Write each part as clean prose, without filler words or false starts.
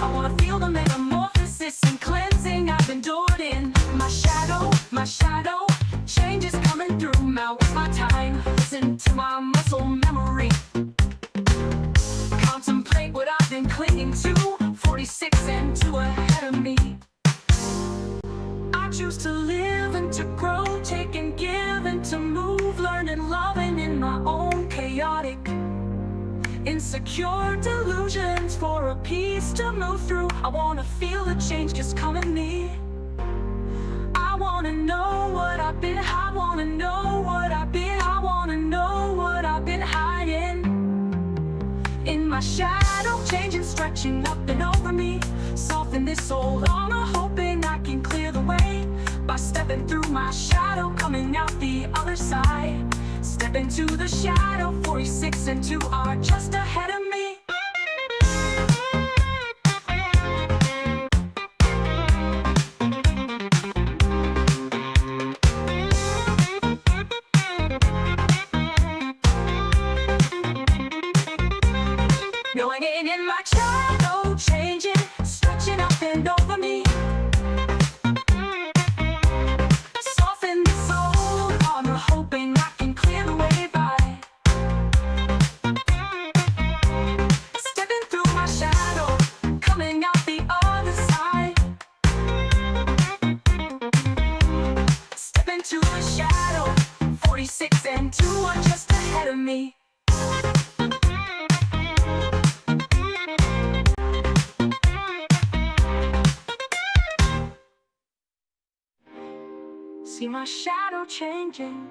I wanna feel the metamorphosis and cleansing I've endured in. My shadow, change is coming through. Now it's my time, listen to my muscle memory. Contemplate what I've been clinging to. 46 and 2 ahead of me. I choose to live and to grow, take and give and to move, learning, loving in my own chaotic, insecure delusions for a peace to move through. I wanna feel the change just come in me. I wanna know what I've been, I wanna know what I've been, I wanna know what I've been hiding. In my shadow, changing, stretching up and over me. Soften this old armor, hoping I can clear the way. By stepping through my shadow, coming out the other side. Step into the shadow, 46 and 2 are just ahead of me. Going in my shadow, changing, stretching up and over me. Soften this old armor, hoping I can clear the way by. Stepping through my shadow, coming out the other side. Step into the shadow, 46 and 2 are just ahead of me. See my shadow changing,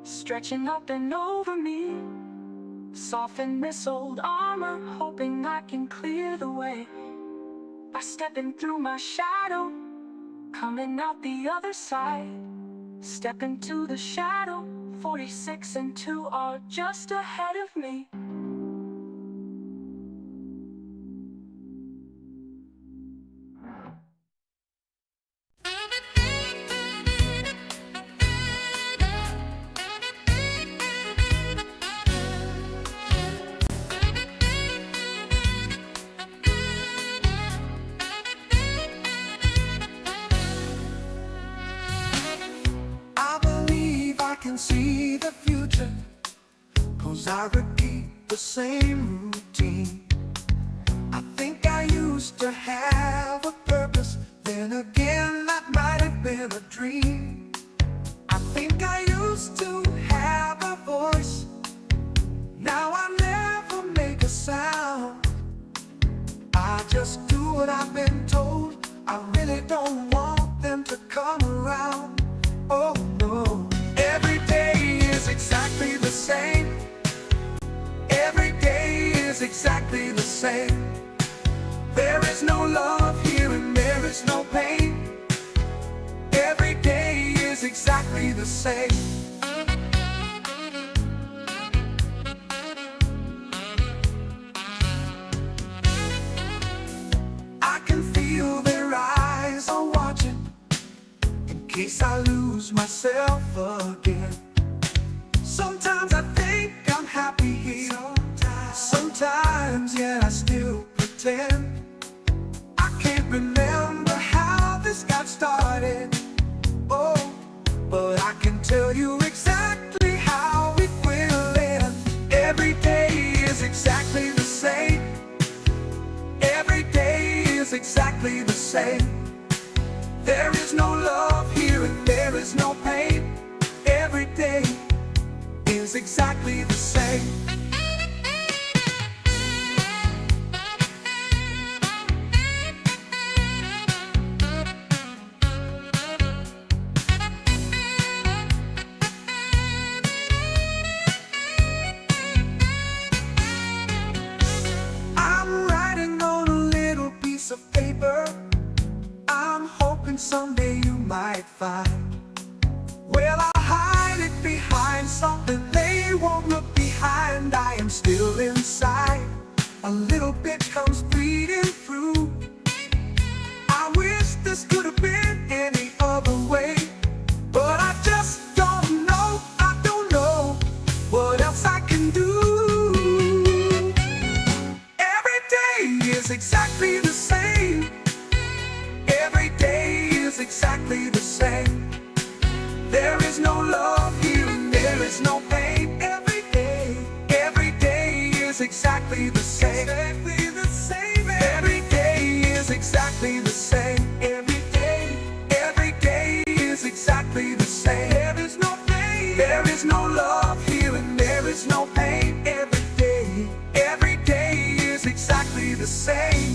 stretching up and over me. Soften this old armor, hoping I can clear the way. By stepping through my shadow, coming out the other side. Step into the shadow, 46 and 2 are just ahead of me. See the future, 'cause I repeat the same routine. I think I used to have a purpose, then again that might have been a dream. I think I used to have a voice, now I never make a sound. I just do what I've been told, I really don't want them to come around. Oh no. Every day is exactly the same. Every day is exactly the same. There is no love here and there is no pain. Every day is exactly the same. I can feel their eyes are watching, in case I lose myself again. Sometimes I think I'm happy here, sometimes yet I still pretend. I can't remember how this got started, oh, but I can tell you exactly how it will end. Every day is exactly the same. Every day is exactly the same. There is no love here and there is no pain. Every day is exactly the same. I'm writing on a little piece of paper. I'm hoping someday you might find. Well, I'll hide it behind something they won't look behind. I am still inside. A little bit comes bleeding through. I wish this could have been any other way, but I just don't know. I don't know what else I can do. Every day is exactly the same. exactly the same. There is no love here and there is no pain. Every day is exactly the same. Exactly the same. Every day is exactly the same. Every day is exactly the same. There is no pain. There is no love here and there is no pain. Every day is exactly the same.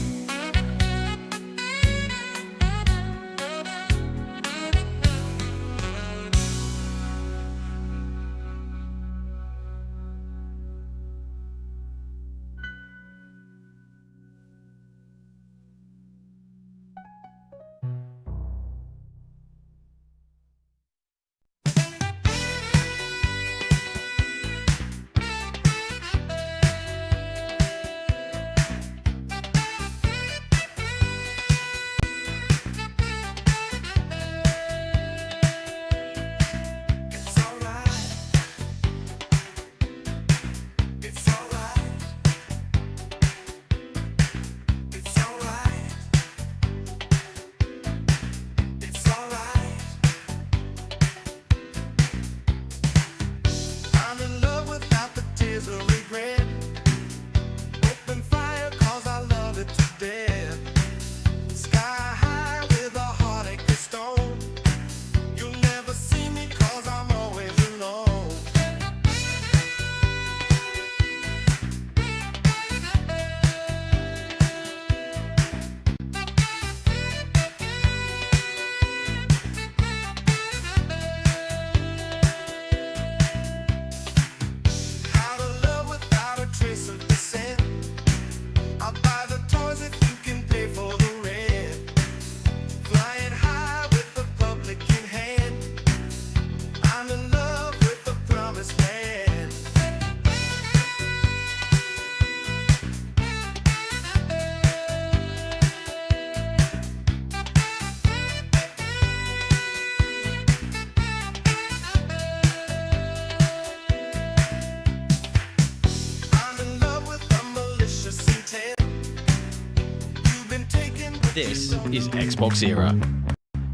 This is XboxEra.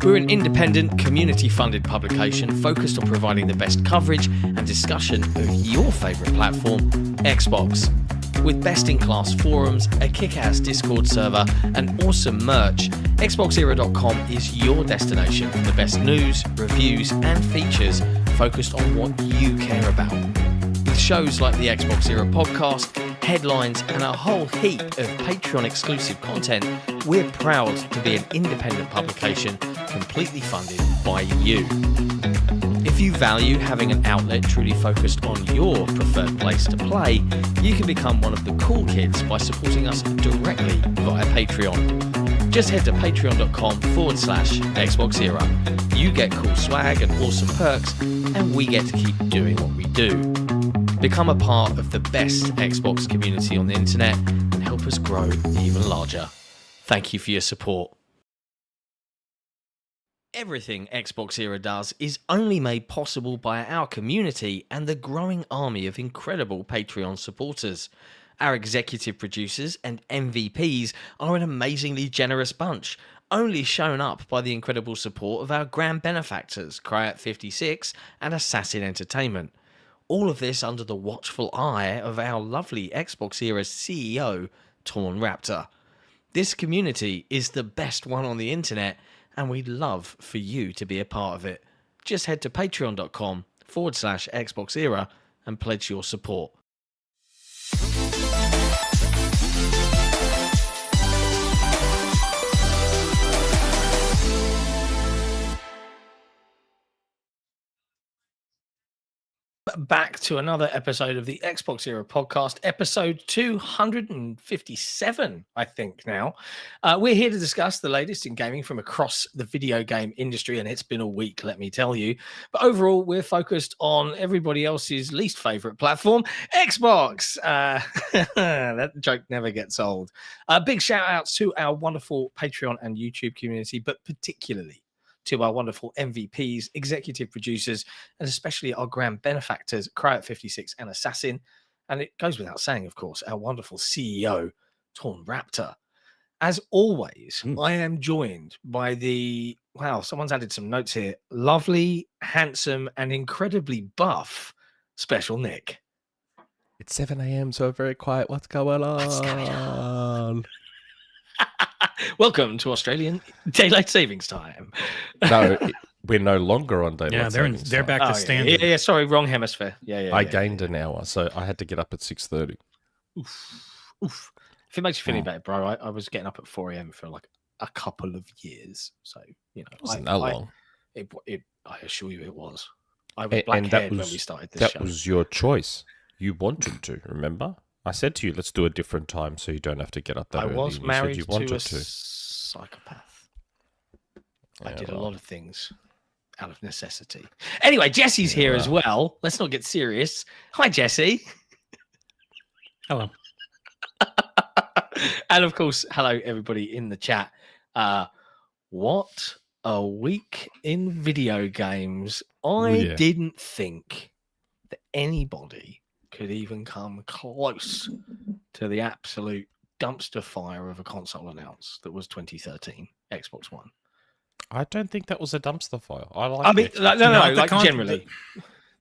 We're an independent, community-funded publication focused on providing the best coverage and discussion of your favourite platform, Xbox. With best-in-class forums, a kick-ass Discord server, and awesome merch, XboxEra.com is your destination for the best news, reviews, and features focused on what you care about. With shows like the XboxEra podcast, headlines, and a whole heap of Patreon-exclusive content, we're proud to be an independent publication completely funded by you. If you value having an outlet truly focused on your preferred place to play, you can become one of the cool kids by supporting us directly via Patreon. Just head to patreon.com/XboxEra. You get cool swag and awesome perks, and we get to keep doing what we do. Become a part of the best Xbox community on the internet and help us grow even larger. Thank you for your support. Everything XboxEra does is only made possible by our community and the growing army of incredible Patreon supporters. Our executive producers and MVPs are an amazingly generous bunch, only shown up by the incredible support of our grand benefactors, Cryat56 and Assassin Entertainment. All of this under the watchful eye of our lovely XboxEra CEO, Torn Raptor. This community is the best one on the internet, and we'd love for you to be a part of it. Just head to patreon.com/XboxEra and pledge your support. Back to another episode of the XboxEra podcast, episode 257, I think now. We're here to discuss the latest in gaming from across the video game industry, and it's been a week, let me tell you. But overall, we're focused on everybody else's least favourite platform, Xbox. That joke never gets old. Big shout outs to our wonderful Patreon and YouTube community, but particularly to our wonderful MVPs, executive producers, and especially our grand benefactors, Cryat56 and Assassin. And it goes without saying, of course, our wonderful CEO, Torn Raptor. as always, I am joined by the someone's added some notes here. Lovely, handsome, and incredibly buff Special Nick. It's 7 a.m, so very quiet. What's going on? What's going on? Welcome to Australian Daylight Savings Time. No, we're no longer on daylight savings they're time. back to standard. Yeah, sorry, wrong hemisphere. I gained an hour, so I had to get up at 6:30. Oof. If it makes you feel any better, bro, I was getting up at 4 a.m. for like a couple of years. So, you know, Wasn't that long? I assure you it was. I was black-haired when we started this show. That was your choice. You wanted to, remember? I said to you, let's do a different time so you don't have to get up that early. I was married you to a psychopath. I did a lot of things out of necessity. Anyway, Jesse's here as well. Let's not get serious. Hi, Jesse. Hello. And of course, hello everybody in the chat. What a week in video games. I didn't think that anybody could even come close to the absolute dumpster fire of a console announced that was 2013 Xbox One. I don't think that was a dumpster fire. No, like generally.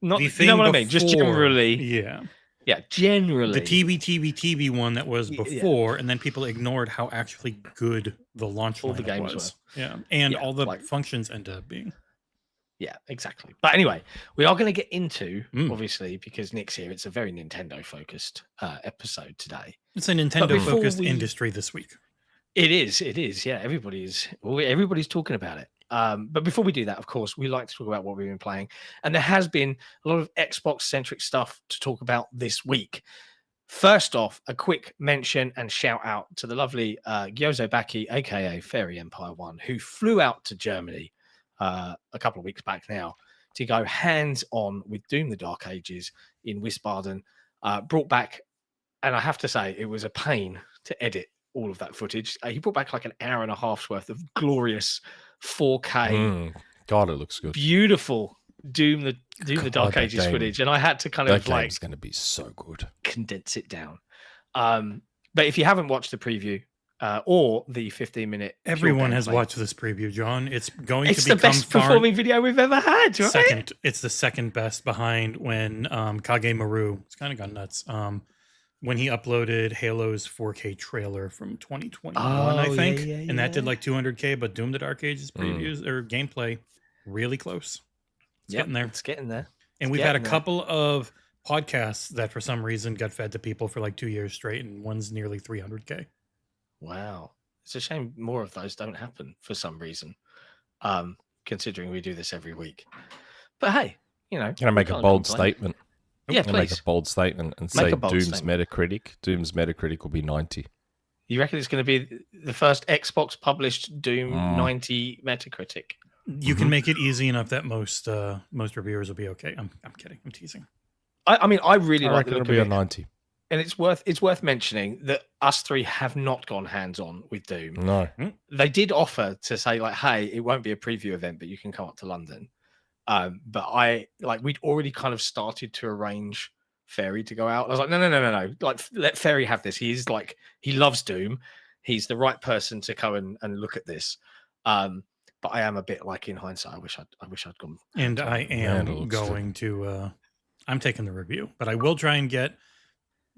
Not, you know what I mean? Just generally. Yeah, generally. The TV one that was before, and then people ignored how actually good the launch all the games was. were. Yeah, and all the functions ended up being. Yeah, exactly. But anyway, we are going to get into, obviously, because Nick's here, it's a very Nintendo-focused episode today. It's a Nintendo-focused industry this week. It is, yeah. Everybody's talking about it. But before we do that, of course, we like to talk about what we've been playing. And there has been a lot of Xbox-centric stuff to talk about this week. First off, a quick mention and shout out to the lovely Gyozo Baki, a.k.a. Fairy Empire 1, who flew out to Germany a couple of weeks back now to go hands-on with Doom the Dark Ages in Wiesbaden. Brought back, and I have to say, it was a pain to edit all of that footage. He brought back like an hour and a half's worth of glorious 4K. God, it looks good. Beautiful Doom the Dark Ages footage. And I had to kind of that game's going to be so good. Condense it down. But if you haven't watched the preview, or the 15-minute. Everyone has watched this preview, John. It's going to become the best performing video we've ever had, right? It's the second best behind when Kagemaru, it's kind of gone nuts. When he uploaded Halo's 4K trailer from 2021, I think. And that did like 200K, but Doom the Dark Ages previews or gameplay really close. It's getting there. It's getting there. And we've had a couple of podcasts that for some reason got fed to people for like 2 years straight, and one's nearly 300K. Wow. It's a shame more of those don't happen for some reason, considering we do this every week. But hey, you know. Can I make a bold statement? Yeah, please. Make a bold statement and say Doom's Metacritic will be 90. You reckon it's going to be the first Xbox published Doom 90 Metacritic? You can make it easy enough that most reviewers will be okay. I'm kidding. I'm teasing. I mean, I really like the look look of it. It'll be a 90. And it's worth mentioning that us three have not gone hands-on with Doom. No. They did offer to say, like, hey, it won't be a preview event, but you can come up to London. But we'd already kind of started to arrange Fairy to go out. I was like, no. Like, let Fairy have this. He loves Doom. He's the right person to go and look at this. But I am a bit like, in hindsight, I wish I'd gone. And I am going to, I'm taking the review, but I will try and get.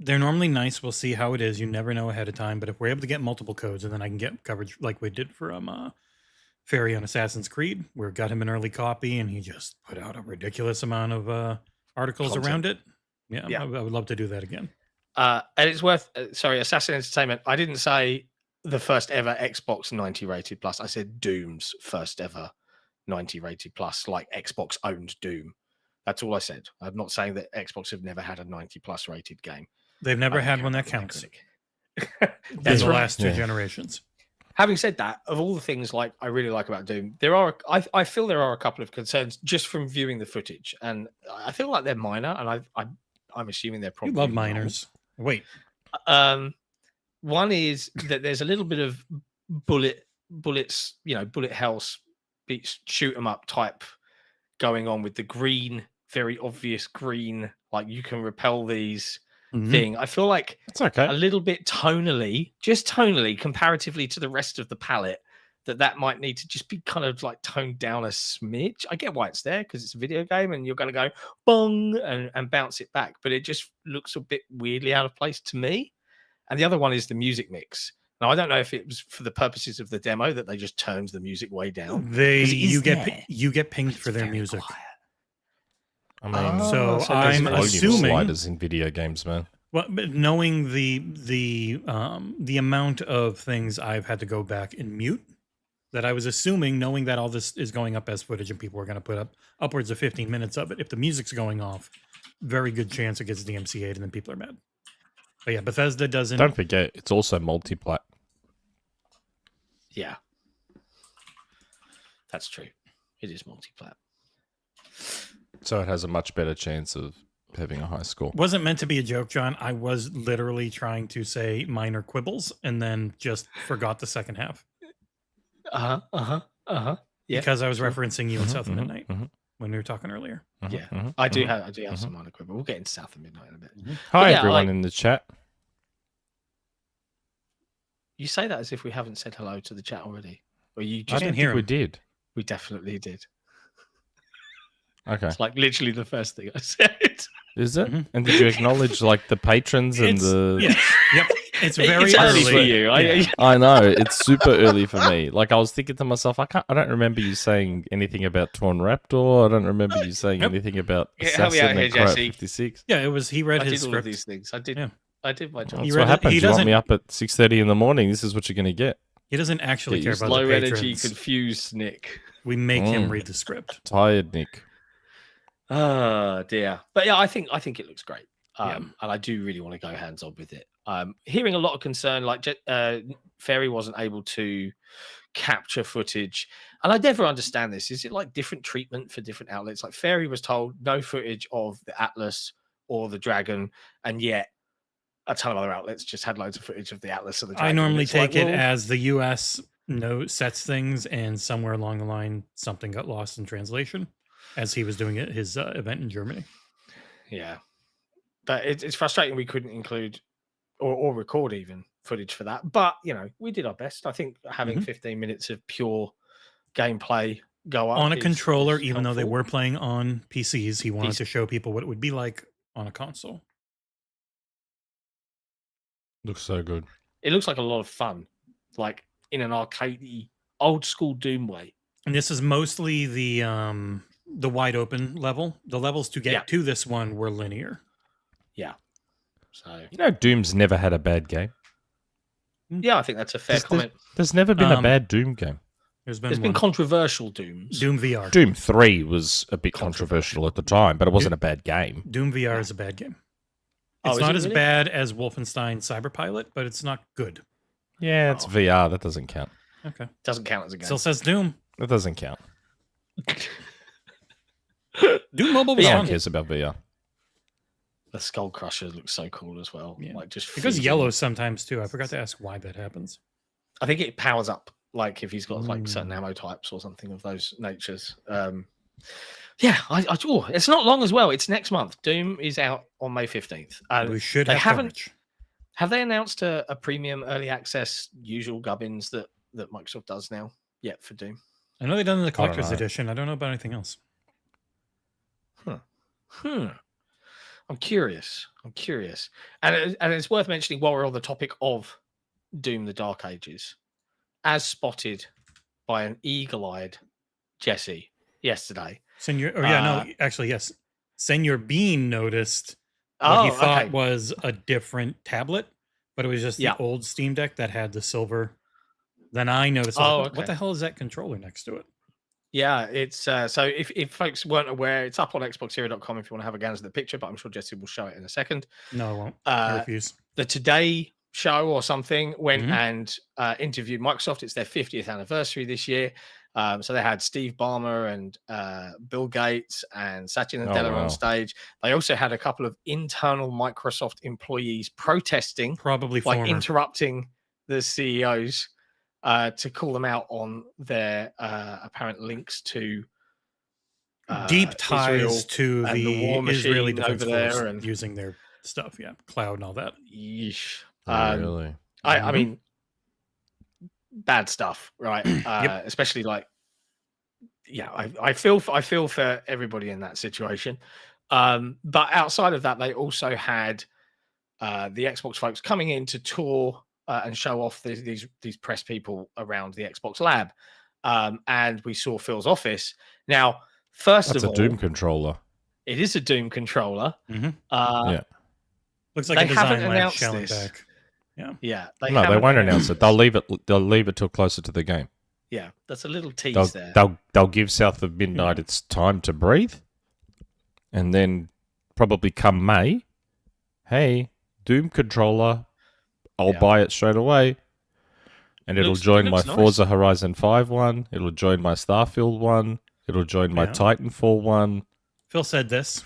They're normally nice. We'll see how it is. You never know ahead of time. But if we're able to get multiple codes, and then I can get coverage like we did for Fairy on Assassin's Creed, where we got him an early copy, and he just put out a ridiculous amount of articles around it. Yeah. I would love to do that again. And it's worth. Assassin Entertainment. I didn't say the first ever Xbox 90 rated plus. I said Doom's first ever 90 rated plus, like Xbox owned Doom. That's all I said. I'm not saying that Xbox have never had a 90 plus rated game. They've never had one that counts. That's the last two generations. Having said that, of all the things like I really like about Doom, I feel there are a couple of concerns just from viewing the footage, and I feel like they're minor, and I'm assuming they're probably. You love minors. Wait. One is that there's a little bit of bullets, bullet hell, shoot 'em up type going on with the green, very obvious green. Like you can repel these thing. I feel like It's okay. a little bit tonally, just tonally, comparatively to the rest of the palette, that might need to just be kind of like toned down a smidge. I get why it's there because it's a video game and you're going to go bong and bounce it back, but it just looks a bit weirdly out of place to me. And the other one is the music mix. Now I don't know if it was for the purposes of the demo that they just turned the music way down. You get pinged for their music. Quiet. I mean, so there's I'm volume assuming sliders in video games, man. Well, but knowing the amount of things I've had to go back and mute, that I was assuming, knowing that all this is going up as footage and people are going to put up upwards of 15 minutes of it, if the music's going off, very good chance it gets DMCA'd and then people are mad. But yeah, Bethesda doesn't. Don't forget, it's also multi-plat. Yeah, that's true. It is multi-plat. So it has a much better chance of having a high score. Wasn't meant to be a joke, John. I was literally trying to say minor quibbles and then just forgot the second half. Yeah. Because I was referencing you in South of Midnight when we were talking earlier. Yeah. I do have some minor quibble. We'll get into South of Midnight in a bit. Hi, yeah, everyone like- in the chat. You say that as if we haven't said hello to the chat already. Or you I just don't hear think we him. did. we definitely did. Okay. It's like literally the first thing I said. Is it? And did you acknowledge like the patrons and the... Yes. Yep. It's very It's early early for you. Yeah. I know, it's super early for me. Like I was thinking to myself, I don't remember you saying anything about Torn Raptor. I don't remember you saying anything about Yeah, help me Assassin out here, and Crowd Jesse. 56. Yeah, it was. He read I his did all of script. these things. I did. Yeah. I did my job. He That's read what it- happens. he You want doesn't- me up at 6:30 in the morning. This is what you're going to get. He doesn't actually Get care used about Low the energy, patrons. confused Nick. We make him read the script. Tired, Nick. Oh dear. But yeah, I think it looks great. Yeah. And I do really want to go hands on with it. Hearing a lot of concern, like Fairy wasn't able to capture footage, and I never understand this. Is it like different treatment for different outlets? Like Fairy was told no footage of the Atlas or the Dragon, and yet a ton of other outlets just had loads of footage of the Atlas and the Dragon. I normally It's like, take it well, as the U.S. sets things, and somewhere along the line, something got lost in translation as he was doing it his event in Germany. yeah. But it's frustrating we couldn't include or record even footage for that. But, you know, we did our best. I think having 15 minutes of pure gameplay go up On a is controller, even though they helpful. were playing on PCs, he wanted to show people what it would be like on a console. Looks so good. It looks like a lot of fun, like in an arcadey, old school Doom way. And this is mostly the wide open level. The levels to get to this one were linear. Yeah. So, You know, Doom's never had a bad game. yeah, I think that's a fair comment. There's never been a bad Doom game. There's There's been one. controversial Dooms. Doom VR. Doom 3 was a bit controversial at the time, but it wasn't a bad game. Doom VR is a bad game. Oh, It's is not it as really? bad as Wolfenstein Cyberpilot, but it's not good. Yeah, it's VR. That doesn't count. Okay. Doesn't count as a game. Still says Doom. That doesn't count. Doom Mobile was No Yeah. one fun. cares about VR. The Skull Crusher looks so cool as well. Yeah. Like just It goes freezing. yellow sometimes too. I forgot to ask why that happens. I think it powers up, like if he's got like certain ammo types or something of those natures. Yeah, it's not long as well. It's next month. Doom is out on May 15th. We should they have haven't. coverage. Have they announced a premium early access usual gubbins that Microsoft does now yet for Doom? I know they've done the collector's know. edition. I don't know about anything else. I'm curious. And it's worth mentioning while we're on the topic of Doom: The Dark Ages, as spotted by an eagle-eyed Jesse yesterday. Senor, actually, yes. Senor Bean noticed what Oh, he thought okay. was a different tablet, but it was just Yeah. the old Steam Deck that had the silver. Then I noticed, Oh, what okay. the hell is that controller next to it? Yeah, it's so if folks weren't aware, it's up on XboxEra.com if you want to have a gander at the picture, but I'm sure Jesse will show it in a second. No, I won't. I refuse. The Today Show or something went Mhm. and interviewed Microsoft. It's their 50th anniversary this year. So they had Steve Ballmer and Bill Gates and Satya Nadella wow. on stage. They also had a couple of internal Microsoft employees protesting, Probably like former. interrupting the CEOs to call them out on their apparent links to Deep ties Israel to and the war Israeli machine Defense over there Force and- using their stuff. Yeah, cloud and all that. Yeesh. Really? I mean, bad stuff, right? Yep. Especially like, yeah, I feel for everybody in that situation. But outside of that, they also had the Xbox folks coming in to tour and show off these press people around the Xbox lab. And we saw Phil's office. Now, first That's of a all, Doom controller. it is a Doom controller. Mm-hmm. Yeah. Looks like they a design haven't lab announced shelling this. back. Yeah. Yeah, No, they haven't won't announce it. this. They'll leave it till closer to the game. Yeah, that's a little tease there. They'll give South of Midnight its time to breathe, and then probably come May, hey, Doom controller, I'll buy it straight away, and it'll join my nice. Forza Horizon 5 one. It'll join my Starfield one. It'll join my Titanfall one. Phil said this.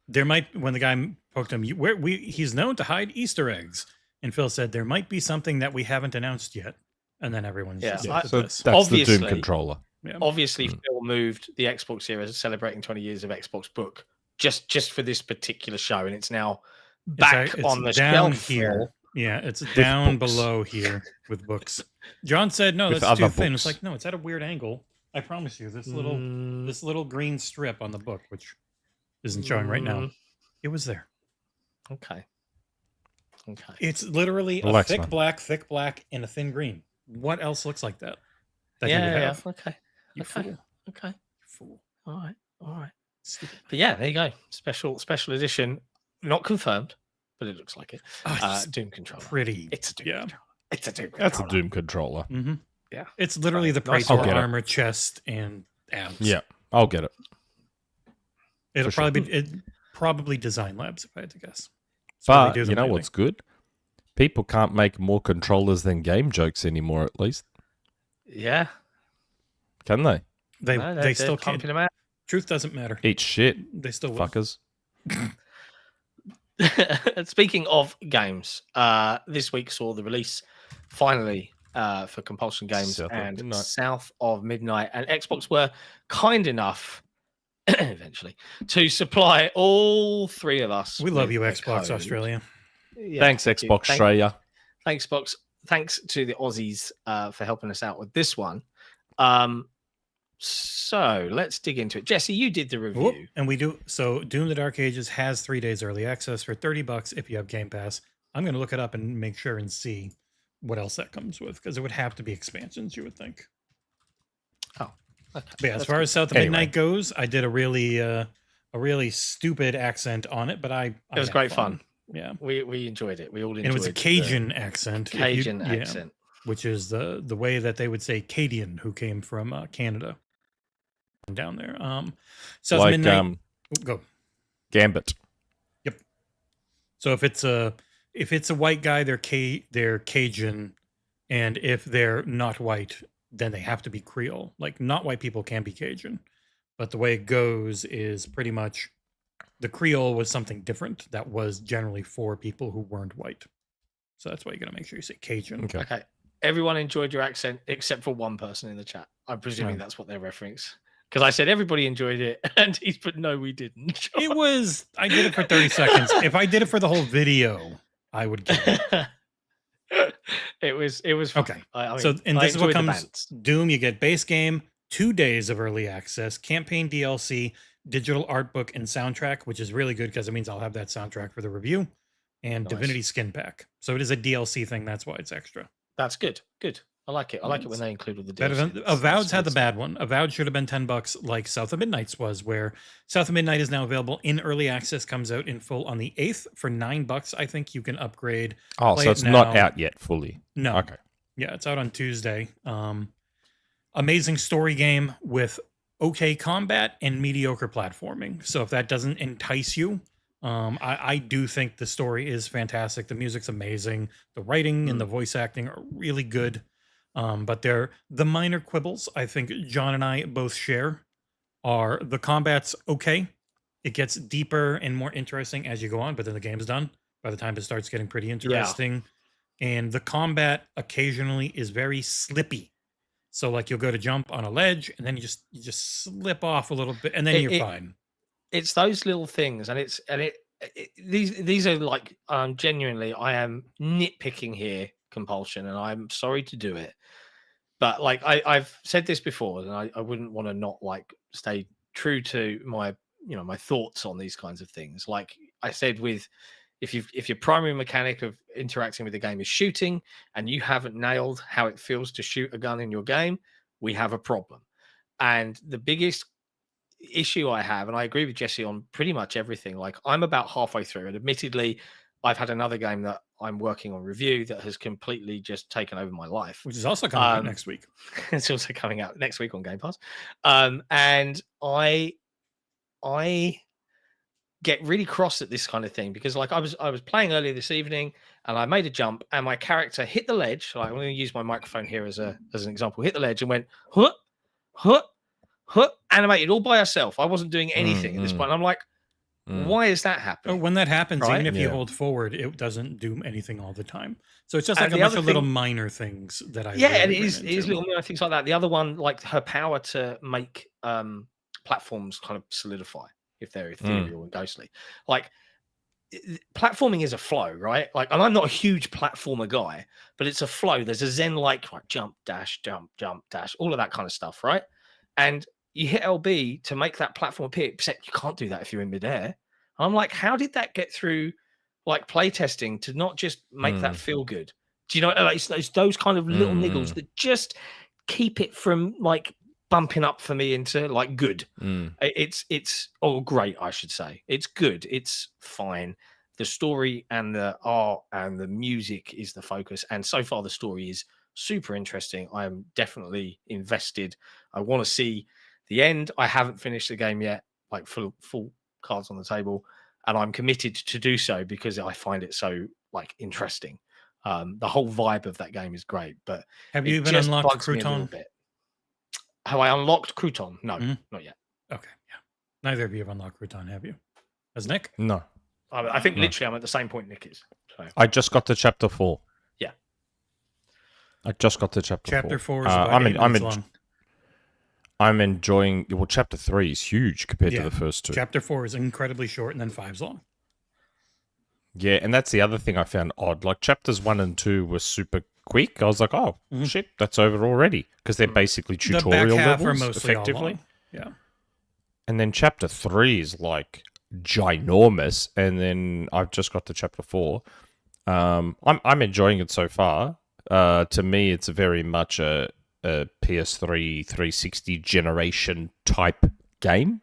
There might, when the guy poked him, he's known to hide Easter eggs, and Phil said there might be something that we haven't announced yet. And then everyone's just looked at So this. that's the Doom Obviously- controller. Yeah. Obviously, Phil moved the Xbox Era celebrating 20 years of Xbox book just for this particular show, and it's now back It's on the down shelf here. Yeah, it's down books. below here with books. John said, "No, With that's too other thin." It's books. like, no, it's at a weird angle. I promise you, this little green strip on the book, which isn't showing right now, it was there. Okay. It's literally a Relax, thick man. black, and a thin green. What else looks like that? That you would Yeah. have? Okay. You Okay. fool. Okay. You fool. All right. Stupid. But yeah, there you go. Special edition. Not confirmed, but it looks like it. Oh, it's Doom controller. pretty. It's a Doom Yeah. controller. It's a Doom controller. That's a Doom controller. Mm-hmm. Yeah. It's literally the Nice. price I'll for get it. armor, chest, and abs. Yeah, I'll get it. It'll for sure. probably Design Labs, if I had to guess. That's what they But do you them know lately. what's good? People can't make more controllers than game jokes anymore, at least. Yeah. Can they? They No, they they're still can't. pumping them out. Truth doesn't matter. Eat shit, They still will. fuckers. Speaking of games, this week saw the release finally for Compulsion Games South of and Midnight. South of Midnight, and Xbox were kind enough eventually to supply all three of us. We love with you, a Xbox code. Australia. Yeah, Thanks, thank you. Xbox Australia. Thanks, Xbox. Thanks to the Aussies for helping us out with this one. So let's dig into it. Jesse, you did the review. Whoop. And we do. So Doom the Dark Ages has 3 days early access for $30 if you have Game Pass. I'm going to look it up and make sure and see what else that comes with, because it would have to be expansions, you would think. Oh, okay. But yeah, as That's far good. as South of Anyway. Midnight goes, I did a really stupid accent on it, but I It was had great fun. Yeah. We enjoyed it. We all enjoyed And it was a the Cajun accent. if you- Cajun yeah, accent. which is the way that they would say Cadian, who came from Canada down there. South of Like Midnight. Go. Gambit. So if it's a white guy, they're Cajun, and if they're not white, then they have to be Creole. Like, not white people can be Cajun, but the way it goes is pretty much the Creole was something different that was generally for people who weren't white. So that's why you got to make sure you say Cajun. Okay. Okay. Everyone enjoyed your accent except for one person in the chat. I'm presuming Oh. that's what they're referring. Because I said everybody enjoyed it, and he's put no, we didn't. I did it for 30 seconds. If I did it for the whole video, I would get it. it was fun. Okay. I mean, So, and I this is what enjoyed the comes bands. Doom. You get base game, 2 days of early access, campaign DLC, digital art book, and soundtrack, which is really good because it means I'll have that soundtrack for the review, and Nice. Divinity skin pack. So it is a DLC thing. That's why it's extra. That's good. Good. I like it. I like it when they include all the Better DLC. than That's Avowed's had the good. bad one. Avowed should have been $10 like South of Midnight's was, where South of Midnight is now available in early access, comes out in full on the 8th for $9. I think you can upgrade. Oh, Play so it it's not now. out yet fully. No. Okay. Yeah, it's out on Tuesday. Amazing story game with okay combat and mediocre platforming. So if that doesn't entice you, I do think the story is fantastic. The music's amazing. The writing and the voice acting are really good. But the minor quibbles I think John and I both share are the combat's okay. It gets deeper and more interesting as you go on, but then the game's done by the time it starts getting pretty interesting. And the combat occasionally is very slippy. So like you'll go to jump on a ledge and then you just slip off a little bit and then you're fine. It's those little things, and these are like genuinely, I am nitpicking here, Compulsion, and I'm sorry to do it, but like I've said this before, and I wouldn't want to not like stay true to my my thoughts on these kinds of things. Like I said, with if your primary mechanic of interacting with the game is shooting, and you haven't nailed how it feels to shoot a gun in your game, we have a problem. And the biggest issue I have, and I agree with Jesse on pretty much everything, like I'm about halfway through, and admittedly I've had another game that I'm working on review that has completely just taken over my life, which is also coming out next week. It's also coming out next week on Game Pass. And I get really cross at this kind of thing, because like I was playing earlier this evening, and I made a jump, and my character hit the ledge. Like, I'm going to use my microphone here as an example. Hit the ledge and went animated all by herself. I wasn't doing anything at this point. I'm like, why is that happening? When that happens, Right? even if you hold forward, it doesn't do anything all the time. So it's just like a bunch of little minor things that I and it is little minor things like that. The other one, like her power to make platforms kind of solidify if they're ethereal and ghostly. Like platforming is a flow, right? Like, and I'm not a huge platformer guy, but it's a flow. There's a Zen-like jump, dash, all of that kind of stuff, right? And you hit LB to make that platform appear, except you can't do that if you're in midair. And I'm like, how did that get through like playtesting to not just make that feel good? Do you know, like, it's those kind of little niggles that just keep it from like bumping up for me into like good. It's great, I should say. It's good. It's fine. The story and the art and the music is the focus. And so far the story is super interesting. I am definitely invested. I want to see the end. I haven't finished the game yet, like full cards on the table, and I'm committed to do so because I find it so like interesting. The whole vibe of that game is great. But have you even unlocked Crouton? Have I unlocked Crouton? No, not yet. Okay, yeah. Neither of you have unlocked Crouton, have you? Has Nick? No. I think literally I'm at the same point Nick is. So. I just got to chapter 4. Yeah. I just got to chapter 4. Chapter 4 is about 8 minutes long. I'm enjoying... Well, chapter 3 is huge compared to the first two. Chapter 4 is incredibly short, and then 5's long. Yeah, and that's the other thing I found odd. Like, chapters 1 and 2 were super quick. I was like, oh, shit, that's over already. Because they're basically tutorial levels, effectively. Yeah. And then chapter 3 is, like, ginormous. And then I've just got to chapter 4. I'm enjoying it so far. To me, it's very much a PS3 360 generation type game.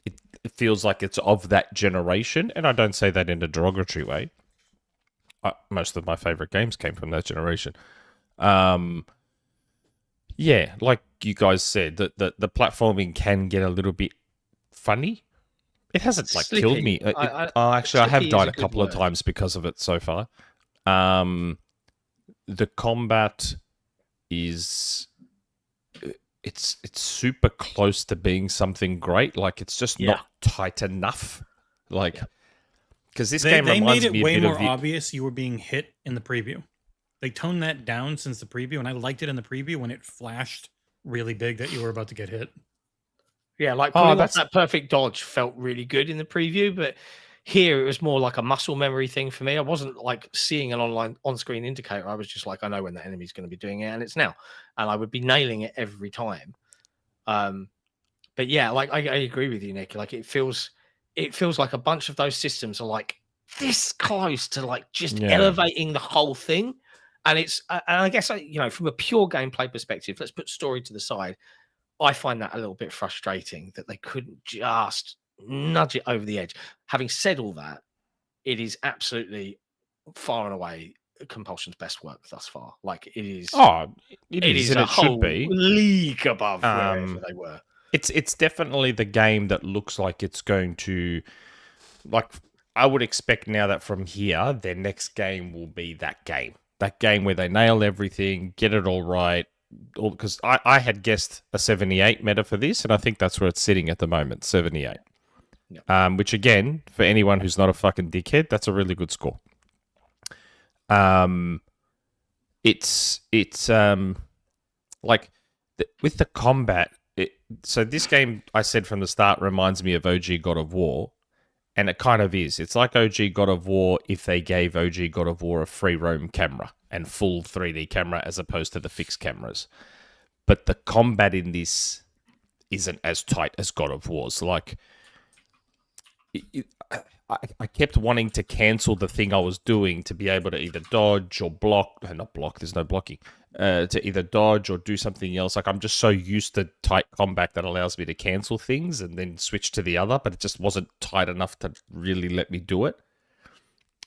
It feels like it's of that generation, and I don't say that in a derogatory way. Most of my favorite games came from that generation. Yeah, like you guys said, that the platforming can get a little bit funny. It hasn't like Slippy. killed me. Actually, I have died a couple of times because of it so far. The combat is it's super close to being something great. Like, it's just not tight enough. Like, because this game reminds me a bit of... They made it way more obvious you were being hit in the preview. They toned that down since the preview, and I liked it in the preview when it flashed really big that you were about to get hit. Yeah, like that perfect dodge felt really good in the preview, but here it was more like a muscle memory thing for me. I wasn't like seeing an on-screen indicator. I was just like, I know when the enemy's going to be doing it, and it's now. And I would be nailing it every time. But yeah, like I agree with you, Nick. Like it feels like a bunch of those systems are like this close to like just elevating the whole thing. And it's, and I guess, from a pure gameplay perspective, let's put story to the side. I find that a little bit frustrating that they couldn't just nudge it over the edge. Having said all that, it is absolutely far and away Compulsion's best work thus far. Like it is. Oh, it is, and a it whole should be league above wherever they were. It's definitely the game that looks like it's going to, like, I would expect now that from here their next game will be that game where they nail everything, get it all right. Because I had guessed a 78 meta for this, and I think that's where it's sitting at the moment, 78. Yep. Which, again, for anyone who's not a fucking dickhead, that's a really good score. It's like, with the combat, so this game, I said from the start, reminds me of OG God of War, And it kind of is. It's like OG God of War if they gave OG God of War a free roam camera and full 3D camera as opposed to the fixed cameras. But the combat in this isn't as tight as God of War's. Like, I kept wanting to cancel the thing I was doing to be able to either dodge or block. Not block, there's no blocking. To either dodge or do something else. Like, I'm just so used to tight combat that allows me to cancel things and then switch to the other, but it just wasn't tight enough to really let me do it.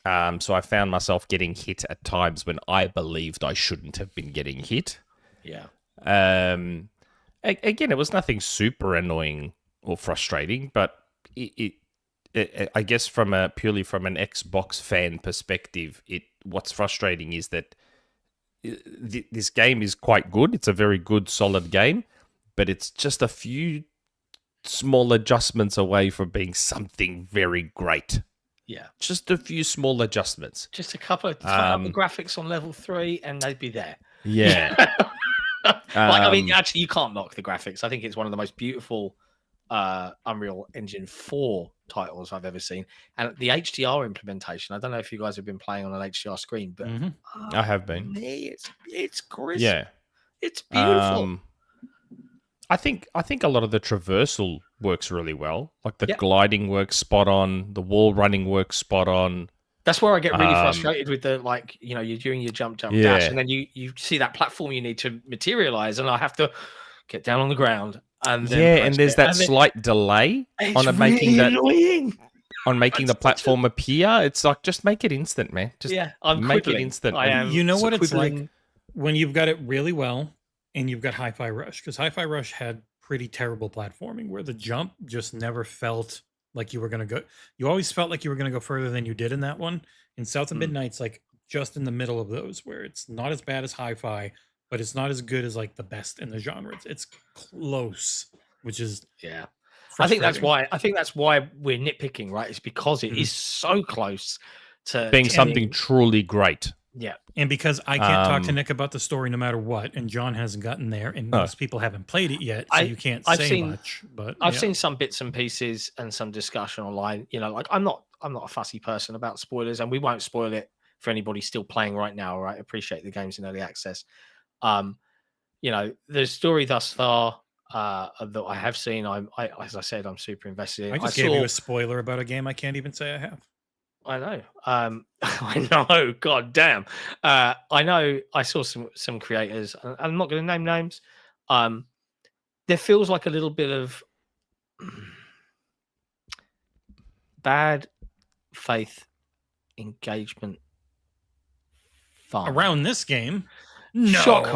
So I found myself getting hit at times when I believed I shouldn't have been getting hit. Yeah. Again, it was nothing super annoying or frustrating, but I guess purely from an Xbox fan perspective, what's frustrating is that this game is quite good. It's a very good, solid game, but it's just a few small adjustments away from being something very great. Yeah. Just a few small adjustments. Just a couple of graphics on level 3 and they'd be there. Yeah. I mean, actually, you can't knock the graphics. I think it's one of the most beautiful Unreal Engine 4 titles I've ever seen. And the HDR implementation, I don't know if you guys have been playing on an HDR screen, but I have been. It's crisp. Yeah. It's beautiful. I think a lot of the traversal works really well. Like the gliding works spot on, the wall running works spot on. That's where I get really frustrated with the, like, you know, you're doing your jump, dash, and then you see that platform you need to materialize, and I have to get down on the ground. And then and there's that slight delay on making the platform appear. It's like, just make it instant, man. Just make it instant. You know what it's like when you've got it really well and you've got Hi-Fi Rush, because Hi-Fi Rush had pretty terrible platforming where the jump just never felt like you were going to go. You always felt like you were going to go further than you did in that one. In South of Midnight's like just in the middle of those, where it's not as bad as Hi-Fi, but it's not as good as like the best in the genre. It's close, which is I think that's why we're nitpicking, right? It's because it is so close to being something truly great. Yeah. And because I can't talk to Nick about the story no matter what, and John hasn't gotten there, and most people haven't played it yet, so you can't say much. But I've seen some bits and pieces and some discussion online. You know, like I'm not a fussy person about spoilers, and we won't spoil it for anybody still playing right now. Right? Appreciate the game's in early access. You know, the story thus far that I have seen, as I said, I'm super invested in. I just gave you a spoiler about a game I can't even say I have. I know. I know. God damn. I know. I saw some creators. And I'm not going to name names. There feels like a little bit of bad faith engagement fun around this game. No. Shock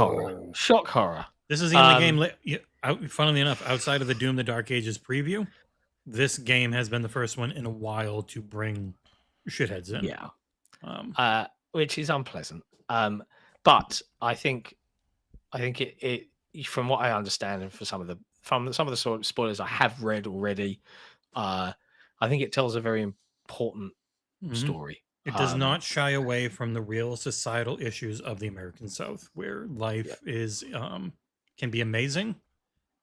horror. This is the only game. Funnily enough, outside of the Doom: The Dark Ages preview, this game has been the first one in a while to bring shitheads in. Yeah. Which is unpleasant. But I think it from what I understand, and from some of the sort of spoilers I have read already, I think it tells a very important story. It does not shy away from the real societal issues of the American South, where life is can be amazing,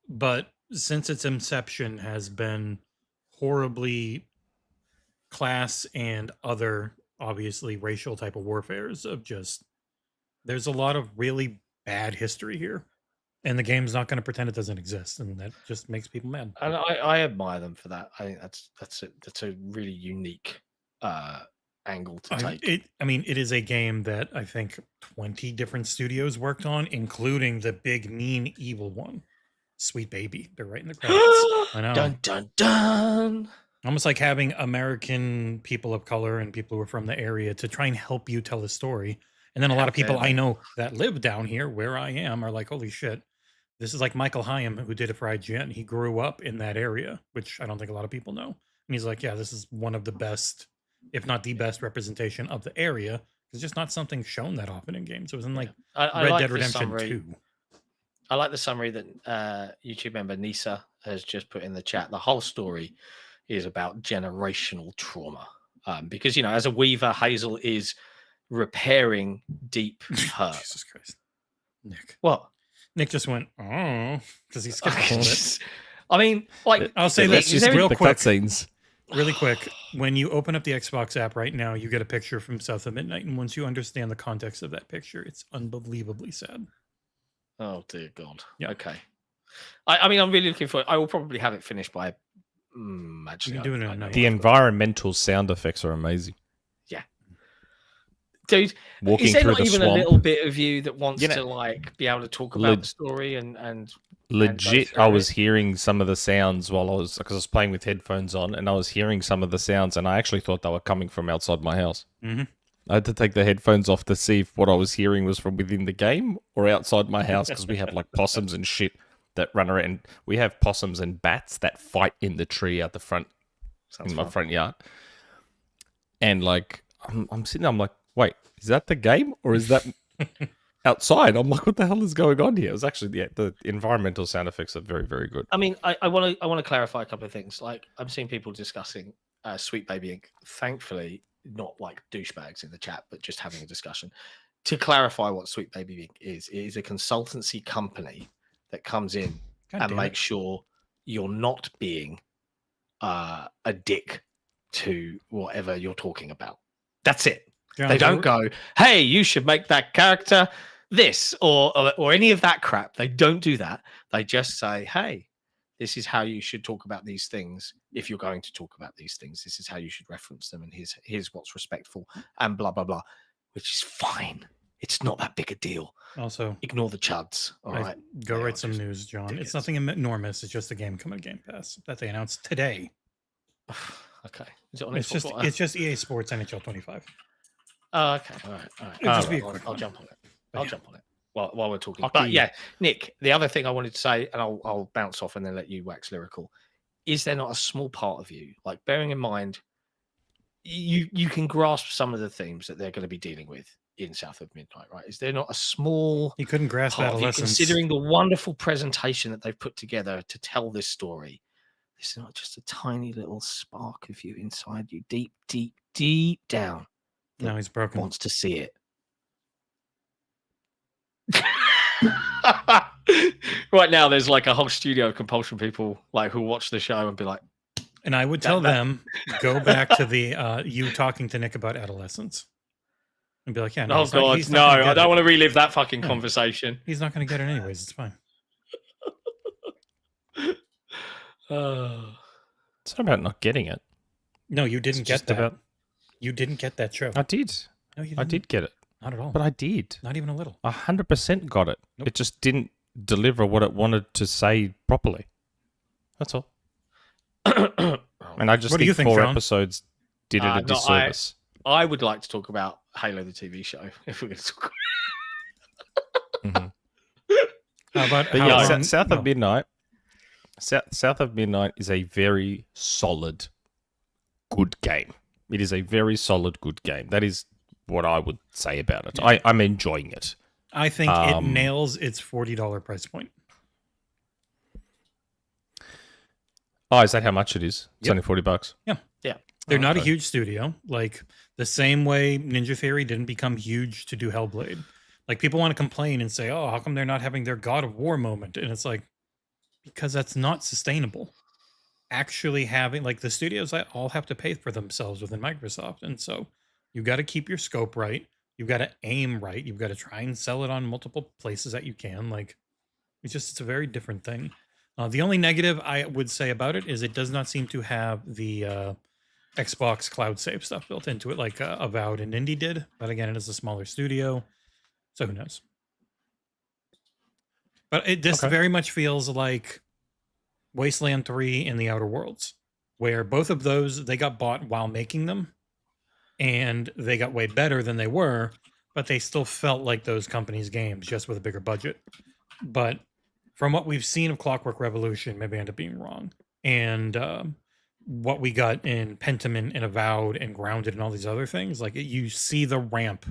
but since its inception has been horribly class and other obviously racial type of warfares of just, there's a lot of really bad history here, and the game's not going to pretend it doesn't exist, and that just makes people mad. And I admire them for that. I think that's a really unique angle to take. It is a game that I think 20 different studios worked on, including the big mean evil one, Sweet Baby. They're right in the credits. I know. Dun dun dun. Almost like having American people of color and people who are from the area to try and help you tell the story. And then a lot of people I know that live down here where I am are like, holy shit, this is like Michael Hytham, who did it for IGN. He grew up in that area, which I don't think a lot of people know. And he's like, yeah, this is one of the best, if not the best representation of the area. It's just not something shown that often in games. It was in like Red Dead Redemption 2. I like the summary that YouTube member Nisa has just put in the chat. The whole story is about generational trauma. Because, you know, as a weaver, Hazel is repairing deep hurt. Jesus Christ. Nick. What? Nick just went, oh, because he's skipped a little bit. I mean, like, I'll say this just real quick. Cutscenes. Really quick, when you open up the Xbox app right now, you get a picture from South of Midnight, and once you understand the context of that picture, it's unbelievably sad. Oh dear God. Yeah. Okay. I mean, I'm really looking for it. I will probably have it finished by. Actually, You can do it in a night. The environmental sound effects are amazing. Yeah. Dude, Walking is there through not the even swamp. a little bit of you that wants You know, to like be able to talk about the story and Legit, I was hearing some of the sounds because I was playing with headphones on, and I was hearing some of the sounds, and I actually thought they were coming from outside my house. Mm-hmm. I had to take the headphones off to see if what I was hearing was from within the game or outside my house, because we have like possums and shit that run around. We have possums and bats that fight in the tree out the front in my front yard. And like, I'm sitting there, I'm like, wait, is that the game or is that outside? I'm like, what the hell is going on here? It was actually the environmental sound effects are very, very good. I mean, I want to clarify a couple of things. Like, I'm seeing people discussing Sweet Baby Inc. Thankfully, not like douchebags in the chat, but just having a discussion. To clarify what Sweet Baby Inc. is, it is a consultancy company that comes in and makes sure you're not being a dick to whatever you're talking about. That's it. John, they don't go, hey, you should make that character this or any of that crap. They don't do that. They just say, hey, this is how you should talk about these things. If you're going to talk about these things, this is how you should reference them. And here's what's respectful and blah, blah, blah, which is fine. It's not that big a deal. Also, ignore the chuds. All right. Go write some news, John. Tickets. It's nothing enormous. It's just a game coming to Game Pass that they announced today. Okay. Is it on It's just EA Sports NHL 25. Okay. All right. It'll just be a I'll quick one. jump on it. I'll jump on it while we're talking. Okay. But yeah, Nick, the other thing I wanted to say, and I'll bounce off and then let you wax lyrical. Is there not a small part of you, like bearing in mind, you can grasp some of the themes that they're going to be dealing with in South of Midnight, right? Is there not a small He couldn't grasp part of you, adolescence. considering the wonderful presentation that they've put together to tell this story? This is not just a tiny little spark of you inside you, deep, deep, deep down. Now he's broken. Wants to see it. Right now, there's like a whole studio of compulsion people like who watch the show and be like, And I would tell them, go back to the you talking to Nick about adolescence. And be like, yeah, no, oh he's not- God, he's no, not gonna I get don't it. want to relive that fucking No. conversation. He's not going to get it anyways. It's fine. It's not about not getting it. No, you didn't It's get just that. about- You didn't get that show. I did. No, you didn't. I did get it, Not at all. but I did. Not even a little. 100% got it. Nope. It just didn't deliver what it wanted to say properly. That's all. And I just What do you think think, 4 John? episodes did it a No, disservice. I would like to talk about Halo, the TV show, if we're going to talk. Mhm. How about But how yeah, long- South no. of Midnight. South of Midnight is a very solid, good game. It is a very solid, good game. That is what I would say about it. Yeah. I'm enjoying it. I think it Um, nails its $40 price point. Oh, is that how much it is? It's Yep. only $40. Yeah. They're not a okay. huge studio. Like the same way Ninja Theory didn't become huge to do Hellblade. Like people want to complain and say, "Oh, how come they're not having their God of War moment?" And it's like because that's not sustainable. Actually having like the studios all have to pay for themselves within Microsoft. And so you got to keep your scope right. You've got to aim right. You've got to try and sell it on multiple places that you can. Like it's a very different thing. The only negative I would say about it is it does not seem to have the Xbox cloud save stuff built into it like Avowed and Indie did. But again, it is a smaller studio. So who knows? But this Okay. very much feels like Wasteland 3 and The Outer Worlds, where both of those, they got bought while making them. And they got way better than they were, but they still felt like those companies' games, just with a bigger budget. But from what we've seen of Clockwork Revolution, maybe I end up being wrong. And what we got in Pentiment and Avowed and Grounded and all these other things, like you see the ramp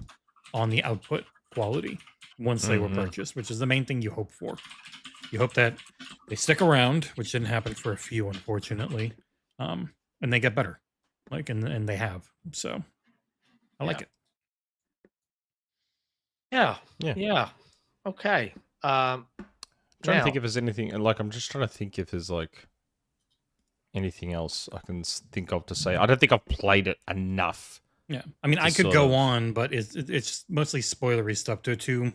on the output quality once they were Mhm. purchased, which is the main thing you hope for. You hope that they stick around, which didn't happen for a few, unfortunately, and they get better, like and they have. So I like it. Yeah. Okay. Trying to Now- think if there's anything, and like I'm just trying to think if there's like anything else I can think of to say. I don't think I've played it enough. Yeah, I mean, I could go on, but it's mostly spoilery stuff too.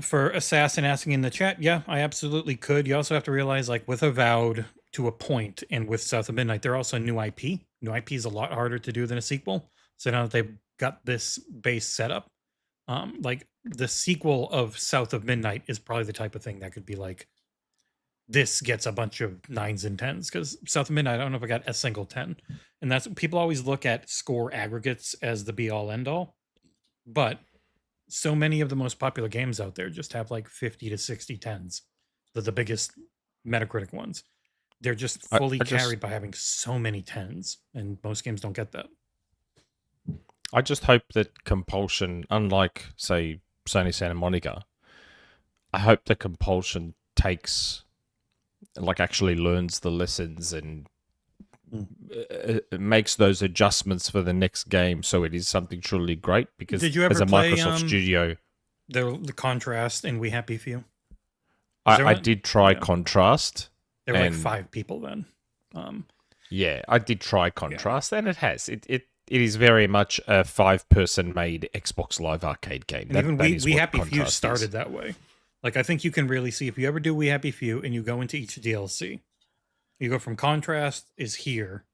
For Assassin asking in the chat, yeah, I absolutely could. You also have to realize, like, with Avowed to a point, and with South of Midnight, they're also new IP. New IP is a lot harder to do than a sequel. So now that they've got this base set up, like the sequel of South of Midnight is probably the type of thing that could be like, this gets a bunch of 9s and 10s, because South of Midnight, I don't know if I got a single 10. And that's, people always look at score aggregates as the be all end all, but so many of the most popular games out there just have like 50 to 60 10s. They're the biggest Metacritic ones. They're just fully carried by having so many 10s, and most games don't get that. I just hope that Compulsion, unlike, say, Sony Santa Monica, I hope that Compulsion takes, like, actually learns the lessons and makes those adjustments for the next game, so it is something truly great. Because did you ever as a play, Microsoft studio, the Contrast and We Happy Few? I did try Contrast. There were like 5 people then. Yeah, I did try Contrast, and it has it is very much a 5-person made Xbox Live Arcade game. And even We Happy Few started that way. Like, I think you can really see, if you ever do We Happy Few and you go into each DLC, you go from Contrast is here,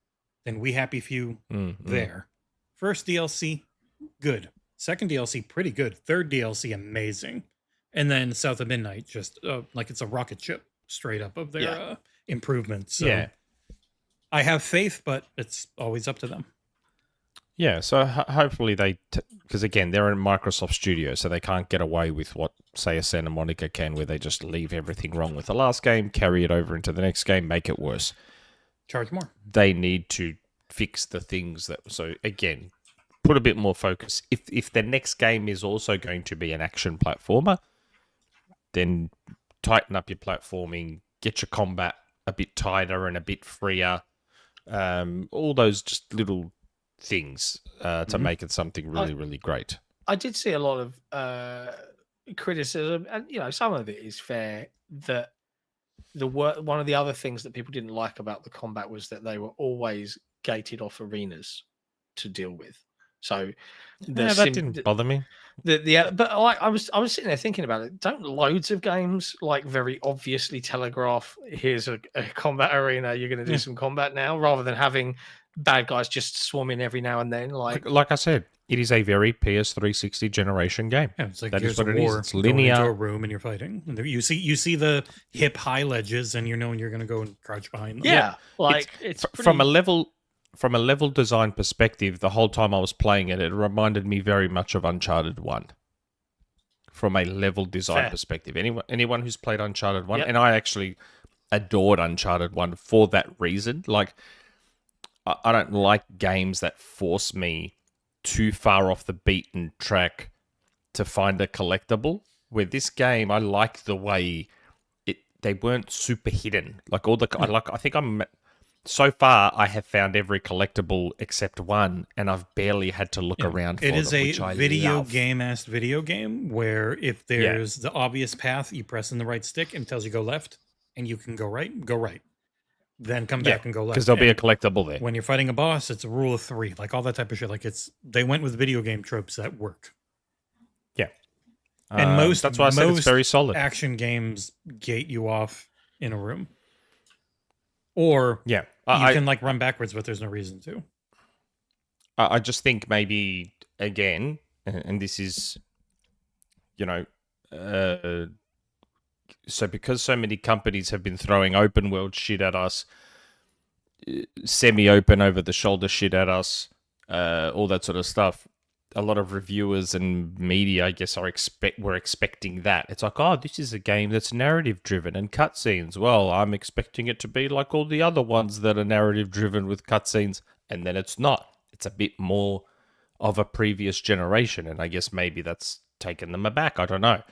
then We Happy Few there. First DLC, good. Second DLC, pretty good. Third DLC, amazing. And then South of Midnight, just like it's a rocket ship straight up of their improvements. So I have faith, but it's always up to them. Yeah, so hopefully they... Because, again, they're in Microsoft Studio, so they can't get away with what, say, a Santa Monica can, where they just leave everything wrong with the last game, carry it over into the next game, make it worse. Charge more. They need to fix the things that... So, again, put a bit more focus. If the next game is also going to be an action platformer, then tighten up your platforming, get your combat a bit tighter and a bit freer. All those just little things to make it something really, really great. I did see a lot of criticism, and some of it is fair. That one of the other things that people didn't like about the combat was that they were always gated off arenas to deal with. So that didn't bother me. But I was sitting there thinking about it. Don't loads of games like very obviously telegraph, here's a combat arena, you're going to do some combat now, rather than having bad guys just swarm in every now and then? Like I said, it is a very PS360 generation game. Yeah, it's like that is what it war. is. It's linear. Into a room and you're fighting. And you see the hip high ledges, and you're knowing you're going to go and crouch behind them. Yeah, it's pretty... From a level design perspective, the whole time I was playing it, it reminded me very much of Uncharted 1. From a level design perspective. Anyone who's played Uncharted 1, and I actually adored Uncharted 1 for that reason. Like, I don't like games that force me too far off the beaten track to find a collectible. Where this game, I like the way they weren't super hidden. Like so far, I have found every collectible except one, and I've barely had to look around for them. It is a video game where if there's the obvious path, you press in the right stick and it tells you go left, and you can go right. Then come back and go left. Because there'll be a collectible there. When you're fighting a boss, it's a rule of 3, like all that type of shit. Like they went with video game tropes that work. Yeah. And that's why I said it's very solid. Action games gate you off in a room. Or you can like run backwards, but there's no reason to. I just think maybe, again, and this is, so because so many companies have been throwing open world shit at us, semi-open over the shoulder shit at us, all that sort of stuff, a lot of reviewers and media, I guess, were expecting that. It's like, oh, this is a game that's narrative driven and cutscenes. Well, I'm expecting it to be like all the other ones that are narrative driven with cutscenes, and then it's not. It's a bit more of a previous generation, and I guess maybe that's taken them aback. I don't know.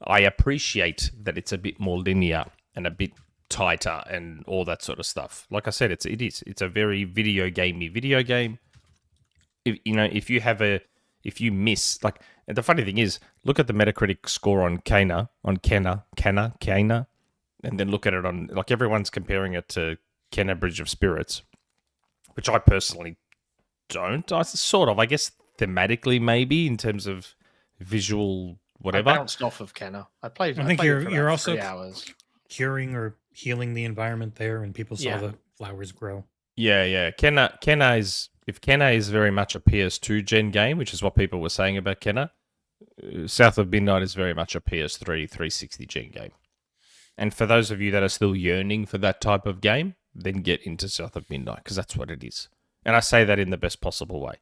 I appreciate that it's a bit more linear and a bit tighter and all that sort of stuff. Like I said, it's a very video game. If you miss, like, and the funny thing is, look at the Metacritic score on Kena, and then look at it on, like, everyone's comparing it to Kenna Bridge of Spirits, which I personally don't. I sort of, I guess, thematically maybe in terms of visual whatever. I bounced off of Kenna. I played. I think played it for you're about also 3 hours. curing or healing the environment there, and people saw Yeah. the flowers grow. Yeah. Kenna is, if Kenna is very much a PS2 gen game, which is what people were saying about Kenna, South of Midnight is very much a PS3 360 gen game. And for those of you that are still yearning for that type of game, then get into South of Midnight, because that's what it is. And I say that in the best possible way.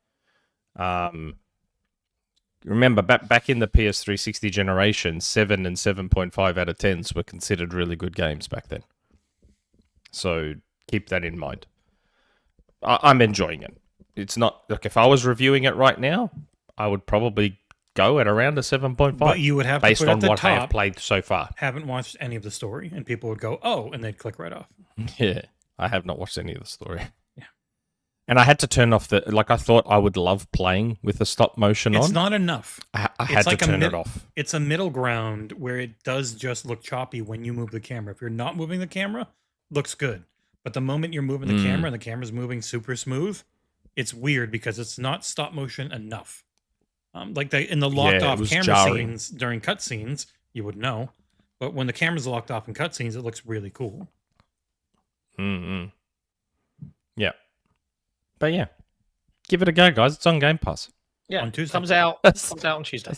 Remember, back in the PS360 generation, 7 and 7.5 out of 10s were considered really good games back then. So keep that in mind. I'm enjoying it. It's not, look, if I was reviewing it right now, I would probably go at around a 7.5. But you would have to based put on at the what I have top, played so far. haven't watched any of the story, and people would go, oh, and they'd click right off. Yeah, I have not watched any of the story. Yeah. And I had to turn off I thought I would love playing with the stop motion on. It's not enough. I had to turn it off. It's a middle ground where it does just look choppy when you move the camera. If you're not moving the camera, looks good. But the moment you're moving the camera and the camera's moving super smooth, it's weird because it's not stop motion enough. Like in the locked off camera jarring. scenes during cutscenes, you would know. But when the camera's locked off in cutscenes, it looks really cool. Yeah. But yeah, give it a go, guys. It's on Game Pass. Yeah, On Tuesday. comes out on Tuesday.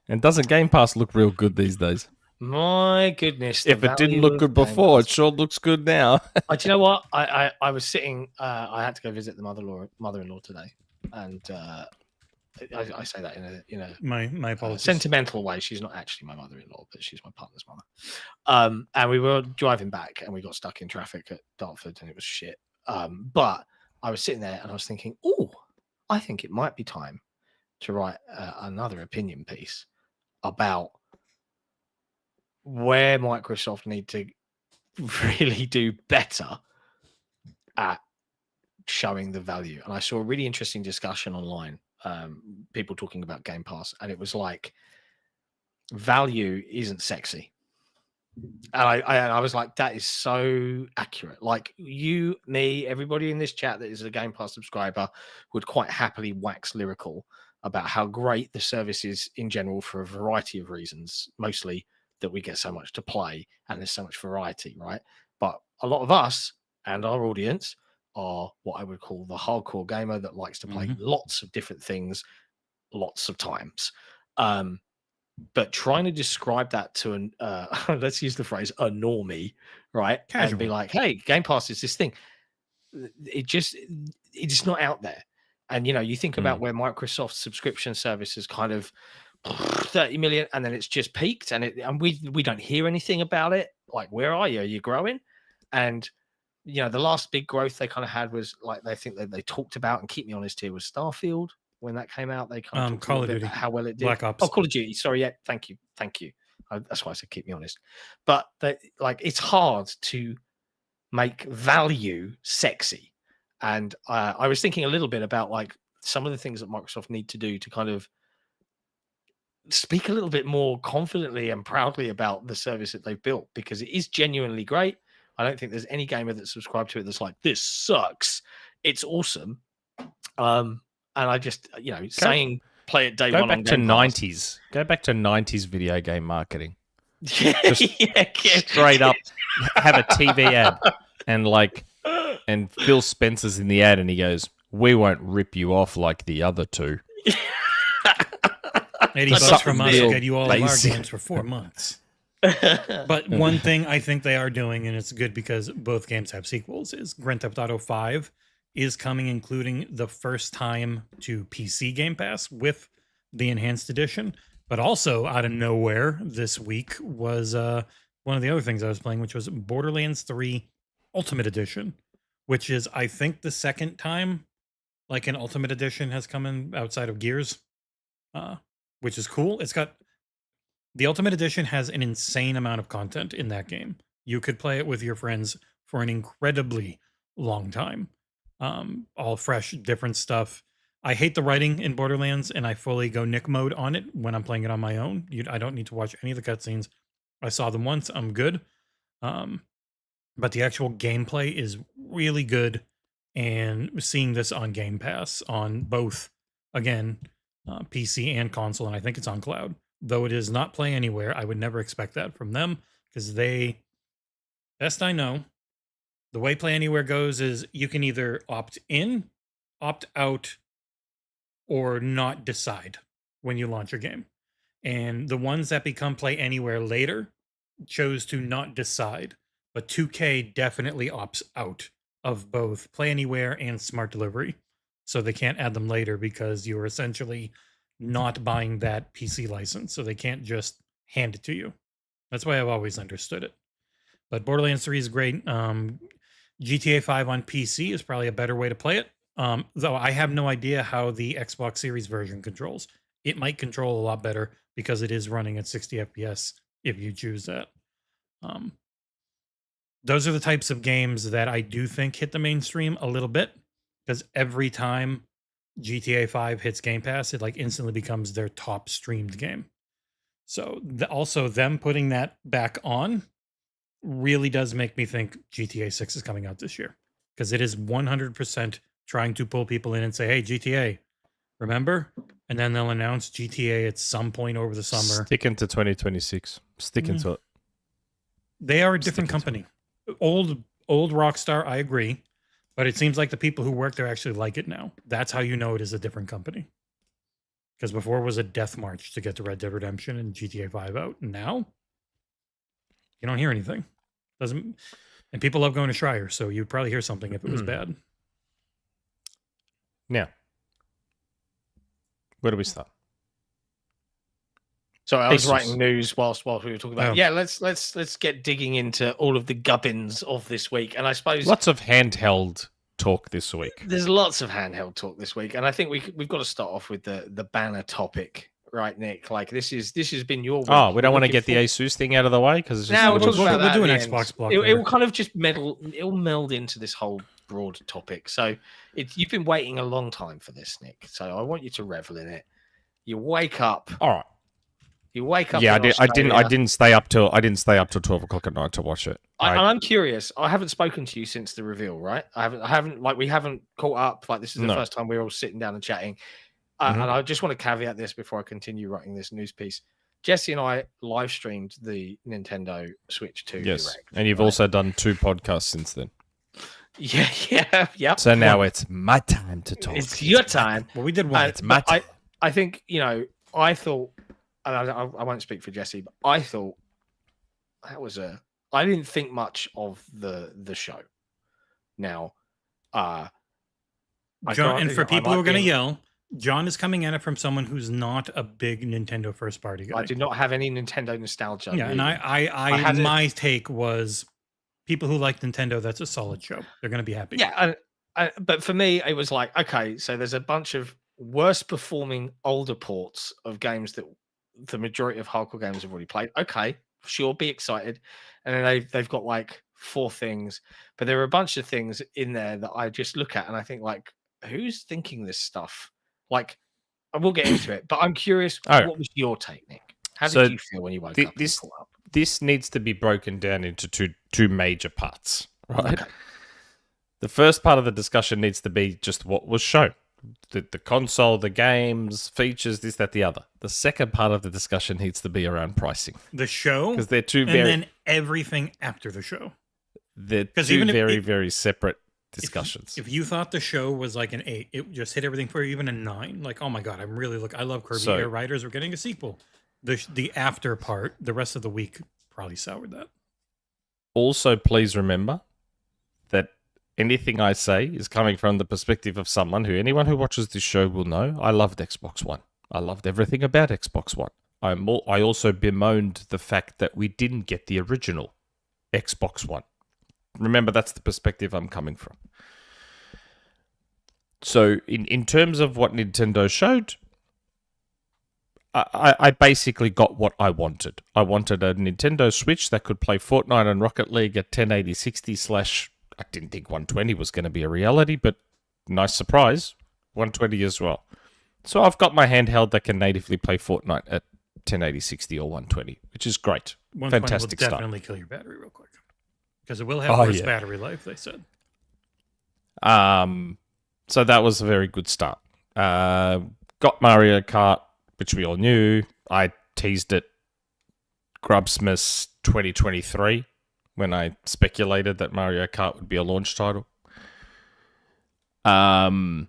And doesn't Game Pass look real good these days? My goodness. If it didn't look good before, it sure looks good now. Do you know what? I was sitting. I had to go visit the mother-in-law today, and I say that in a My apologies. sentimental way. She's not actually my mother-in-law, but she's my partner's mother. And we were driving back, and we got stuck in traffic at Dartford, and it was shit. But I was sitting there, and I was thinking, oh, I think it might be time to write another opinion piece about where Microsoft need to really do better at showing the value. And I saw a really interesting discussion online, people talking about Game Pass, and it was like, value isn't sexy. And I was like, that is so accurate. Like you, me, everybody in this chat that is a Game Pass subscriber would quite happily wax lyrical about how great the service is in general for a variety of reasons, mostly that we get so much to play and there's so much variety, right? But a lot of us and our audience are what I would call the hardcore gamer that likes to play lots of different things, lots of times. But trying to describe that to an, let's use the phrase, a normie, right? Casual. And be like, hey, Game Pass is this thing. It's not out there. And, you know, you think about where Microsoft's subscription service is kind of 30 million, and then it's just peaked, and we don't hear anything about it. Like, where are you? Are you growing? And, you know, the last big growth they kind of had was like, they think that they talked about, and keep me honest here, was Starfield. When that came out, they kind of talked Call of about Duty, how well it did. Black Ops. Oh, Call of Duty. Sorry, yeah, thank you. That's why I said keep me honest. But like, it's hard to make value sexy. And I was thinking a little bit about like some of the things that Microsoft need to do to kind of speak a little bit more confidently and proudly about the service that they've built, because it is genuinely great. I don't think there's any gamer that's subscribed to it that's like, this sucks. It's awesome. And I just, you know, saying play it day one. Go back to 90s. Go back to 90s video game marketing. Just straight up have a TV ad and Phil Spencer's in the ad and he goes, "We won't rip you off like the other two." $80 from us will get you all of our basic. games for 4 months. But one thing I think they are doing, and it's good because both games have sequels, is Grand Theft Auto 5 is coming, including the first time to PC Game Pass with the Enhanced Edition. But also, out of nowhere this week was one of the other things I was playing, which was Borderlands 3 Ultimate Edition, which is, I think, the second time like an Ultimate Edition has come in outside of Gears, which is cool. It's got... The Ultimate Edition has an insane amount of content in that game. You could play it with your friends for an incredibly long time. All fresh, different stuff. I hate the writing in Borderlands, and I fully go Nick mode on it when I'm playing it on my own. I don't need to watch any of the cutscenes. I saw them once. I'm good. but the actual gameplay is really good. And seeing this on Game Pass on both, again, PC and console, and I think it's on cloud. Though it is not Play Anywhere, I would never expect that from them because they, best I know, the way Play Anywhere goes is you can either opt in, opt out, or not decide when you launch your game. And the ones that become Play Anywhere later chose to not decide. But 2K definitely opts out of both Play Anywhere and Smart Delivery. So they can't add them later because you're essentially not buying that PC license. So they can't just hand it to you. That's why I've always understood it. But Borderlands 3 is great. GTA 5 on PC is probably a better way to play it. Though I have no idea how the Xbox Series version controls. It might control a lot better because it is running at 60 FPS if you choose that. Those are the types of games that I do think hit the mainstream a little bit, because every time GTA 5 hits Game Pass, it like instantly becomes their top streamed game. So also them putting that back on really does make me think GTA 6 is coming out this year, because it is 100% trying to pull people in and say, hey, GTA, remember? And then they'll announce GTA at some point over the summer. Sticking to 2026. Sticking to it. They are a different company. Old Rockstar, I agree. But it seems like the people who work there actually like it now. That's how you know it is a different company. Because before it was a death march to get to Red Dead Redemption and GTA 5 out. And now, you don't hear anything. And people love going to Schreier, so you'd probably hear something if it was bad. Now, where do we start? So I was ASUS. writing news whilst we were talking about. Oh. Yeah, let's get digging into all of the gubbins of this week, and I suppose Lots of handheld talk this week. there's lots of handheld talk this week, and I think we've got to start off with the banner topic, right, Nick? Like this has been your week. Oh, we don't want to Looking get the ASUS thing out of the way because it's just Now we'll talk about We'll that. do an at the Xbox end. block It later. will kind of just it'll meld into this whole broad topic. So you've been waiting a long time for this, Nick. So I want you to revel in it. You wake up. all right. You wake up. Yeah, in I Australia. didn't stay up till 12 o'clock at night to watch it. And I'm curious. I haven't spoken to you since the reveal, right? I haven't like we haven't caught up. Like this is the No. first time we're all sitting down and chatting. Mhm. And I just want to caveat this before I continue writing this news piece. Jesse and I live streamed the Nintendo Switch 2 Yes, Direct. and you've right? also done 2 podcasts since then. yeah. So now it's my time to talk. It's your time. Well, we did one. It's my But time. I think, I thought, and I won't speak for Jesse, but I thought I didn't think much of the show. Now, John, and for people who are going to yell, John is coming at it from someone who's not a big Nintendo first party guy. I did not have any Nintendo nostalgia. Yeah, and had my take was people who like Nintendo, that's a solid show. They're going to be happy. Yeah, but for me, it was like, okay, so there's a bunch of worst performing older ports of games that the majority of hardcore gamers have already played. Okay, sure, be excited. And then they've got like 4 things, but there are a bunch of things in there that I just look at and I think like, who's thinking this stuff? Like, I will get into it, but I'm curious, All right. what was your take, Nick? How So did you feel when you woke up? and this- caught up? This needs to be broken down into two major parts, right? Okay. The first part of the discussion needs to be just what was shown. The console, the games, features, this, that, the other. The second part of the discussion needs to be around pricing. The show, Because they're two and very then everything after the show. they're 'Cause two even if very, it- very separate discussions. If you thought the show was like an 8, it just hit everything for you, even a 9. Like, oh my god, I love Kirby So- Air Riders. We're getting a sequel. The after part, the rest of the week probably soured that. Also, please remember that anything I say is coming from the perspective of anyone who watches this show will know. I loved Xbox One. I loved everything about Xbox One. I also bemoaned the fact that we didn't get the original Xbox One. Remember, that's the perspective I'm coming from. So, in terms of what Nintendo showed, I basically got what I wanted. I wanted a Nintendo Switch that could play Fortnite and Rocket League at 1080 60 / I didn't think 120 was going to be a reality, but nice surprise, 120 as well. So I've got my handheld that can natively play Fortnite at 1080 60 or 120, which is great. 120 Fantastic will stuff. definitely kill your battery real quick. Because it will have worse battery life, they said. So that was a very good start. Got Mario Kart, which we all knew. I teased it Grubsmas 2023 when I speculated that Mario Kart would be a launch title. Metroid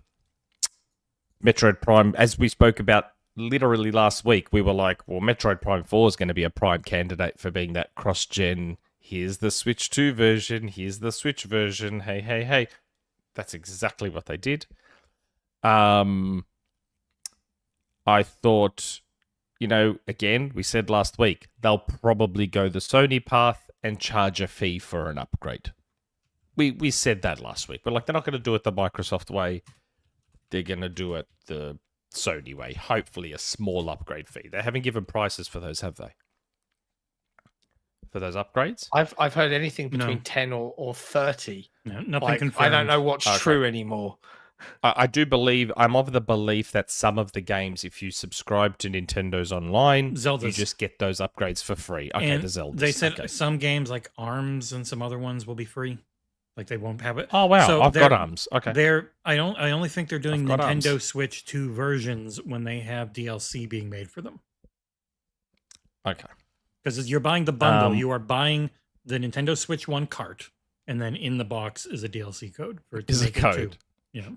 Prime, as we spoke about literally last week, we were like, well, Metroid Prime 4 is going to be a prime candidate for being that cross-gen. Here's the Switch 2 version. Here's the Switch version. Hey, hey, hey. That's exactly what they did. I thought, again, we said last week, they'll probably go the Sony path and charge a fee for an upgrade. We said that last week. We're like, they're not going to do it the Microsoft way. They're going to do it the Sony way. Hopefully a small upgrade fee. They haven't given prices for those, have they? For those upgrades? I've heard anything between 10 or 30. No, nothing confirmed. I don't know what's true anymore. I do believe, I'm of the belief that some of the games, if you subscribe to Nintendo's online, you just get those upgrades for free. Okay, and the Zeldas. They said some games like ARMS and some other ones will be free. Like they won't have it. Oh wow! So I've got ARMS. Okay. I only think they're doing Nintendo ARMS. Switch 2 versions when they have DLC being made for them. Okay. Because you're buying the bundle, you are buying the Nintendo Switch 1 cart, and then in the box is a DLC code for Is a code. 2. Yeah.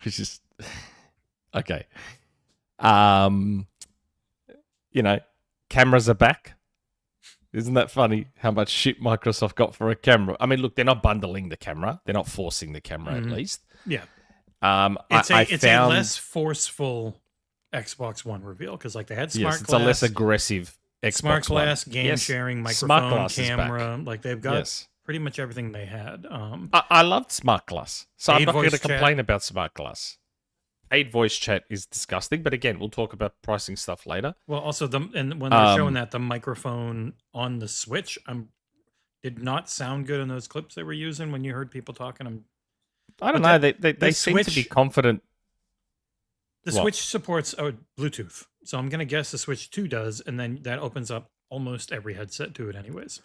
Which is okay. Cameras are back. Isn't that funny how much shit Microsoft got for a camera? I mean, look, they're not bundling the camera. They're not forcing the camera, at least. Yeah. It's a less forceful Xbox One reveal because like they had smart glass. It's a less aggressive Xbox smart glass, One. game sharing, microphone, camera. Like they've got Yes. pretty much everything they had. I loved smart glass, so I'm Paid not going to voice chat. complain about smart glass. Paid voice chat is disgusting, but again, we'll talk about pricing stuff later. Well, also when they're showing that the microphone on the Switch, did not sound good in those clips they were using when you heard people talking. I don't know. They seem to be confident. The Switch supports Bluetooth, so I'm going to guess the Switch 2 does, and then that opens up almost every headset to it anyways.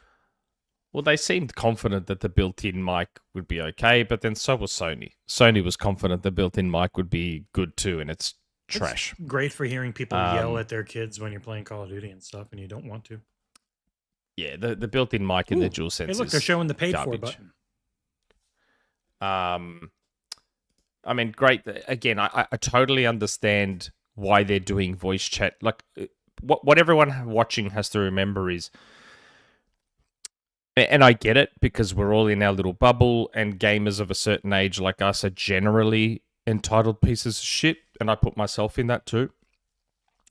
Well, they seemed confident that the built-in mic would be okay, but then so was Sony. Sony was confident the built-in mic would be good too, and it's trash. It's great for hearing people yell at their kids when you're playing Call of Duty and stuff, and you don't want to. Yeah, the built-in mic in the DualSense. Hey, look, they're showing the paid for button. I mean, great. Again, I totally understand why they're doing voice chat. Like, what everyone watching has to remember is, and I get it because we're all in our little bubble, and gamers of a certain age like us are generally entitled pieces of shit, and I put myself in that too.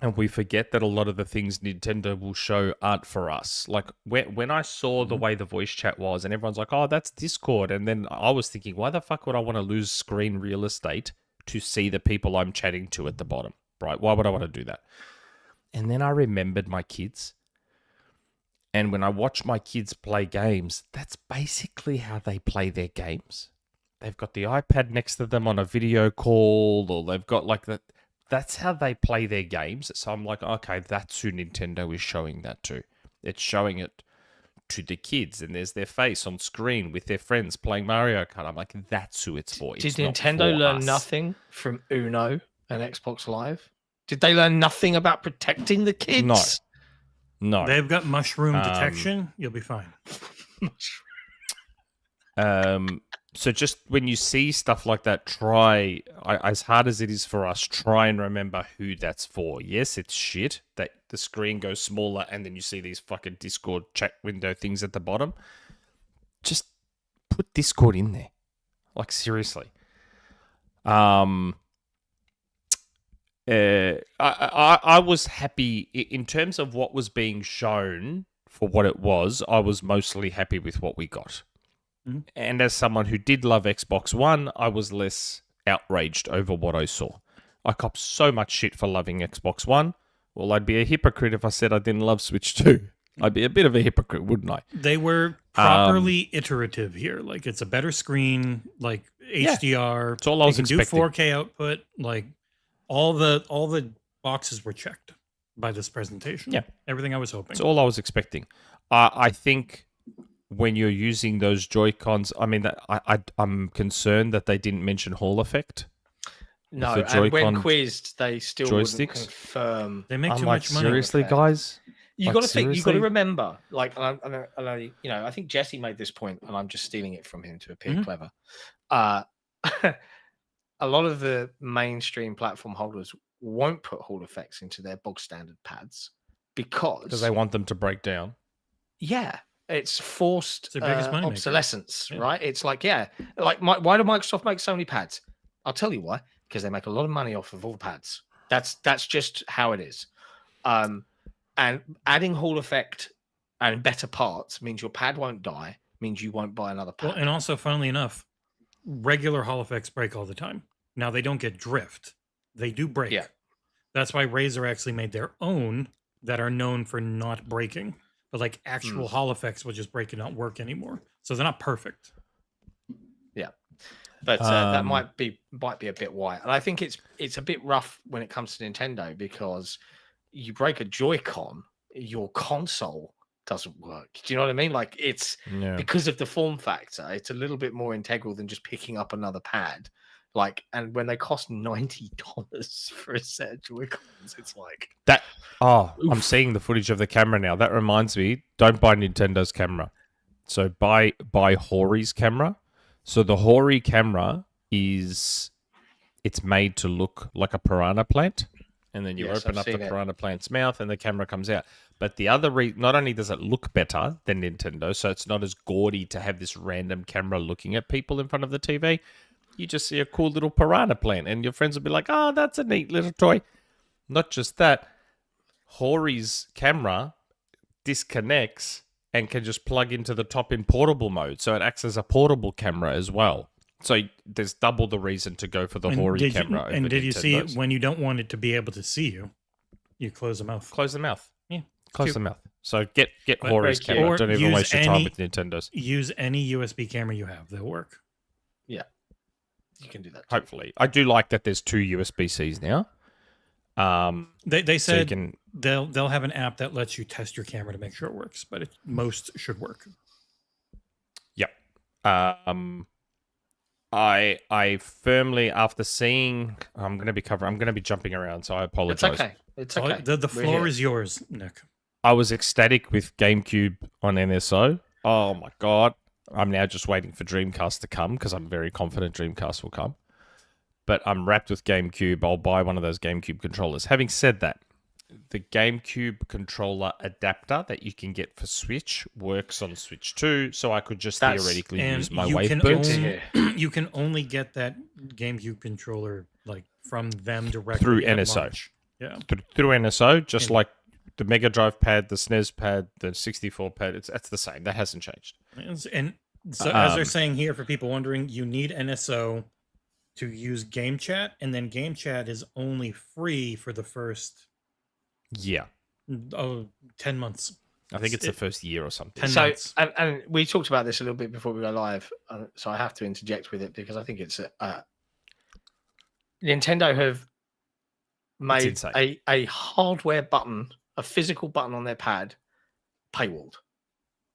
And we forget that a lot of the things Nintendo will show aren't for us. Like, when I saw the way the voice chat was, and everyone's like, oh, that's Discord. And then I was thinking, why the fuck would I want to lose screen real estate to see the people I'm chatting to at the bottom, right? Why would I want to do that? And then I remembered my kids. And when I watch my kids play games, that's basically how they play their games. They've got the iPad next to them on a video call, or they've got like that. That's how they play their games. So I'm like, okay, that's who Nintendo is showing that to. It's showing it to the kids, and there's their face on screen with their friends playing Mario Kart. I'm like, that's who it's for. Did Nintendo learn nothing from Uno and Xbox Live? Did they learn nothing about protecting the kids? No. They've got mushroom detection. You'll be fine. So just when you see stuff like that, as hard as it is for us, try and remember who that's for. Yes, it's shit that the screen goes smaller and then you see these fucking Discord chat window things at the bottom. Just put Discord in there. Like, seriously. I was happy in terms of what was being shown for what it was. I was mostly happy with what we got. And as someone who did love Xbox One, I was less outraged over what I saw. I copped so much shit for loving Xbox One. Well, I'd be a hypocrite if I said I didn't love Switch 2. I'd be a bit of a hypocrite, wouldn't I? They were properly iterative here. Like, it's a better screen, like HDR. It's all I was expecting. Do 4K output. Like, all the boxes were checked by this presentation. Yeah. Everything I was hoping. It's all I was expecting. I think when you're using those Joy-Cons, I mean, I'm concerned that they didn't mention Hall effect. No, the and when Joy-Con quizzed, they still wouldn't joysticks? confirm. They make I'm too like, much money. seriously, with that. guys? You Like, got to think. You got seriously? to remember. Like, I think Jesse made this point, and I'm just stealing it from him to appear Mhm. clever. A lot of the mainstream platform holders won't put Hall effects into their bog standard pads because They want them to break down. yeah, it's forced It's their biggest moneymaker. obsolescence, Yeah. right? It's like why do Microsoft make so many pads? I'll tell you why. Because they make a lot of money off of all the pads. That's just how it is. And adding Hall effect and better parts means your pad won't die. Means you won't buy another pad. Well, and also, funnily enough, regular Hall effects break all the time. Now they don't get drift; they do break. Yeah. That's why Razer actually made their own that are known for not breaking. But like actual Hall effects will just break and not work anymore. So they're not perfect. But that might be a bit why. And I think it's a bit rough when it comes to Nintendo because you break a Joy-Con, your console doesn't work. Do you know what I mean? Like it's because of the form factor, it's a little bit more integral than just picking up another pad. Like, and when they cost $90 for a set of Joy-Cons, it's like That. Oh, I'm Oof. seeing the footage of the camera now. That reminds me. Don't buy Nintendo's camera. So buy Hori's camera. So the Hori camera it's made to look like a piranha plant, and then you Yes, open I've up the seen it. piranha plant's mouth, and the camera comes out. But the other not only does it look better than Nintendo, so it's not as gaudy to have this random camera looking at people in front of the TV. You just see a cool little piranha plant, and your friends will be like, "Oh, that's a neat little toy." Not just that, Hori's camera disconnects and can just plug into the top in portable mode, so it acts as a portable camera as well. So there's double the reason to go for the Hori camera. And did you see it Nintendo's. when you don't want it to be able to see you? You close the mouth. Close the mouth. Yeah. Close Cute. the mouth. So get But Hori's very cute. camera. Or Don't even use waste your time any- with Nintendo's. Use any USB camera you have; they'll work. you can do that. too. Hopefully, I do like that. There's 2 USB-Cs now. They So you said can. they'll have an app that lets you test your camera to make sure it works, but most should work. Yep. I firmly, after seeing, I'm going to be jumping around, so I It's apologize. okay. It's So okay. The We're floor here. is yours, Nick. I was ecstatic with GameCube on NSO. Oh my god. I'm now just waiting for Dreamcast to come because I'm very confident Dreamcast will come. But I'm wrapped with GameCube. I'll buy one of those GameCube controllers. Having said that, the GameCube controller adapter that you can get for Switch works on Switch too, so I could just That's- theoretically And use my you can Wavebirds only, you can only get that GameCube controller like from them directly Through at NSO. launch. Yeah. through NSO, just Yeah. like the Mega Drive pad, the SNES pad, the 64 pad. That's the same. That hasn't changed. And so, as they're Um, saying here, for people wondering, you need NSO to use Game Chat, and then Game Chat is only free for the first Yeah. 10 months. I think it's the It- first year or something. 10 So, months. and we talked about this a little bit before we go live, so I have to interject with it because I think it's Nintendo have made insane. a hardware button, a physical button on their pad, paywalled.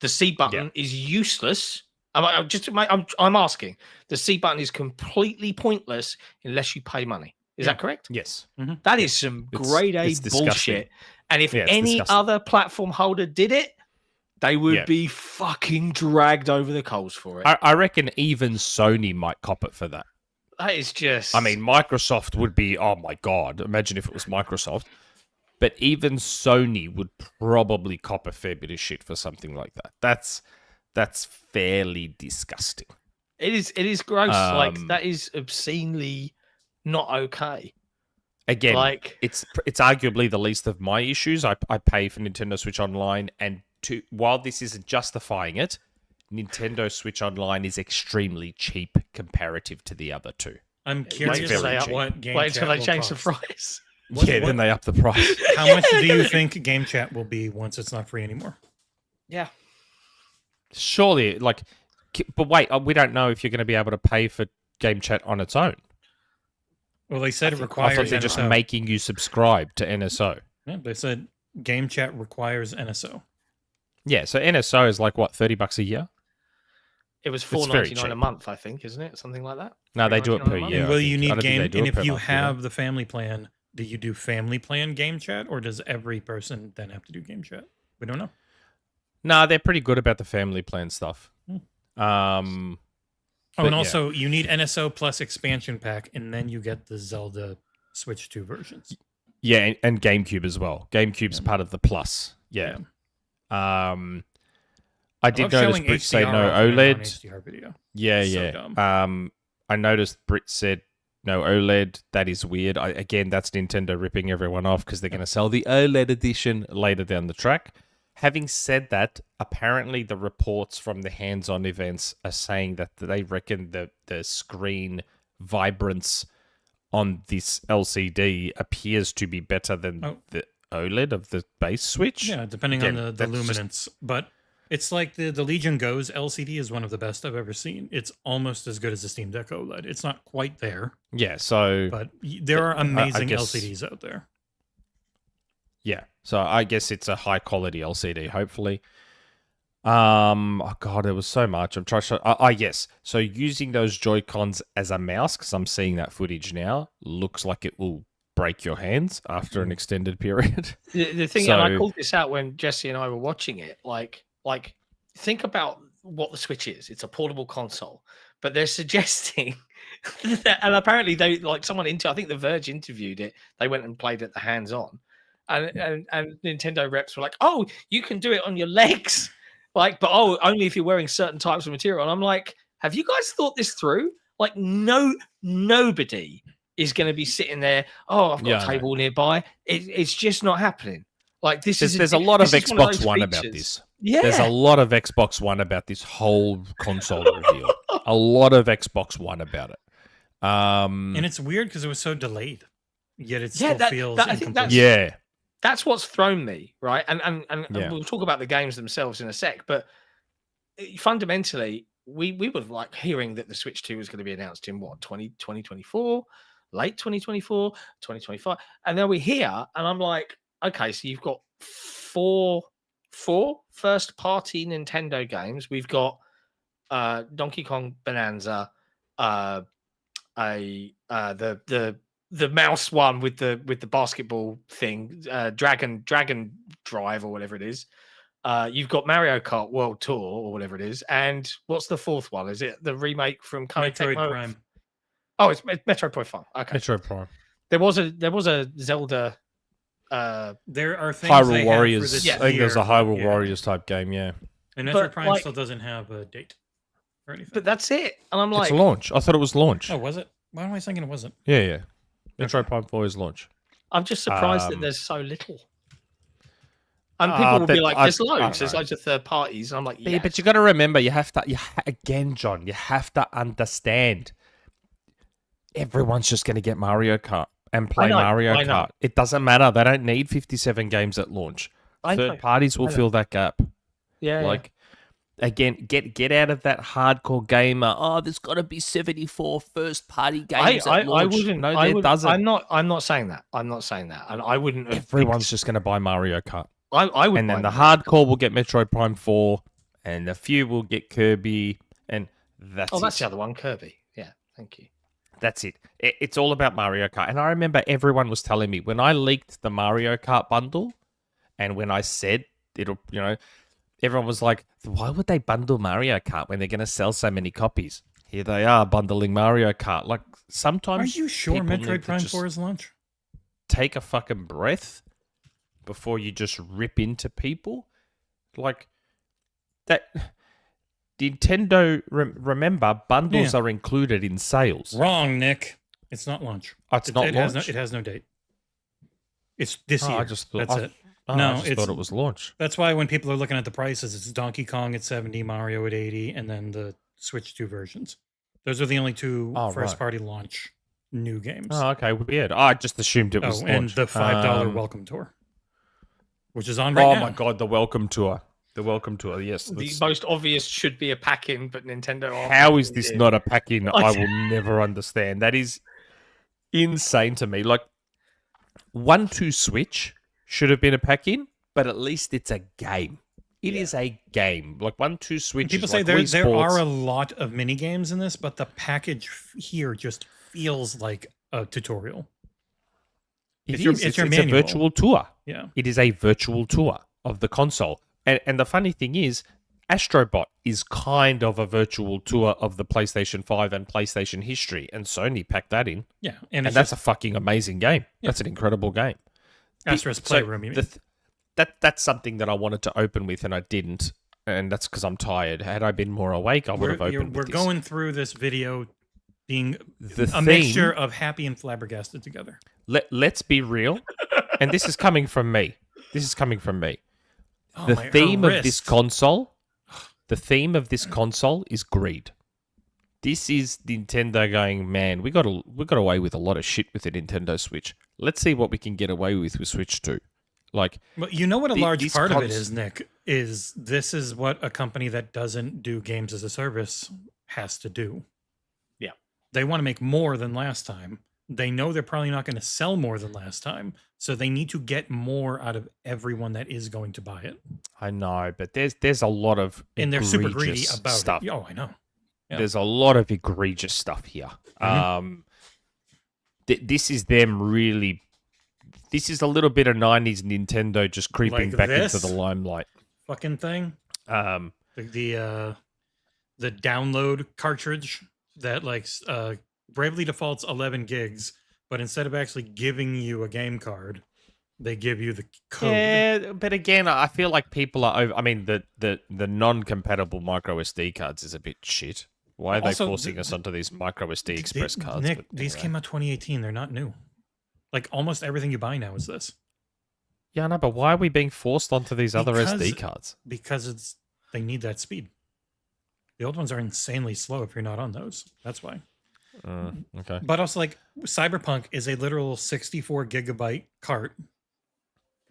The C button is useless. I'm asking. The C button is completely pointless unless you pay money. Is that correct? Yes. That is some It's- grade A it's disgusting. bullshit. And if Yeah, it's any disgusting. other platform holder did it, they would Yeah. be fucking dragged over the coals for it. I reckon even Sony might cop it for that. That is just. I mean, Microsoft would be, oh my god, imagine if it was Microsoft. But even Sony would probably cop a fair bit of shit for something like that. That's fairly disgusting. it is gross. Like Um, that is obscenely not okay. Again, Like- it's arguably the least of my issues. I pay for Nintendo Switch Online, and while this isn't justifying it, Nintendo Switch Online is extremely cheap comparative to the other two. I'm Wait curious until they up- what Game Wait Chat until they will change the cost. price. Then they up the price. How much do you think Game Chat will be once it's not free anymore? Yeah. Surely, but wait, we don't know if you're going to be able to pay for Game Chat on its own. Well, they said it I requires thought they're just NSO. making you subscribe to NSO. Yeah, they said Game Chat requires NSO. Yeah, so NSO is like what, $30 a year? It was It's very $4.99 a cheap. month, I think, isn't it? Something like that. No, they do it $3.99 per a month? year. And I will you think. I need don't think game? they do And it if per you month, do they? have the family plan, do you do family plan game chat, or does every person then have to do game chat? We don't know. No, they're pretty good about the family plan stuff. Oh, But and yeah. also you need NSO plus expansion pack, and then you get the Zelda Switch 2 versions. Yeah, and GameCube as well. GameCube's part of the plus. Yeah. I did love notice showing Brit say HDR no off whenever on OLED. HDR video. Yeah, So yeah. dumb. I noticed Brit said no OLED. That is weird. Again, that's Nintendo ripping everyone off because they're going to sell the OLED edition later down the track. Having said that, apparently the reports from the hands-on events are saying that they reckon the screen vibrance on this LCD appears to be better than the OLED of the base Switch. Yeah, depending on Again, the that's just- luminance. But it's like the Legion Go's LCD is one of the best I've ever seen. It's almost as good as the Steam Deck OLED. It's not quite there, Yeah, so but there are amazing guess- LCDs out there. yeah, so I guess it's a high quality LCD. Hopefully, oh god, there was so much. I'm trying to. Yes, so using those Joy-Cons as a mouse, because I'm seeing that footage now, looks like it will break your hands after an extended period. The thing, So- and I called this out when Jesse and I were watching it. Like, think about what the Switch is. It's a portable console, but they're suggesting that, and apparently they someone I think The Verge interviewed it. They went and played it the hands-on, and Nintendo reps were like, "Oh, you can do it on your legs." But only if you're wearing certain types of material. And I'm like, have you guys thought this through? Like, nobody is going to be sitting there. Oh, I've got Yeah, a I know. table nearby. It's just not happening. Like this There's a lot of this is one Xbox those One about features. this. Yeah, There's a lot of Xbox One about this whole console reveal. A lot of Xbox One about it. And it's weird because it was so delayed, yet it still feels I think incomplete. Yeah, that's what's thrown me, right? And Yeah. we'll talk about the games themselves in a sec, but fundamentally, we were like hearing that the Switch 2 was going to be announced in 2024, late 2024, 2025, and then we're here, and I'm like, okay, so you've got four first party Nintendo games. We've got Donkey Kong Bonanza, the mouse one with the basketball thing, Dragon Drive or whatever it is. You've got Mario Kart World Tour or whatever it is, and what's the fourth one? Is it the remake from Koei Metroid Tecmo? Prime. Oh, it's Metroid Prime. Okay, Metroid Prime. there was a Zelda. There are things they Hyrule have Warriors. for this I think there's a year, Hyrule yeah. Warriors type game. Yeah, And Metroid But, Prime like- still doesn't have a date or anything. But that's it, and I'm like, it's launch. I thought it was launch. Oh, was it? Why am I thinking it wasn't? Yeah. Metroid Prime 4 is launch. I'm just surprised that Um, there's so little. And people will be like, "There's loads. There's know. loads of third parties." And I'm like, Yeah, "Yeah, but you got to remember, again, John, you have to understand. Everyone's just going to get Mario Kart and play I know, Mario I know. Kart. It doesn't matter. They don't need 57 games at launch. I know. Third parties will I know. fill that gap. yeah." Like, again, get out of that hardcore gamer. Oh, there's got to be 74 first party games I at launch. wouldn't. No, I there would, doesn't. I'm not saying that. I'm not saying that. And I wouldn't. Have Everyone's picked- just going to buy Mario Kart. I would. And then buy the that. hardcore will get Metroid Prime 4, and a few will get Kirby, and that's Oh, that's it. the other one, Kirby. Yeah, thank you. That's it. It's all about Mario Kart. And I remember everyone was telling me when I leaked the Mario Kart bundle, and when I said it'll, everyone was like, why would they bundle Mario Kart when they're going to sell so many copies? Here they are bundling Mario Kart. Like, sometimes Are you sure people need Metroid to Prime just 4 is launch? take a fucking breath before you just rip into people? Like, that... Nintendo, remember, bundles are included in sales. Wrong, Nick. It's not launch. Oh, it's not it launch? Has no date. It's this Oh, year. I just thought, That's it. Oh, No, I just it's- thought it was launch. That's why when people are looking at the prices, it's Donkey Kong at 70, Mario at 80, and then the Switch 2 versions. Those are the only two Oh, first right. party launch new games. Oh, okay, weird. I just assumed it was Oh, and launch. the $5 welcome tour, which is on right Oh now. my god, the welcome tour. The welcome tour, yes. The that's- most obvious should be a pack-in, but Nintendo. are How is packing this it in. not a pack-in? I will never understand. That is insane to me. Like, 1-2 Switch should have been a pack-in, but at least it's a game. It is a game. Like 1-2 switches. People say like there Wii there Sports. are a lot of mini games in this, but the package here just feels like a tutorial. It's your a manual. virtual tour. Yeah. It is a virtual tour of the console. And the funny thing is, Astrobot is kind of a virtual tour of the PlayStation 5 and PlayStation history, and Sony packed that in. Yeah, And it's that's just a fucking amazing game. Yeah. That's an incredible game. Asterisk Playroom. You mean? That's something that I wanted to open with, and I didn't. And that's because I'm tired. Had I been more awake, I would have opened We're with this. going through this video being The a theme- mixture of happy and flabbergasted together. Let's be real. And this is coming from me. This is coming from me. Oh, The her theme of this wrist. console, is greed. This is Nintendo going, man, we got away with a lot of shit with the Nintendo Switch. Let's see what we can get away with Switch 2. Like, Well, you know what a large these part of it cons- is, Nick, is this is what a company that doesn't do games as a service has to do. Yeah. They want to make more than last time. They know they're probably not going to sell more than last time. So they need to get more out of everyone that is going to buy it. I know, but there's a lot of And they're super greedy egregious about stuff. it. Oh, I know. Yeah. There's a lot of egregious stuff here. This is them really. This is a little bit of 90s Nintendo just creeping Like back this? into the limelight. Fucking thing. Um, The download cartridge that Bravely defaults 11 gigs, but instead of actually giving you a game card, they give you the code. yeah, but again, I feel like people are over. I mean, the non-compatible micro SD cards is a bit shit. Why are they Also, forcing us onto these micro SD Express cards? Nick, But these anyway. came out 2018. They're not new. Like almost everything you buy now is this Yeah, no, but why are we being forced onto these other SD cards? because they need that speed. The old ones are insanely slow if you're not on those. That's why. Okay. But also, like Cyberpunk is a literal 64 gigabyte cart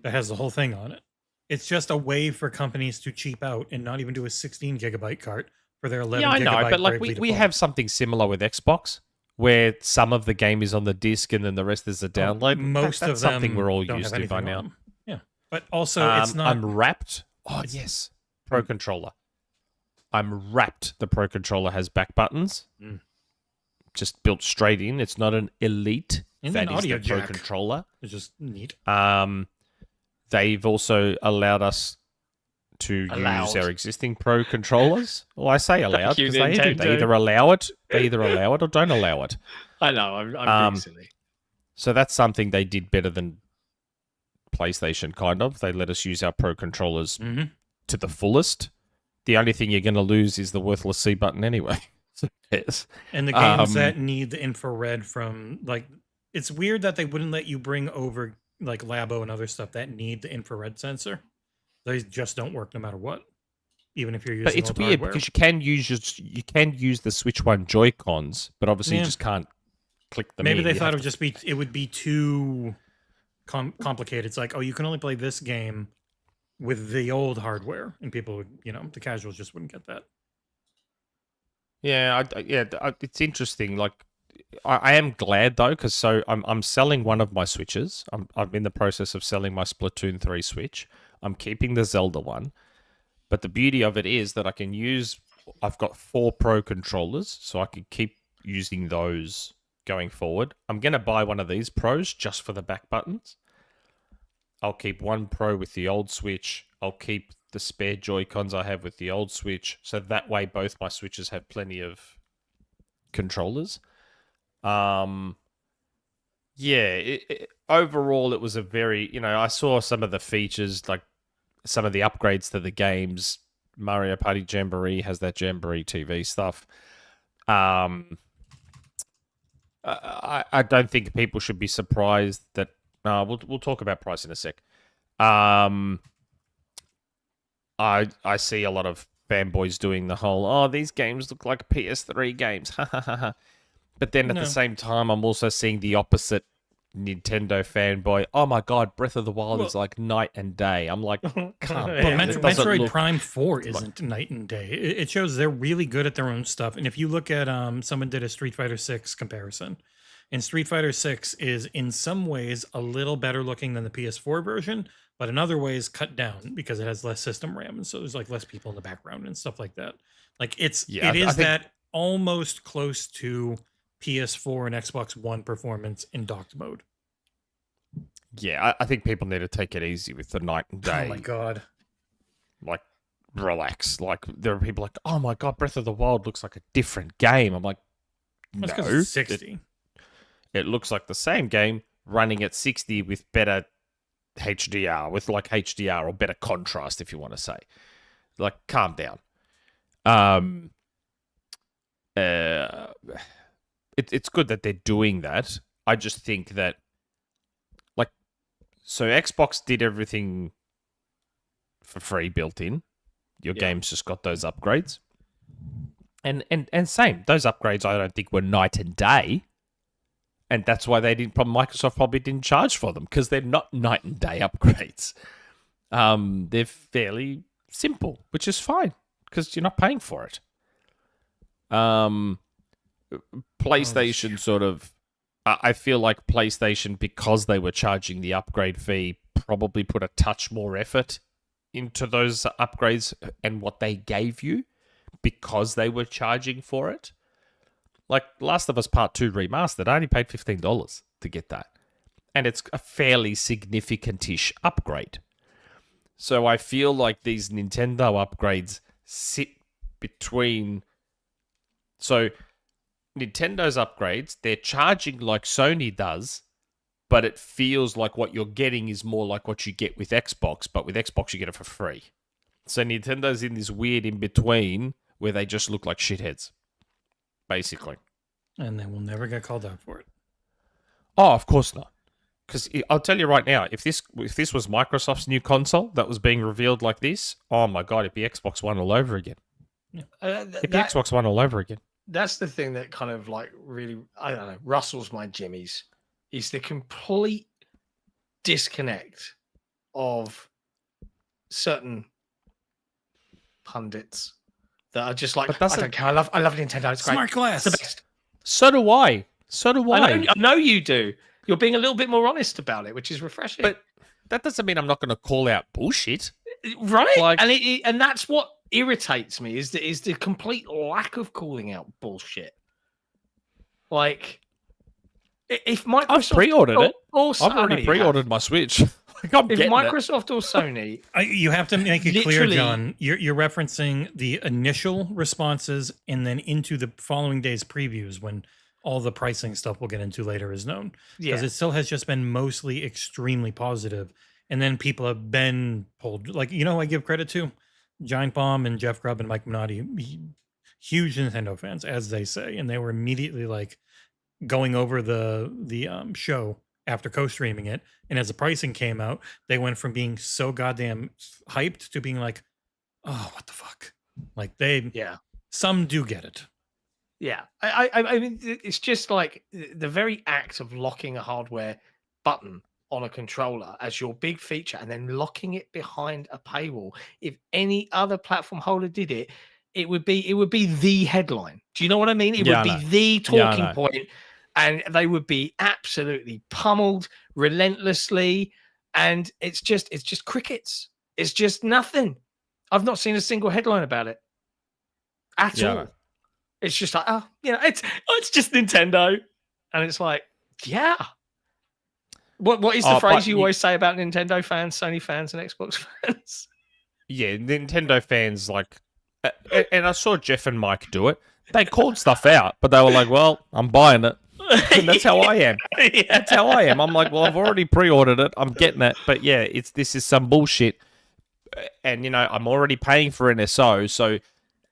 that has the whole thing on it. It's just a way for companies to cheap out and not even do a 16 gigabyte cart for their 11 Yeah, I know, gigabyte but like Bravely we default. have something similar with Xbox, where some of the game is on the disc and then the rest is a download. Most That's of them something we're all don't used have to by anything now. on them. Yeah, but also it's not. I'm wrapped. Oh yes, Pro Controller. I'm wrapped. The Pro Controller has back buttons, just built straight in. It's not an Elite. And That an is the audio Pro jack. Controller. It's just neat. They've also allowed us to use Allowed. our existing Pro controllers. Well, I say allowed you, because they do. They Nintendo. either allow it, or don't allow it. I know. I'm being silly. So that's something they did better than PlayStation, kind of. They let us use our Pro controllers to the fullest. The only thing you're going to lose is the worthless C button anyway. So, yes. And the games that need the infrared from it's weird that they wouldn't let you bring over like Labo and other stuff that need the infrared sensor. They just don't work no matter what, even if you're using. But it's old weird hardware. because you can use the Switch One Joy Cons, but obviously you Yeah. just can't click them. Maybe in. they You thought have it would be too complicated. It's like, oh, you can only play this game with the old hardware, and people would, the casuals just wouldn't get that. Yeah, it's interesting. Like, I am glad though, because I'm selling one of my Switches. I'm in the process of selling my Splatoon 3 Switch. I'm keeping the Zelda one, but the beauty of it is that I can use. I've got 4 Pro controllers, so I can keep using those going forward. I'm gonna buy one of these Pros just for the back buttons. I'll keep one Pro with the old Switch. I'll keep the spare Joy-Cons I have with the old Switch, so that way both my Switches have plenty of controllers. Overall it was a very, I saw some of the features, like some of the upgrades to the games. Mario Party Jamboree has that Jamboree TV stuff. I don't think people should be surprised that we'll talk about price in a sec. I see a lot of fanboys doing the whole, these games look like PS3 games. But then at the same time, I'm also seeing the opposite Nintendo fanboy. Oh my god, Breath of the Wild is like night and day. I'm like, come on. Metroid Prime 4 isn't night and day. It shows they're really good at their own stuff. And if you look at someone did a Street Fighter 6 comparison, and Street Fighter 6 is in some ways a little better looking than the PS4 version, but in other ways cut down because it has less system RAM, and so there's like less people in the background and stuff like that. Like it is that almost close to PS4 and Xbox One performance in docked mode. Yeah, I think people need to take it easy with the night and day. Oh my god. Like, relax. Like, there are people like, oh my god, Breath of the Wild looks like a different game. I'm like, no. That's 'cause it's 60. It looks like the same game running at 60 with better HDR, with like HDR or better contrast, if you want to say. Like, calm down. It's good that they're doing that. I just think that, like, so Xbox did everything for free built in. Your game's just got those upgrades. And same, those upgrades I don't think were night and day. And that's why Microsoft probably didn't charge for them, because they're not night and day upgrades. They're fairly simple, which is fine, because you're not paying for it. PlayStation sort of, I feel like PlayStation, because they were charging the upgrade fee, probably put a touch more effort into those upgrades and what they gave you, because they were charging for it. Like Last of Us Part 2 Remastered, I only paid $15 to get that. And it's a fairly significant-ish upgrade. So I feel like these Nintendo upgrades sit between... So Nintendo's upgrades, they're charging like Sony does, but it feels like what you're getting is more like what you get with Xbox, but with Xbox you get it for free. So Nintendo's in this weird in-between where they just look like shitheads, basically. And they will never get called out for it. Oh, of course not. Because I'll tell you right now, if this was Microsoft's new console that was being revealed like this, oh my god, it'd be Xbox One all over again. It'd be Xbox One all over again. That's the thing that kind of like really, I don't know, rustles my jimmies, is the complete disconnect of certain pundits that are just like, I don't care, I love Nintendo, it's great. Smart glass. It's the best. So do I. I know you do. You're being a little bit more honest about it, which is refreshing. But that doesn't mean I'm not going to call out bullshit. Right? Like, and that's what irritates me, is the complete lack of calling out bullshit. Like, if Microsoft... I've pre-ordered it. I've already pre-ordered my Switch. Like, if Microsoft or Sony... You have to make it clear, John. You're referencing the initial responses and then into the following day's previews when all the pricing stuff we'll get into later is known. Because it still has just been mostly extremely positive. And then people have been pulled. Like, you know who I give credit to? Giant Bomb and Jeff Grubb and Mike Minotti. Huge Nintendo fans, as they say. And they were immediately like going over the show after co-streaming it. And as the pricing came out, they went from being so goddamn hyped to being like, oh, what the fuck? Like some do get it. Yeah. I mean, it's just like the very act of locking a hardware button on a controller as your big feature and then locking it behind a paywall. If any other platform holder did it, it would be the headline. Do you know what I mean? It would be the talking point, and they would be absolutely pummeled relentlessly. And it's just crickets. It's just nothing. I've not seen a single headline about it at all. It's just like, it's just Nintendo. And it's like, yeah. What is the phrase you always say about Nintendo fans, Sony fans, and Xbox fans? Yeah, Nintendo fans, like, and I saw Jeff and Mike do it. They called stuff out, but they were like, well, I'm buying it. And that's how I am. That's how I am. I'm like, well, I've already pre-ordered it. I'm getting it. But yeah, this is some bullshit. And, I'm already paying for an SO. So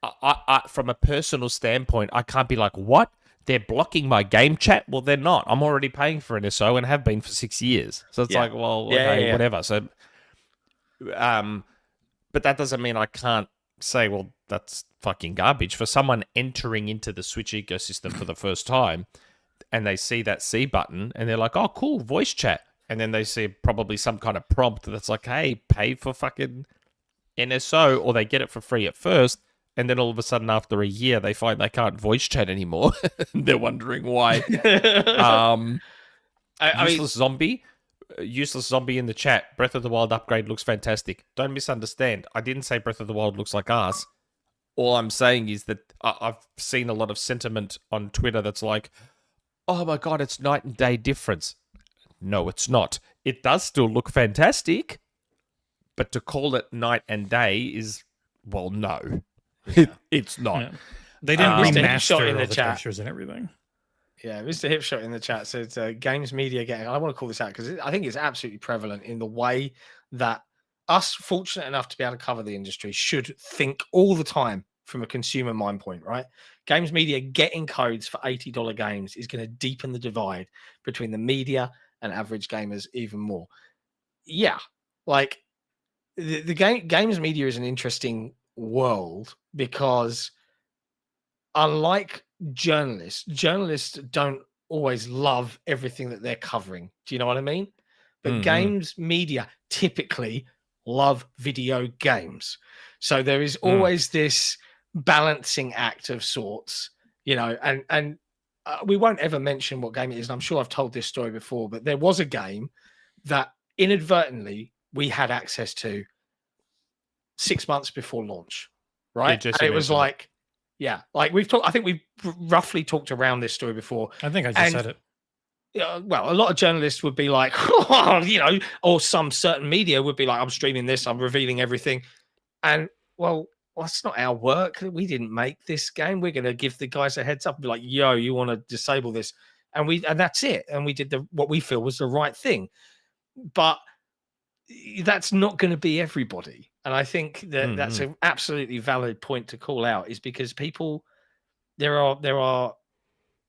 I from a personal standpoint, I can't be like, what? They're blocking my game chat? Well, they're not. I'm already paying for an SO and have been for 6 years. So it's like, well, okay, whatever. So, but that doesn't mean I can't say, well, that's fucking garbage. For someone entering into the Switch ecosystem for the first time and they see that C button and they're like, oh, cool, voice chat. And then they see probably some kind of prompt that's like, hey, pay for fucking NSO, or they get it for free at first. And then all of a sudden, after a year, they find they can't voice chat anymore. They're wondering why. Useless Zombie Useless Zombie in the chat. Breath of the Wild upgrade looks fantastic. Don't misunderstand. I didn't say Breath of the Wild looks like ass. All I'm saying is that I've seen a lot of sentiment on Twitter that's like, oh my god, it's night and day difference. No, it's not. It does still look fantastic, but to call it night and day is, well, no. It's not. Yeah. They didn't Mr. remaster Hipshot in all the the chat. textures and everything. Yeah, Mr. Hipshot in the chat says games media getting. I want to call this out because I think it's absolutely prevalent in the way that us, fortunate enough to be able to cover the industry, should think all the time from a consumer mind point, right? Games media getting codes for $80 games is going to deepen the divide between the media and average gamers even more. Yeah, like the games media is an interesting world because unlike journalists don't always love everything that they're covering. Do you know what I mean? But games media typically love video games. So there is always this balancing act of sorts, you know, and we won't ever mention what game it is. And I'm sure I've told this story before, but there was a game that inadvertently we had access to 6 months before launch, right? Yeah, and it was like, yeah, like we've talked, I think we've roughly talked around this story before. I think I just said it. Well, a lot of journalists would be like, oh, you know, or some certain media would be like, I'm streaming this, I'm revealing everything. And well, that's not our work. We didn't make this game. We're going to give the guys a heads up and be like, yo, you want to disable this. And that's it. And we did what we feel was the right thing. But that's not going to be everybody. And I think that that's an absolutely valid point to call out, is because people, there are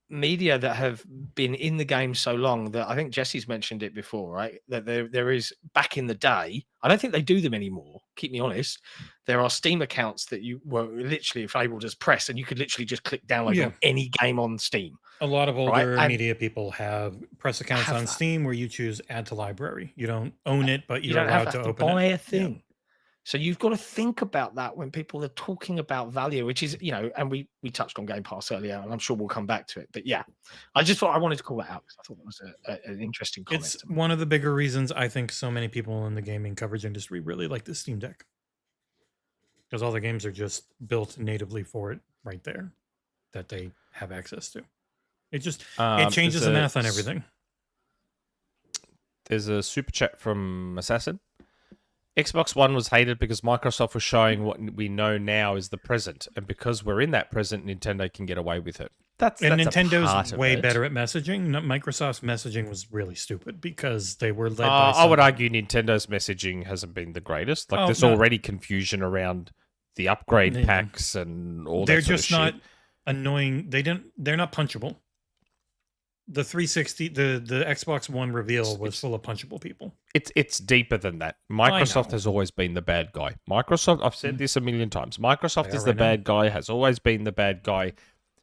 media that have been in the game so long that I think Jesse's mentioned it before, right? That there is, back in the day, I don't think they do them anymore. Keep me honest. There are Steam accounts that you were literally, if able, just press and you could literally just click download on any game on Steam. A lot of older right? media people have press accounts on Steam where you choose add to library. You don't own it, but you're allowed to open buy it. a thing. Yeah. So you've got to think about that when people are talking about value, which is, you know, and we touched on Game Pass earlier, and I'm sure we'll come back to it. But yeah, I just thought I wanted to call that out because I thought that was an interesting comment. It's one of the bigger reasons I think so many people in the gaming coverage industry really like the Steam Deck, because all the games are just built natively for it right there that they have access to. It just it changes the math on everything. There's a super chat from Assassin. Xbox One was hated because Microsoft was showing what we know now is the present, and because we're in that present, Nintendo can get away with it. That's Nintendo's way better at messaging. Microsoft's messaging was really stupid because they were led by. I would argue Nintendo's messaging hasn't been the greatest. Like, there's already confusion around the upgrade packs and all that. They're sort of just not shit. annoying. They're not punchable. The 360, the Xbox One reveal was full of punchable people. It's deeper than that. Microsoft has always been the bad guy. Microsoft, I've said this a million times. Microsoft is the bad guy, has always been the bad guy.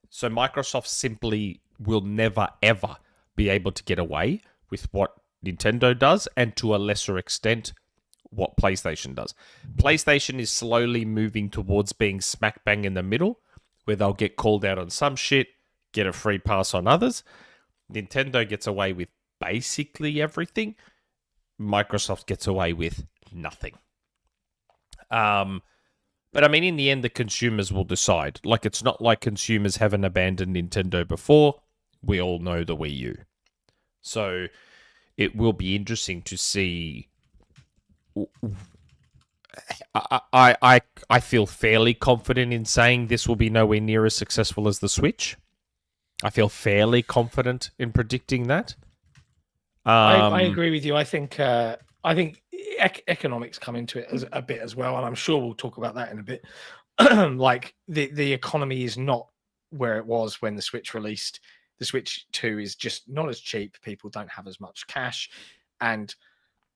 So Microsoft simply will never, ever be able to get away with what Nintendo does, and to a lesser extent, what PlayStation does. PlayStation is slowly moving towards being smack bang in the middle, where they'll get called out on some shit, get a free pass on others. Nintendo gets away with basically everything. Microsoft gets away with nothing. But I mean, in the end, the consumers will decide. Like, it's not like consumers haven't abandoned Nintendo before. We all know the Wii U. So it will be interesting to see. I feel fairly confident in saying this will be nowhere near as successful as the Switch. I feel fairly confident in predicting that. I agree with you. I think economics come into it a bit as well, and I'm sure we'll talk about that in a bit. Like the economy is not where it was when the Switch released. The Switch 2 is just not as cheap. People don't have as much cash, and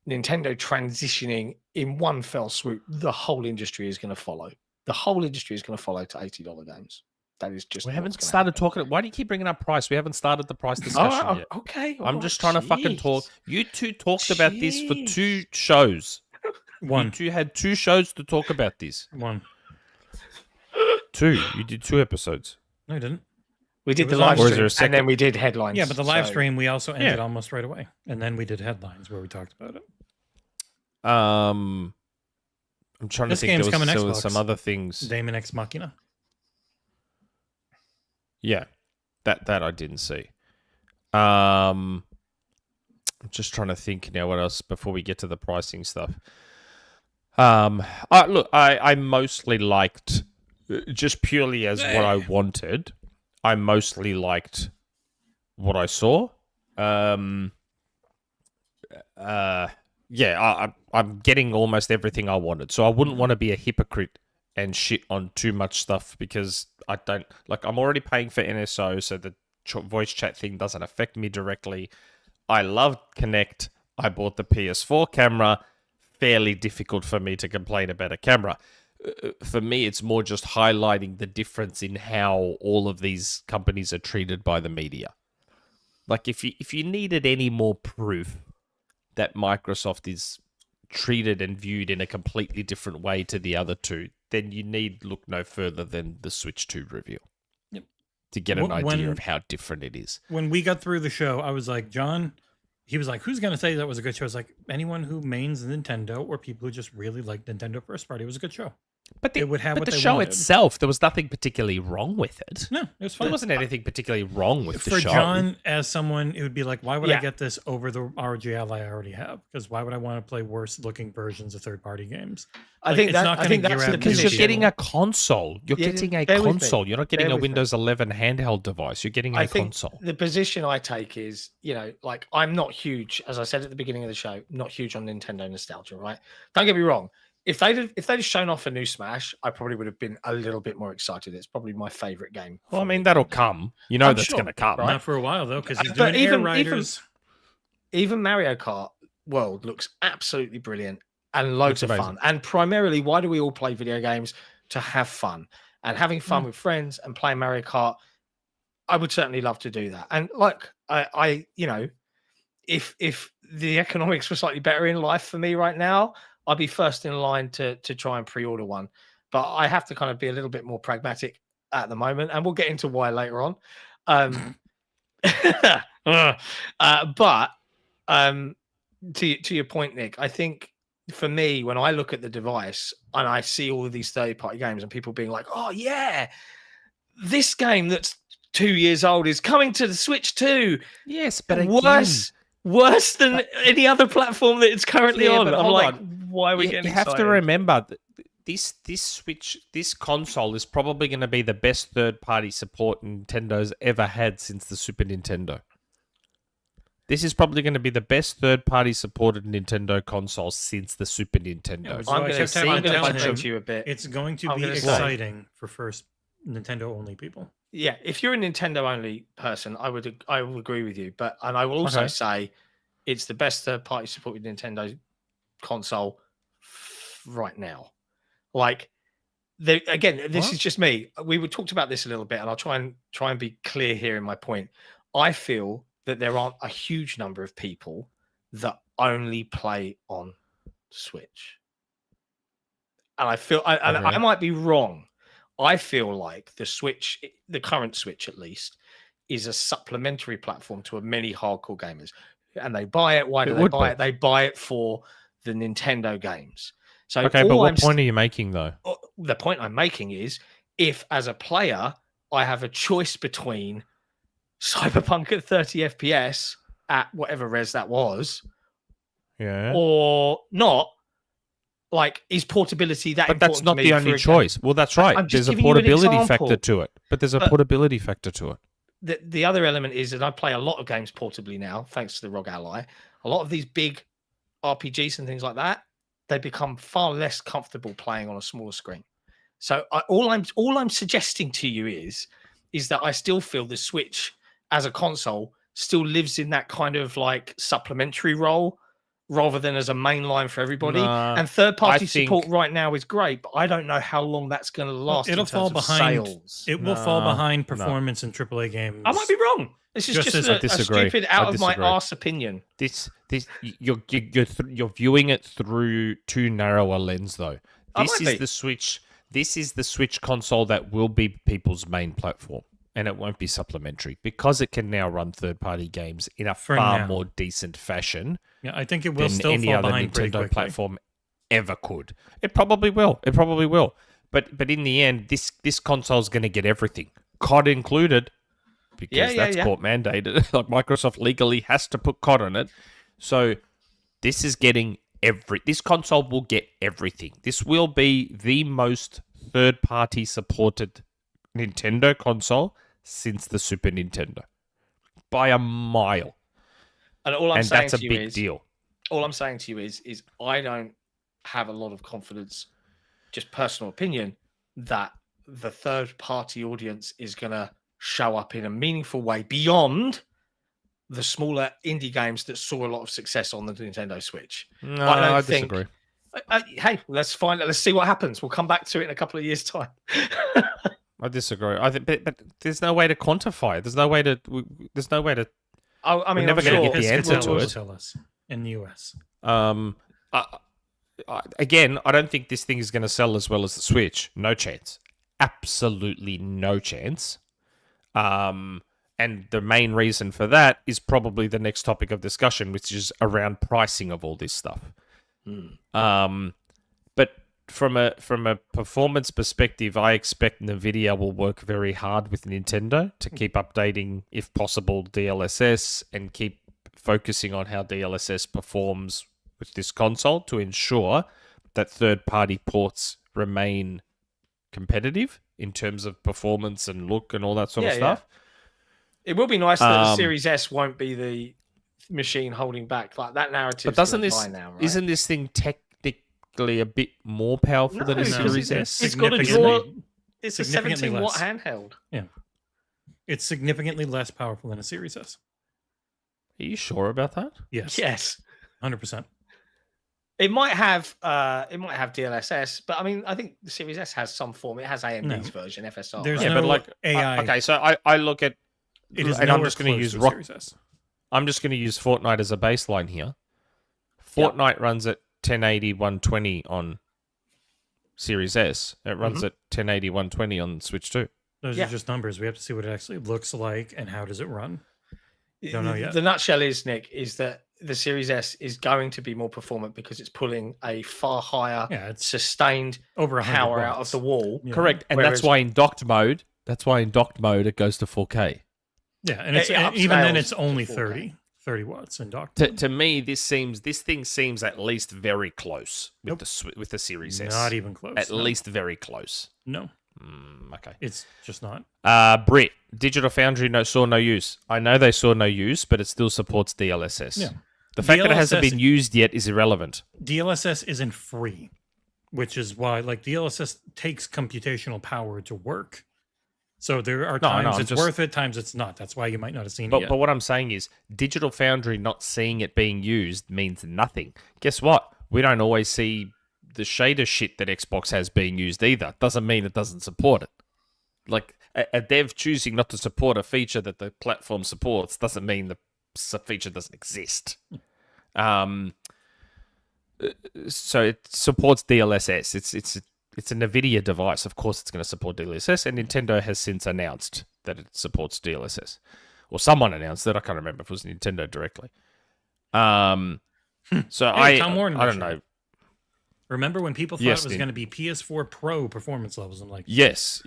Nintendo transitioning in one fell swoop, the whole industry is going to follow. The whole industry is going to follow to $80 games. That is just. We haven't started talking. Why do you keep bringing up price? We haven't started the price discussion yet. Okay. I'm just trying to fucking talk. You two talked about this for 2 shows. You two had 2 shows to talk about this. 1. 2. You did 2 episodes. No, I didn't. We did It the was on- live Or is there stream, a and second? then we did headlines. Yeah, but the live so- stream we also ended Yeah. almost right away, and then we did headlines where we talked about it. I'm trying This to think. game's There coming was Xbox. some other things. Daemon Ex Machina. Yeah, that I didn't see. I'm just trying to think now what else before we get to the pricing stuff. I mostly liked, just purely as what I wanted, I mostly liked what I saw. I'm getting almost everything I wanted. So I wouldn't want to be a hypocrite and shit on too much stuff because I don't, like, I'm already paying for NSO, so the voice chat thing doesn't affect me directly. I loved Connect. I bought the PS4 camera. Fairly difficult for me to complain about a camera. For me, it's more just highlighting the difference in how all of these companies are treated by the media. Like, if you needed any more proof that Microsoft is treated and viewed in a completely different way to the other two, then you need look no further than the Switch 2 review. Yep. To get an When- idea of how different it is. When we got through the show, I was like, John, he was like, who's going to say that was a good show? I was like, anyone who mains Nintendo or people who just really like Nintendo first party. It was a good show. But It would have what the they show wanted. itself, there was nothing particularly wrong with it. No, it was There fine. wasn't anything particularly wrong with the For show. John, as someone, it would be like, why would I Yeah. get this over the ROG Ally I already have? Because why would I want to play worse looking versions of third party games? I Like, think it's that not I gonna think gear that's out the the Because you're position. getting a console. You're Yeah, getting a bear with me. console. You're not getting Bear a with me. Windows 11 handheld device. You're getting a I think console. the position I take is, like, I'm not huge, as I said at the beginning of the show, not huge on Nintendo nostalgia, right? Don't get me wrong. If they'd shown off a new Smash, I probably would have been a little bit more excited. It's probably my favorite game. Well, I from mean, that'll Nintendo. come. You know I'm that's sure, going to come. right? Not for a while, though, because he's But doing Air even- Riders. Even Mario Kart World looks absolutely brilliant and loads of Looks fun. And primarily, why do we all play video games? To have fun. And having fun with friends and playing Mario Kart, I would certainly love to do that. And like if the economics were slightly better in life for me right now, I'd be first in line to try and pre-order one. But I have to kind of be a little bit more pragmatic at the moment, and we'll get into why later on. But to your point, Nick, I think for me, when I look at the device and I see all of these third-party games and people being like, "Oh yeah, this game that's 2 years old is coming to the Switch too," Yes, but worse than any other platform that it's currently Yeah, on. but I'm hold like, on. why are we you getting have to excited? remember that this console is probably going to be the best third-party support Nintendo's ever had since the Super Nintendo. This is probably going to be the best third-party supported Nintendo console since the Super Nintendo. Yeah, which is I'm why I going kept having to to tell punch him you a bit. it's going to I'm be gonna say- exciting for first Nintendo only people. Yeah, if you're a Nintendo only person, I will agree with you. But I will also Okay. say it's the best third party supported Nintendo console right now. Like, again, this What? is just me. We talked about this a little bit, and I'll try and be clear here in my point. I feel that there aren't a huge number of people that only play on Switch, and I feel Okay. I might be wrong. I feel like the Switch, the current Switch at least, is a supplementary platform to many hardcore gamers. And they buy it. Why do It they would buy be. it? They buy it for the Nintendo games. So Okay, but all what I'm point are you making, though? the point I'm making is, if as a player I have a choice between Cyberpunk at 30 FPS at whatever res that was, Yeah. or not, like, is portability that But that's important not to me the for only a game? choice. Well, that's right. I'm just There's a giving you an portability factor example. to it. But there's a But- portability factor to it. The other element is that I play a lot of games portably now, thanks to the ROG Ally. A lot of these big RPGs and things like that, they become far less comfortable playing on a smaller screen. So all I'm suggesting to you is that I still feel the Switch as a console still lives in that kind of like supplementary role rather than as a main line for everybody. Nah, And third-party I think- support right now is great, but I don't know how long that's going to last. It'll in terms fall of behind. sales. It will fall No, behind no. performance in AAA games. I might be wrong. This is Just just as- a, I a disagree. stupid I out of my disagree. arse opinion. You're viewing it through too narrow a lens, though. I This might is be. the Switch. This is the Switch console that will be people's main platform, and it won't be supplementary because it can now run third-party games in a For far now. more decent fashion Yeah, I think it will than still any fall other behind pretty Nintendo quickly. platform ever could. It probably will. It probably will. But in the end, this console's going to get everything, COD included, because that's court mandated. Like Microsoft legally has to put COD on it. So this is getting this console will get everything. This will be the most third-party supported Nintendo console since the Super Nintendo by a mile. And all I'm saying that's a to you big is, deal. all I'm saying to you is I don't have a lot of confidence, just personal opinion, that the third-party audience is going to show up in a meaningful way beyond the smaller indie games that saw a lot of success on the Nintendo Switch. No, I don't I think- disagree. Hey, let's find. Let's see what happens. We'll come back to it in a couple of years' time. I disagree. I think, but there's no way to quantify it. There's no way to. I mean, never I'm gonna sure get the answer Zenless to will it. tell us in the US. Again, I don't think this thing is going to sell as well as the Switch. No chance. Absolutely no chance. And the main reason for that is probably the next topic of discussion, which is around pricing of all this stuff. But from a performance perspective, I expect NVIDIA will work very hard with Nintendo to keep updating, if possible, DLSS and keep focusing on how DLSS performs with this console to ensure that third-party ports remain competitive in terms of performance and look and all that sort of stuff. It will be nice that the Series S won't be the machine holding back. Like that narrative. But doesn't this now, right? isn't this thing technically a bit more powerful than a No, Series it's S? It's got a significantly- draw. It's a significantly 17 watt less. handheld. Yeah. It's significantly less powerful than a Series S. Are you sure about that? Yes. Yes. 100%. It might have DLSS, but I mean, I think the Series S has some form. It has AMD's version, FSR. There's right? Yeah, no but like AI. okay, so I look at It is and I'm nowhere just going to close use a Rock. Series S. I'm just going to use Fortnite as a baseline here. Fortnite runs at 1080 120 on Series S. It runs at 1080 120 on Switch 2. Those Yeah. are just numbers. We have to see what it actually looks like and how does it run. Don't know yet. The nutshell is, Nick, is that the Series S is going to be more performant because it's pulling a far higher Yeah, it's sustained over 100 power out of watts. the wall. Yeah. Correct, and Whereas- that's why in docked mode, it goes to 4K. Yeah, and it's, It even then upscales it's only to 4K. 30 watts in dock. To me, this thing seems at least very close with with the Series S. Not even close. At no. least very close. No, Okay. it's just not. Brit, Digital Foundry saw no use. I know they saw no use, but it still supports DLSS. Yeah. The fact that it hasn't DLSS been used yet is irrelevant. DLSS isn't free, which is why like DLSS takes computational power to work. So there are No, times I'm it's just- worth it, times it's not. That's why you might not have seen it But, yet. but what I'm saying is, Digital Foundry not seeing it being used means nothing. Guess what? We don't always see the shader shit that Xbox has being used either. Doesn't mean it doesn't support it. Like, a dev choosing not to support a feature that the platform supports doesn't mean the feature doesn't exist. So it supports DLSS. It's a NVIDIA device. Of course, it's going to support DLSS, and Nintendo has since announced that it supports DLSS, or someone announced that. I can't remember if it was Nintendo directly. So Hey, Tom Warren I don't mentioned know. it. Remember when people thought Yes, it was Nick. going to be PS4 Pro performance levels? I'm like, Yes,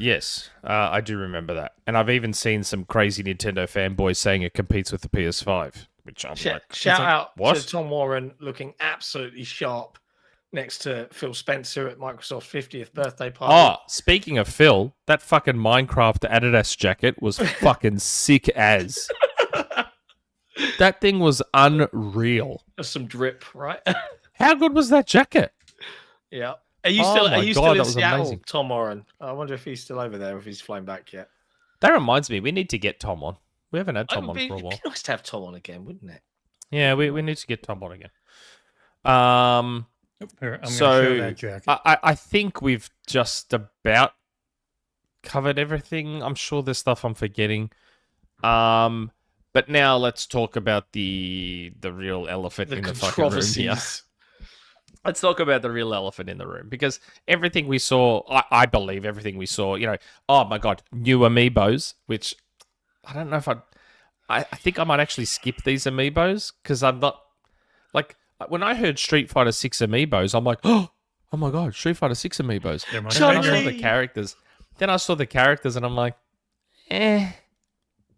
I do remember that, and I've even seen some crazy Nintendo fanboys saying it competes with the PS5, which I'm like, Shout out what? to Tom Warren looking absolutely sharp next to Phil Spencer at Microsoft's 50th birthday party. Oh, speaking of Phil, that fucking Minecraft Adidas jacket was fucking sick as. That thing was unreal. Just some drip, right? How good was that jacket? Yeah. Are you Oh still? my Are you God, still in that was Seattle, amazing. Tom Warren? I wonder if he's still over there, if he's flown back yet. That reminds me, we need to get Tom on. We haven't had Tom on for a It'd while. be nice to have Tom on again, wouldn't it? Yeah, we need to get Tom on again. here, I'm going to So show that jacket. I think we've just about covered everything. I'm sure there's stuff I'm forgetting. But now let's talk about the real elephant The in the fucking room here. controversies. let's talk about the real elephant in the room, because everything we saw, I believe everything we saw, oh my God, new amiibos, which I don't know if I think I might actually skip these amiibos, because I'm not, like, when I heard Street Fighter 6 amiibos, I'm like, oh my God, Street Fighter 6 amiibos. They're much Then I bigger. saw the characters. And I'm like, I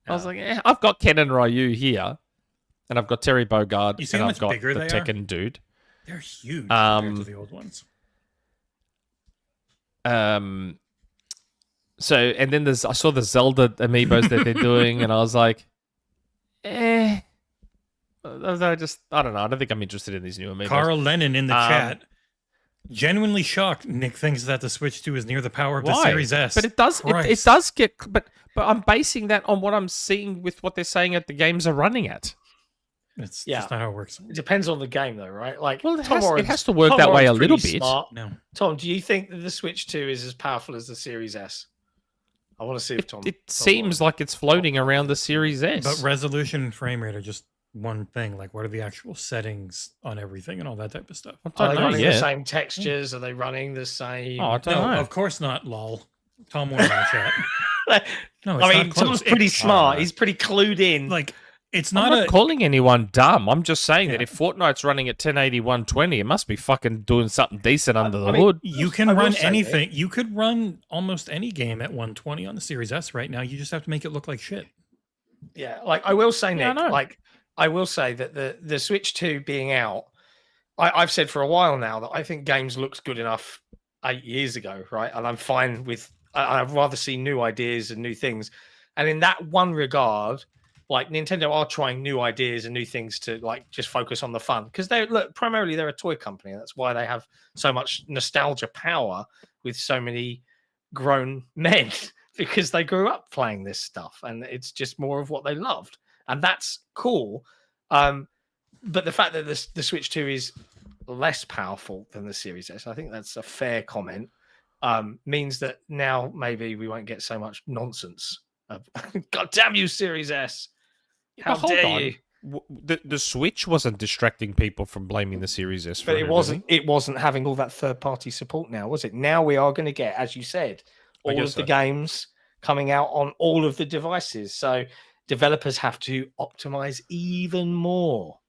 was like, I've got Ken and Ryu here, and I've got Terry Bogard, You see and how I've much got bigger the they are? Tekken dude. They're huge compared to the old ones. So, and then I saw the Zelda amiibos that they're doing, and I was like, I don't know. I don't think I'm interested in these new amiibos. Carl Lennon in the chat, genuinely shocked. Nick thinks that the Switch 2 is near the power of the Why? Series S. But it does. It Christ. does get. But I'm basing that on what I'm seeing with what they're saying at the games are running at. It's Yeah. just not how it works. It depends on the game, though, right? Like, Well, it Tom has Warren's- to work Tom that way a Warren's little pretty bit. smart. No. Tom, do you think that the Switch 2 is as powerful as the Series S? I want to see if Tom. It Tom seems Warren- like it's floating around the Series S. But resolution and frame rate are just one thing. Like, what are the actual settings on everything and all that type of stuff? I Are don't they know running the yet. same textures? Are they running the same? Oh, I don't No, know. of course not, lol. Tom Warren in the chat. No, it's I mean, not close. Tom's pretty It- smart. He's pretty clued in. like, it's I'm not not a... calling anyone dumb. I'm just saying that Yeah. if Fortnite's running at 1080 120, it must be fucking doing something decent under the I mean, hood. You can I will run say, anything. You could run almost any game at 120 on the Series S right now. You just have to make it look like shit. Yeah, like I will say, Yeah, I Nick, know. like I will say that the Switch 2 being out, I've said for a while now that I think games looked good enough 8 years ago, right? And I'm fine with. I'd rather see new ideas and new things. And in that one regard, like Nintendo are trying new ideas and new things to like just focus on the fun, because primarily they're a toy company. That's why they have so much nostalgia power with so many grown men. Because they grew up playing this stuff and it's just more of what they loved. And that's cool. But the fact that the Switch 2 is less powerful than the Series S, I think that's a fair comment, means that now maybe we won't get so much nonsense. God damn you, Series S. How But hold dare on. you? The Switch wasn't distracting people from blaming the Series S for But it everything. wasn't having all that third-party support now, was it? Now we are going to get, as you said, all guess of the so. games coming out on all of the devices. So developers have to optimize even more.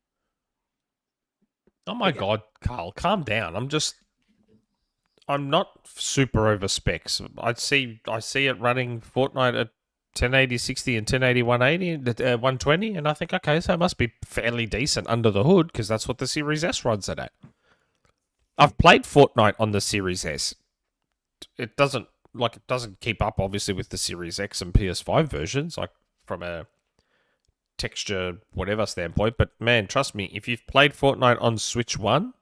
Oh my God, Carl, calm down. I'm not super over specs. I see it running Fortnite at 1080 60 and 1080 180 and 120, and I think, okay, so it must be fairly decent under the hood, because that's what the Series S runs it at. I've played Fortnite on the Series S. It doesn't keep up, obviously, with the Series X and PS5 versions, like from a texture whatever standpoint. But man, trust me, if you've played Fortnite on Switch 1,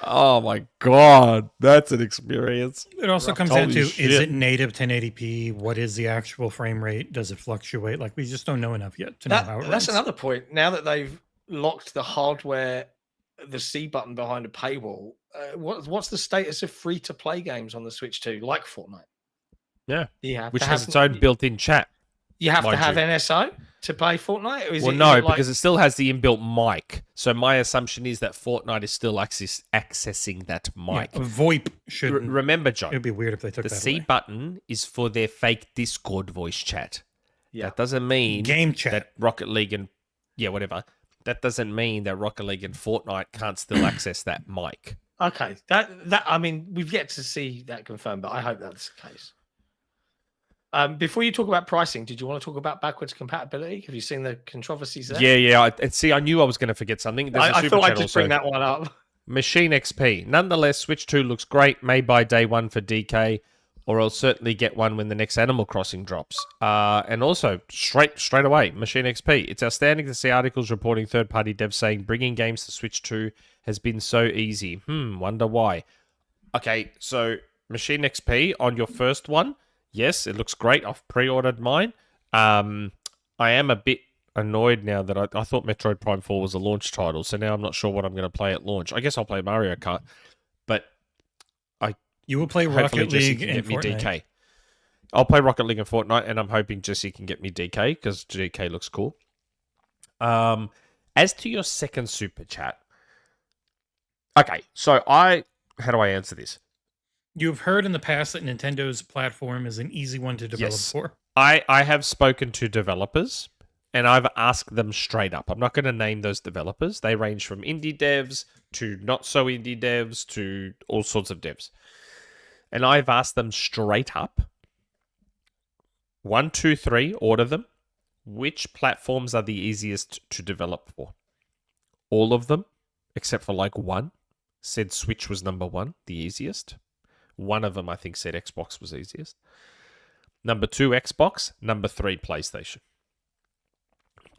oh my God, that's an experience. It also comes down Holy to, is shit. it native 1080p? What is the actual frame rate? Does it fluctuate? Like, we just don't know enough yet to know how it That's runs. another point. Now that they've locked the hardware, the C button behind a paywall, what's the status of free-to-play games on the Switch 2, like Fortnite? Yeah, You have which to has have, its own built-in chat. You have to mind have you. NSO to play Fortnite? Or is Well, it, no, is it like, because it still has the inbuilt mic. So my assumption is that Fortnite is still accessing that Yeah, mic. VoIP shouldn't. Remember, It John, would be weird if they took the that C away. button is for their fake Discord voice chat. Yeah. That doesn't mean Game chat. that Rocket League and whatever. That doesn't mean that Rocket League and Fortnite can't still access that mic. Okay, that I mean, we've yet to see that confirmed, but I hope that's the case. Before you talk about pricing, did you want to talk about backwards compatibility? Have you seen the controversies there? Yeah. I knew I was going to forget something. There's a I super thought I'd chat just also. bring that one up. Machine XP. Nonetheless, Switch 2 looks great. May buy day one for DK, or I'll certainly get one when the next Animal Crossing drops. And also, straight away, Machine XP. It's outstanding to see articles reporting third-party devs saying bringing games to Switch 2 has been so easy. Wonder why. Okay, so Machine XP on your first one. Yes, it looks great. I've pre-ordered mine. I am a bit annoyed now that I thought Metroid Prime 4 was a launch title, so now I'm not sure what I'm going to play at launch. I guess I'll play Mario Kart, but You will play hopefully Rocket Jesse League can and get me Fortnite. DK. I'll play Rocket League and Fortnite, and I'm hoping Jesse can get me DK, because DK looks cool. As to your second super chat, okay, so how do I answer this? You've heard in the past that Nintendo's platform is an easy one to develop Yes. for. I have spoken to developers and I've asked them straight up. I'm not going to name those developers. They range from indie devs to not so indie devs to all sorts of devs. And I've asked them straight up, 1, 2, 3, order them. Which platforms are the easiest to develop for? All of them, except for like one, said Switch was number 1, the easiest. One of them, I think, said Xbox was easiest. Number 2, Xbox. Number 3, PlayStation.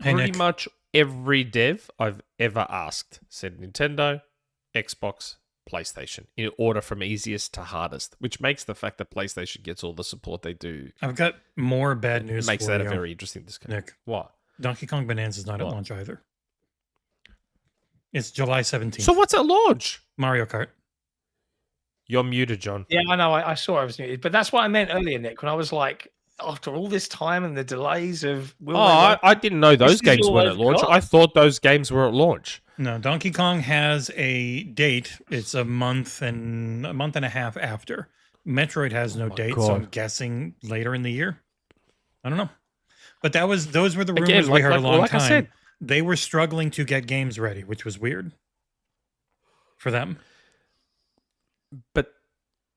Hey, Pretty Nick. much every dev I've ever asked said Nintendo, Xbox, PlayStation, in order from easiest to hardest, which makes the fact that PlayStation gets all the support they do I've got more bad news makes for that you, a very interesting discussion. Nick. What? Donkey Kong Bonanza is not at What? launch either. It's July 17th. So what's at launch? Mario Kart. You're muted, John. Yeah, I know. I saw I was muted, but that's what I meant earlier, Nick. When I was like, after all this time and the delays of, I didn't know those is games all weren't at I've launch. got. I thought those games were at launch. No, Donkey Kong has a date. It's a month and a half after. Metroid has no date, so I'm God. guessing later in the year. I don't know. But those were the rumors Again, we heard a like long I time. said. They were struggling to get games ready, which was weird for them. But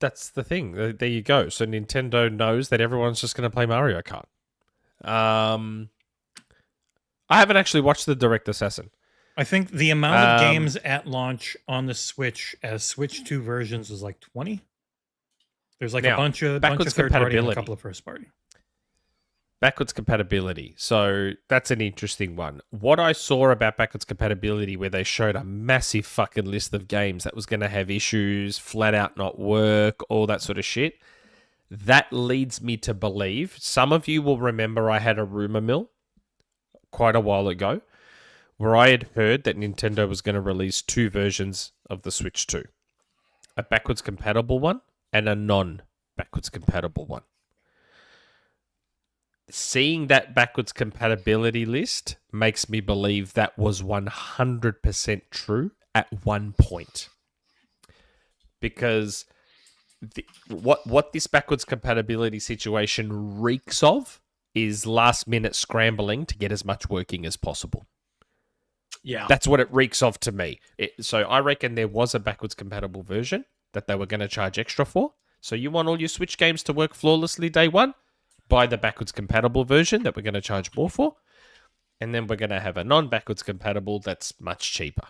that's the thing. There you go. So Nintendo knows that everyone's just going to play Mario Kart. I haven't actually watched the Direct Assassin. I think the amount of games at launch on the Switch as Switch 2 versions was like 20. There's like Now, a bunch of backwards third party and a compatibility. couple of first party. Backwards compatibility. So that's an interesting one. What I saw about backwards compatibility, where they showed a massive fucking list of games that was going to have issues, flat out not work, all that sort of shit, that leads me to believe, some of you will remember I had a rumor mill quite a while ago, where I had heard that Nintendo was going to release 2 versions of the Switch 2. A backwards compatible one and a non-backwards compatible one. Seeing that backwards compatibility list makes me believe that was 100% true at one point. Because what this backwards compatibility situation reeks of is last-minute scrambling to get as much working as possible. Yeah. That's what it reeks of to me. So I reckon there was a backwards compatible version that they were going to charge extra for. So you want all your Switch games to work flawlessly day one? Buy the backwards compatible version that we're going to charge more for. And then we're going to have a non-backwards compatible that's much cheaper.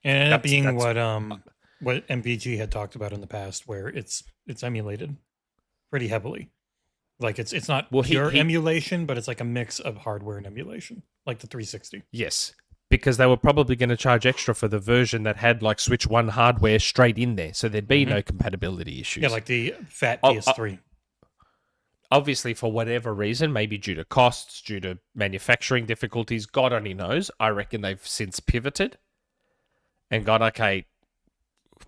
And it ended up That's- being that's- what MPG had talked about in the past, where it's emulated pretty heavily. Like it's not pure emulation, but it's like a mix of hardware and emulation, like the 360. Yes, because they were probably going to charge extra for the version that had like Switch 1 hardware straight in there, so there'd be no compatibility issues. Yeah, like the fat Oh, PS3. Obviously, for whatever reason, maybe due to costs, due to manufacturing difficulties, God only knows, I reckon they've since pivoted and gone, okay,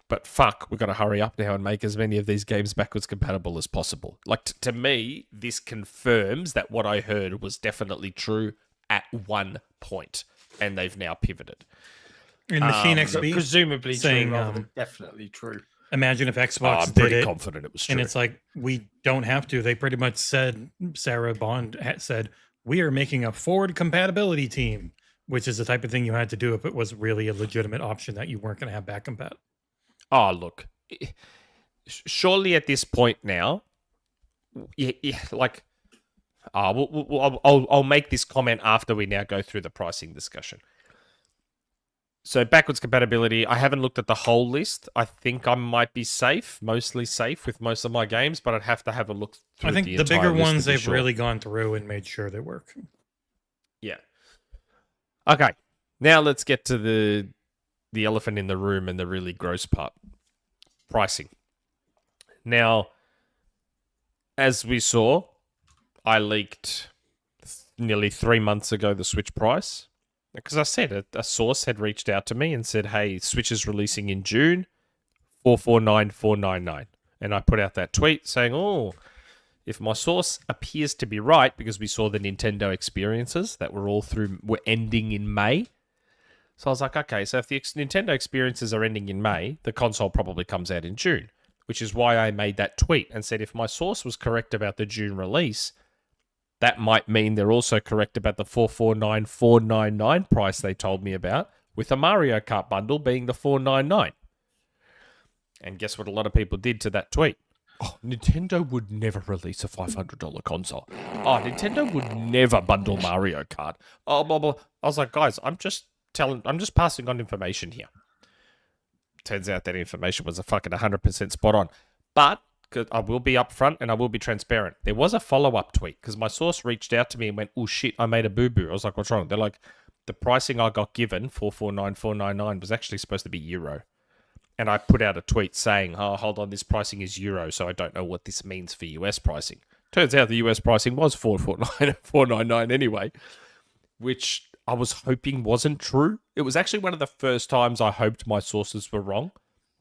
but fuck, we've got to hurry up now and make as many of these games backwards compatible as possible. Like, to me, this confirms that what I heard was definitely true at one point, and they've now pivoted. In Machine So XB, presumably saying, true rather than definitely true. imagine if Xbox I'm did pretty it, confident it was true. and it's like, we don't have to. They pretty much said, Sarah Bond said, we are making a forward compatibility team, which is the type of thing you had to do if it was really a legitimate option that you weren't going to have back compat. Oh, look. Surely at this point now, like, I'll make this comment after we now go through the pricing discussion. So backwards compatibility, I haven't looked at the whole list. I think I might be safe, mostly safe with most of my games, but I'd have to have a look through I think the entire bigger list to ones be they've sure. really gone through and made sure they work. Yeah. Okay. Now let's get to the elephant in the room and the really gross part. Pricing. Now, as we saw, I leaked nearly 3 months ago the Switch price. Because I said a source had reached out to me and said, hey, Switch is releasing in June, 449,499. And I put out that tweet saying, oh, if my source appears to be right, because we saw the Nintendo experiences that were ending in May, So I was like, okay, so if the Nintendo experiences are ending in May, the console probably comes out in June, which is why I made that tweet and said if my source was correct about the June release, that might mean they're also correct about the $449,499 price they told me about, with a Mario Kart bundle being the $499. And guess what a lot of people did to that tweet? Oh, Nintendo would never release a $500 console. Oh, Nintendo would never bundle Mario Kart. Oh, blah, blah. I was like, guys, I'm just passing on information here. Turns out that information was a fucking 100% spot on. But I will be upfront and I will be transparent. There was a follow-up tweet because my source reached out to me and went, oh shit, I made a boo-boo. I was like, what's wrong? They're like, the pricing I got given, $449,499, was actually supposed to be euro. And I put out a tweet saying, oh, hold on, this pricing is euro, so I don't know what this means for US pricing. Turns out the US pricing was $449,499 anyway, which I was hoping wasn't true. It was actually one of the first times I hoped my sources were wrong,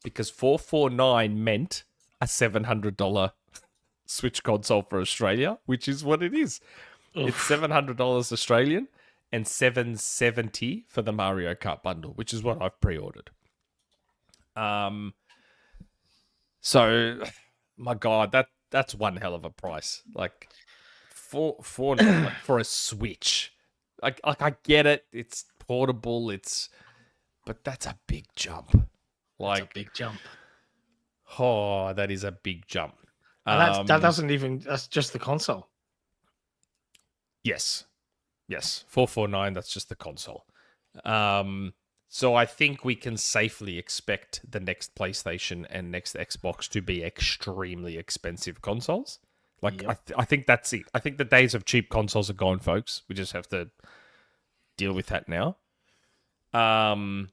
because $449 meant a $700 Switch console for Australia, which is what it is. Oof. It's $700 Australian and $770 for the Mario Kart bundle, which is what I've pre-ordered. So, my God, that's one hell of a price. Like, for a Switch. Like I get it. It's portable. But that's a big jump. Like, that's a big jump. Oh, that is a big jump. And that's just the console. Yes. 449, that's just the console. So I think we can safely expect the next PlayStation and next Xbox to be extremely expensive consoles. Like, yep. I think that's it. I think the days of cheap consoles are gone, folks. We just have to deal with that now. The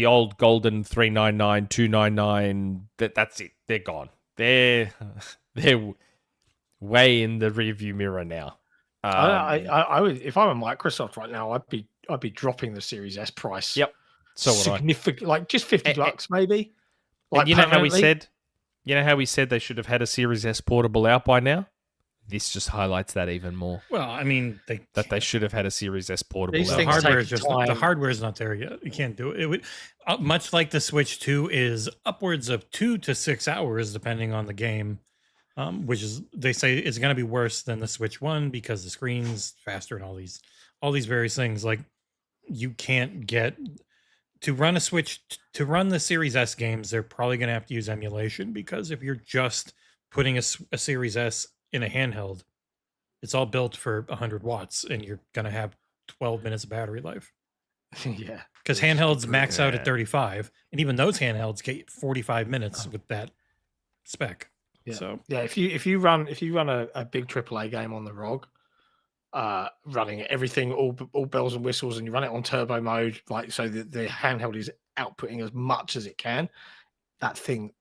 old golden $399, $299, that's it. They're gone. They're way in the rearview mirror now. I would, if I'm a Microsoft right now, I'd be dropping the Series S price. Yep. So significant, like just $50 maybe. Like, and you know how we said they should have had a Series S portable out by now? This just highlights that even more. Well, I mean, they should have had a Series S portable. The hardware is not there yet. You can't do it. It would, much like the Switch 2 is upwards of 2 to 6 hours depending on the game, which is, they say is going to be worse than the Switch 1 because the screen's faster and all these various things. Like, you can't get to run a Switch to run the Series S games. They're probably going to have to use emulation, because if you're just putting a Series S in a handheld, it's all built for 100 watts and you're going to have 12 minutes of battery life. Yeah. Because handhelds max out at 35, and even those handhelds get 45 minutes with that spec. Yeah. So yeah, if you run a big AAA game on the ROG, running everything all bells and whistles, and you run it on turbo mode, like, so that the handheld is outputting as much as it can, that thing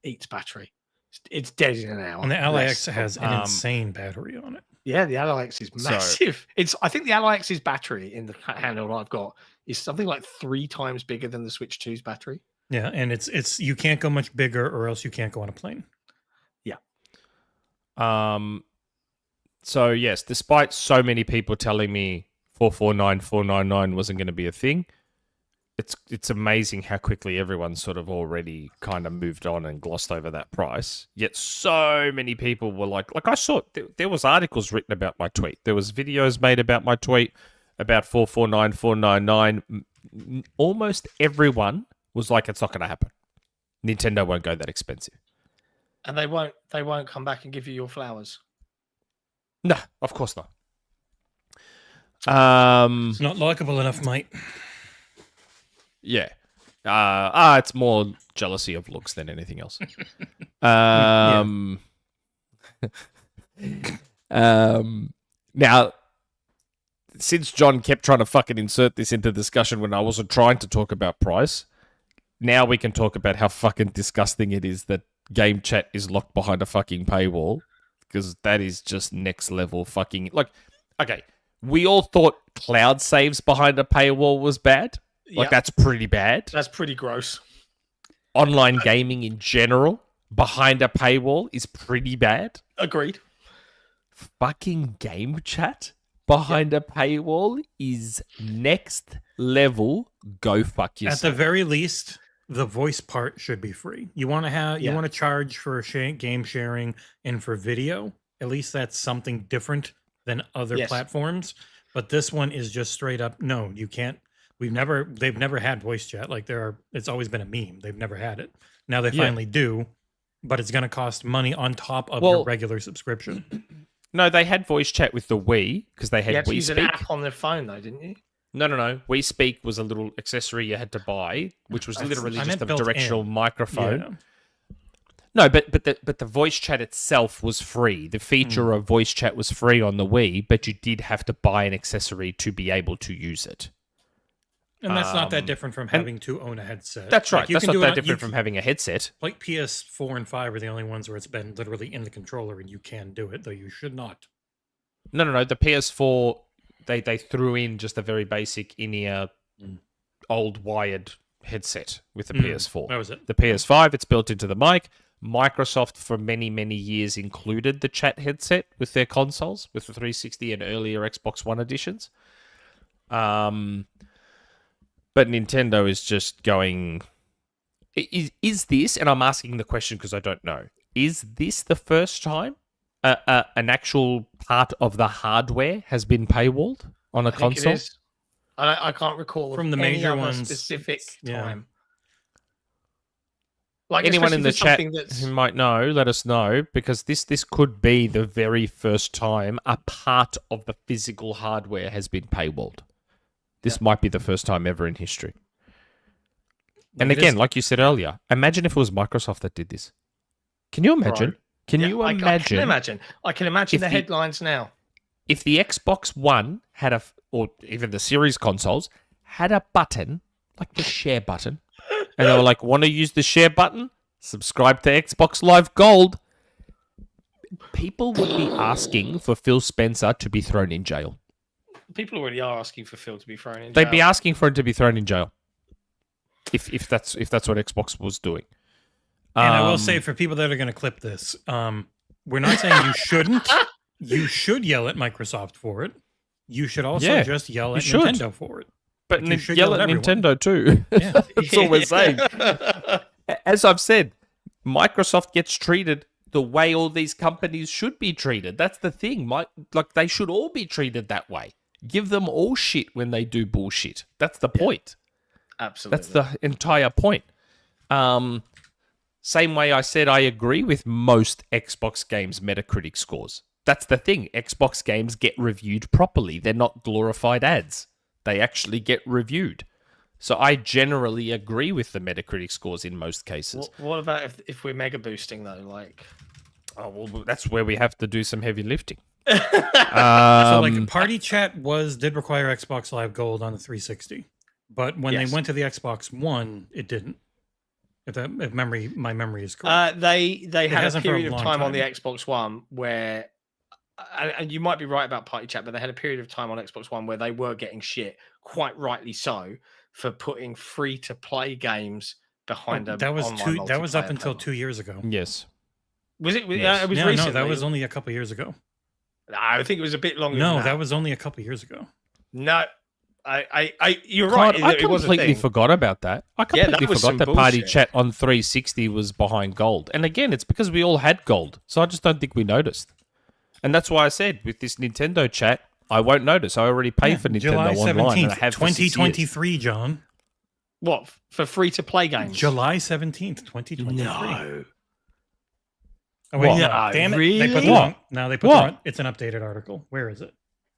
eats battery. It's dead in an hour. And the Ally X has an insane battery on it. Yeah, the Ally X is massive. I think the Ally X's battery in the handheld I've got is something like 3 times bigger than the Switch 2's battery. Yeah, and it's you can't go much bigger, or else you can't go on a plane. Yeah. So yes, despite so many people telling me 449, 499 wasn't going to be a thing, it's amazing how quickly everyone's sort of already kind of moved on and glossed over that price. Yet so many people were like I saw there was articles written about my tweet. There was videos made about my tweet about 449, 499. Almost everyone was like, it's not going to happen. Nintendo won't go that expensive. And they won't come back and give you your flowers. No, of course not. It's not likable enough, mate. Yeah. It's more jealousy of looks than anything else. Now, since John kept trying to fucking insert this into discussion when I wasn't trying to talk about price, now we can talk about how fucking disgusting it is that game chat is locked behind a fucking paywall, because that is just next level fucking... Like, okay, we all thought cloud saves behind a paywall was bad. Like, that's pretty bad. That's pretty gross. Online gaming in general, behind a paywall, is pretty bad. Agreed. Fucking game chat behind a paywall is next level. Go fuck yourself. At the very least, the voice part should be free. You want to have you want to charge for game sharing and for video. At least that's something different than other platforms. But this one is just straight up. No, you can't. They've never had voice chat. Like it's always been a meme. They've never had it. Now they finally do, but it's going to cost money on top of your regular subscription. No, they had voice chat with the Wii because they had You had to Wii use Speak. an app on their phone, though, didn't you? No. Wii Speak was a little accessory you had to buy, which was literally just a built directional in. microphone. Yeah. No, but the voice chat itself was free. The feature of voice chat was free on the Wii, but you did have to buy an accessory to be able to use it. And that's not that different from having to own a headset. That's right. Like, you That's can not do it that on- different from having a headset. Like PS4 and 5 are the only ones where it's been literally in the controller and you can do it, though you should not. No. The PS4, they threw in just a very basic in-ear, old wired headset with the PS4. That was it. The PS5, it's built into the mic. Microsoft, for many, many years, included the chat headset with their consoles, with the 360 and earlier Xbox One editions. But Nintendo is just going... Is this, and I'm asking the question because I don't know, is this the first time an actual part of the hardware has been paywalled on a console? It is. I can't recall From the any major other ones, specific yeah. time. Like, Anyone in the especially for chat something that's- who might know, let us know, because this could be the very first time a part of the physical hardware has been paywalled. This might be the first time ever in history. And again, like you said earlier, imagine if it was Microsoft that did this. Can you imagine? Can you imagine? I can imagine. I can imagine if the the- headlines now. If the Xbox One had or even the Series consoles, had a button, like the share button, and they were like, want to use the share button? Subscribe to Xbox Live Gold. People would be asking for Phil Spencer to be thrown in jail. People already are asking for Phil to be thrown in. They'd be jail. asking for him to be thrown in jail. If that's what Xbox was doing. And I will say, for people that are going to clip this, we're not saying you shouldn't. You should yell at Microsoft for it. You should also just yell at should. Nintendo for it. But you should yell yell at at everyone. Nintendo too. Yeah. That's all we're saying. As I've said, Microsoft gets treated the way all these companies should be treated. That's the thing. Like they should all be treated that way. Give them all shit when they do bullshit. That's the point. Absolutely. That's the entire point. Same way I said I agree with most Xbox games' Metacritic scores. That's the thing. Xbox games get reviewed properly. They're not glorified ads. They actually get reviewed. So I generally agree with the Metacritic scores in most cases. What about if we're mega boosting though? Like, Oh, well, that's where we have to do some heavy lifting. So like party chat did require Xbox Live Gold on the 360, but when they went to the Xbox One, it didn't. If my memory is correct. they had a hasn't for a period of long time on the time. Xbox One where, and you might be right about party chat, but they had a period of time on Xbox One where they were getting shit, quite rightly so, for putting free to play games behind them. That was up until 2 years ago. Yes. Was it? Yes. It was No, recently. that was only a couple years ago. I think it was a bit longer. No, than that was only a couple years ago. no. You're right. God, I it was a completely thing. forgot about that. I Yeah, that completely was forgot some that Party bullshit. Chat on 360 was behind gold. And again, it's because we all had gold. So I just don't think we noticed. And that's why I said with this Nintendo chat, I won't notice. I already pay for Nintendo July Online. And I 17th, have for 6 years. 2023, John. What, for free to play games? July 17th, 2023. No. Oh, wait, What? no, No, damn it. really? They put the What? wrong. No, they put What? the wrong. It's an updated article. Where is it?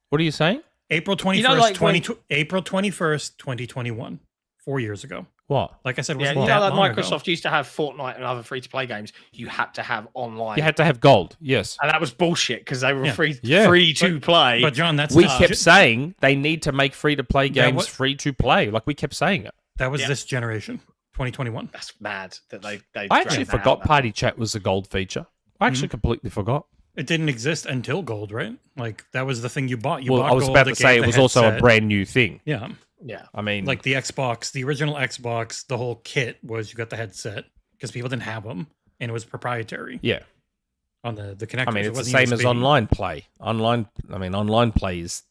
What are you saying? April 21st, You know, like when- April 21st, 2021. 4 years ago. What? Like I said, it Yeah, wasn't you know, that like long ago. Microsoft used to have Fortnite and other free to play games. You had to have online. You had to have gold. Yes. And that was bullshit because they were Yeah. free Yeah. to play. But John, that's We not- kept saying they need to make free-to-play That games was- free to play. Like we kept saying it. that was Yeah. this generation, 2021. That's mad that they I actually dragged that forgot out. Party Chat was a gold feature. I actually completely forgot. It didn't exist until gold, right? Like that was the thing you bought. You Well, bought I was gold about that to say gave it the was also a headset. brand new thing. Yeah. Yeah. I mean, Like the Xbox, the original Xbox, the whole kit was you got the headset because people didn't have them and it was proprietary yeah. on the connector. I mean, it's the same as online play. Online play is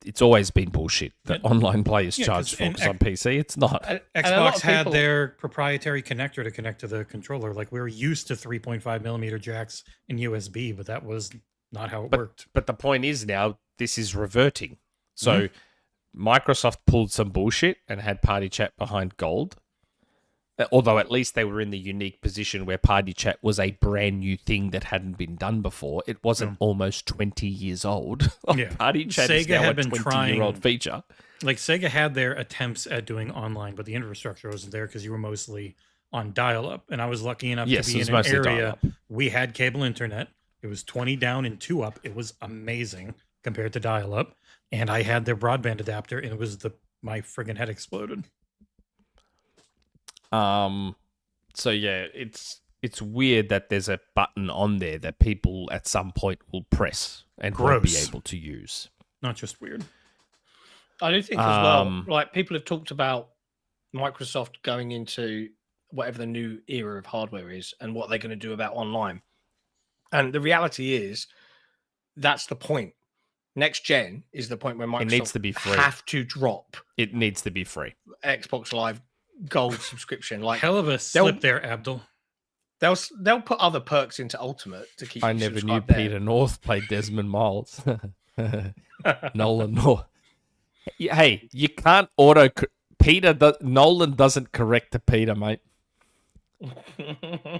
it's always been bullshit that online players Yeah, charge 'cause for on PC. It's not. And a lot Xbox of had people- their proprietary connector to connect to the controller. Like we were used to 3.5 millimeter jacks in USB, but that was not how it worked. But the point is now this is reverting. So Microsoft pulled some bullshit and had Party Chat behind gold. Although at least they were in the unique position where Party Chat was a brand new thing that hadn't been done before. It wasn't almost 20 years old. Yeah. Party Chat is Sega now a had been 20-year-old trying- feature. Like Sega had their attempts at doing online, but the infrastructure wasn't there because you were mostly on dial-up. And I was lucky enough Yes, to it be was in an mostly area dial-up. we had cable internet. It was 20 down and 2 up. It was amazing compared to dial-up. And I had their broadband adapter, and it was my friggin' head exploded. So yeah, it's weird that there's a button on there that people at some point will press and won't be Gross. able to use. Not just weird. I do think as well, like people have talked about Microsoft going into whatever the new era of hardware is and what they're going to do about online. And the reality is that's the point. Next gen is the point where Microsoft needs to be free. have to drop It needs to be free. Xbox Live Gold subscription. Like Hell of a slip there, Abdul. they'll put other perks into Ultimate to keep. I you never knew subscribed there. Peter North played Desmond Miles. Nolan North. Hey, you can't Nolan doesn't correct to Peter, mate.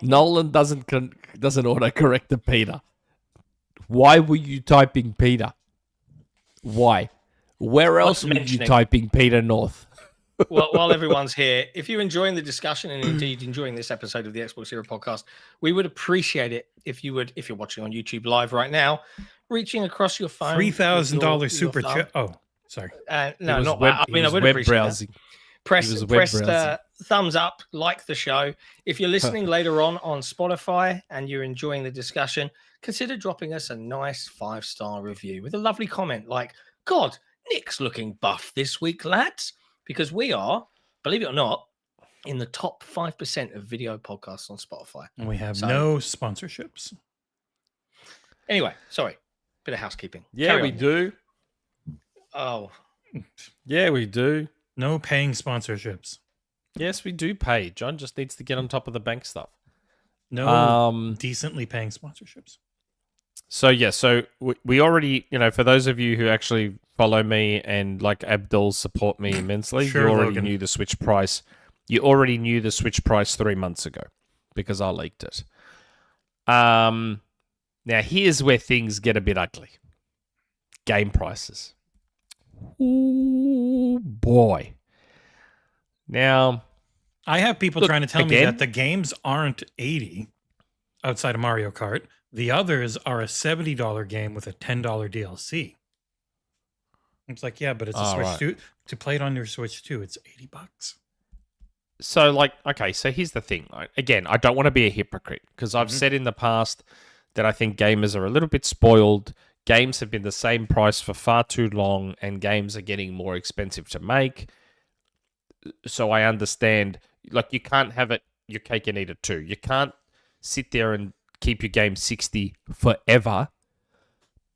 Nolan doesn't autocorrect to Peter. Why were you typing Peter? Why? Where else were you mentioning? typing Peter North? Well, while everyone's here, if you're enjoying the discussion and indeed enjoying this episode of the XboxEra podcast, we would appreciate it if you're watching on YouTube live right now, reaching across your phone. $3,000 with super your chat. Oh, sorry. thumb. He No, was not web- that. I he mean, I was would web appreciate that. browsing. Press He was web browsing. thumbs up, like the show. If you're listening later on Spotify and you're enjoying the discussion, consider dropping us a nice 5-star review with a lovely comment like, God, Nick's looking buff this week, lads. Because we are, believe it or not, in the top 5% of video podcasts on Spotify. And we have So- no sponsorships. Anyway, sorry. Bit of housekeeping. Yeah, Carry we on. do. Oh, Yeah, we do. No paying sponsorships. Yes, we do pay. John just needs to get on top of the bank stuff. No decently paying sponsorships. So we already, for those of you who actually follow me and like Abdul support me immensely, Sure, you already Logan. knew the Switch price. You already knew the Switch price 3 months ago because I leaked it. Now here's where things get a bit ugly. Game prices. Ooh, boy. Now, I have people Look, trying to tell me again- that the games aren't 80 outside of Mario Kart. The others are a $70 game with a $10 DLC. It's like, yeah, but it's a Oh, Switch right. 2. To play it on your Switch 2, it's $80. so okay, so here's the thing. Right? Again, I don't want to be a hypocrite because I've said in the past that I think gamers are a little bit spoiled. Games have been the same price for far too long, and games are getting more expensive to make. So I understand, you can't have it your cake and eat it too. You can't sit there and keep your game 60 forever,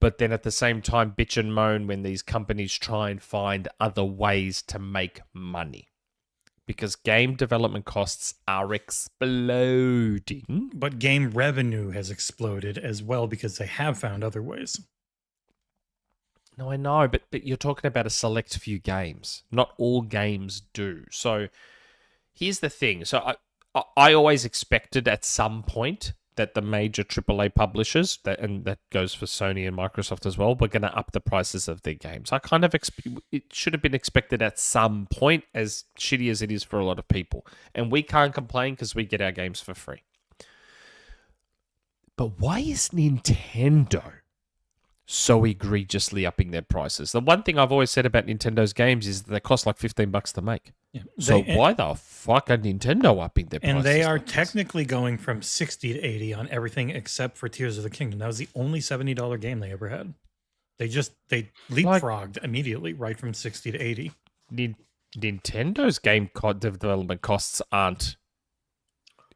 but then at the same time bitch and moan when these companies try and find other ways to make money. Because game development costs are exploding. But game revenue has exploded as well because they have found other ways. No, I know, but you're talking about a select few games. Not all games do. So here's the thing. So I always expected at some point that the major AAA publishers, and that goes for Sony and Microsoft as well, were going to up the prices of their games. I kind of it should have been expected at some point, as shitty as it is for a lot of people. And we can't complain because we get our games for free. But why is Nintendo so egregiously upping their prices? The one thing I've always said about Nintendo's games is that they cost like $15 to make. Yeah. So why the fuck are Nintendo upping their prices? And they are like this? technically going from 60 to 80 on everything except for Tears of the Kingdom. That was the only $70 game they ever had. They leapfrogged immediately right from 60 to 80. Nintendo's game development costs aren't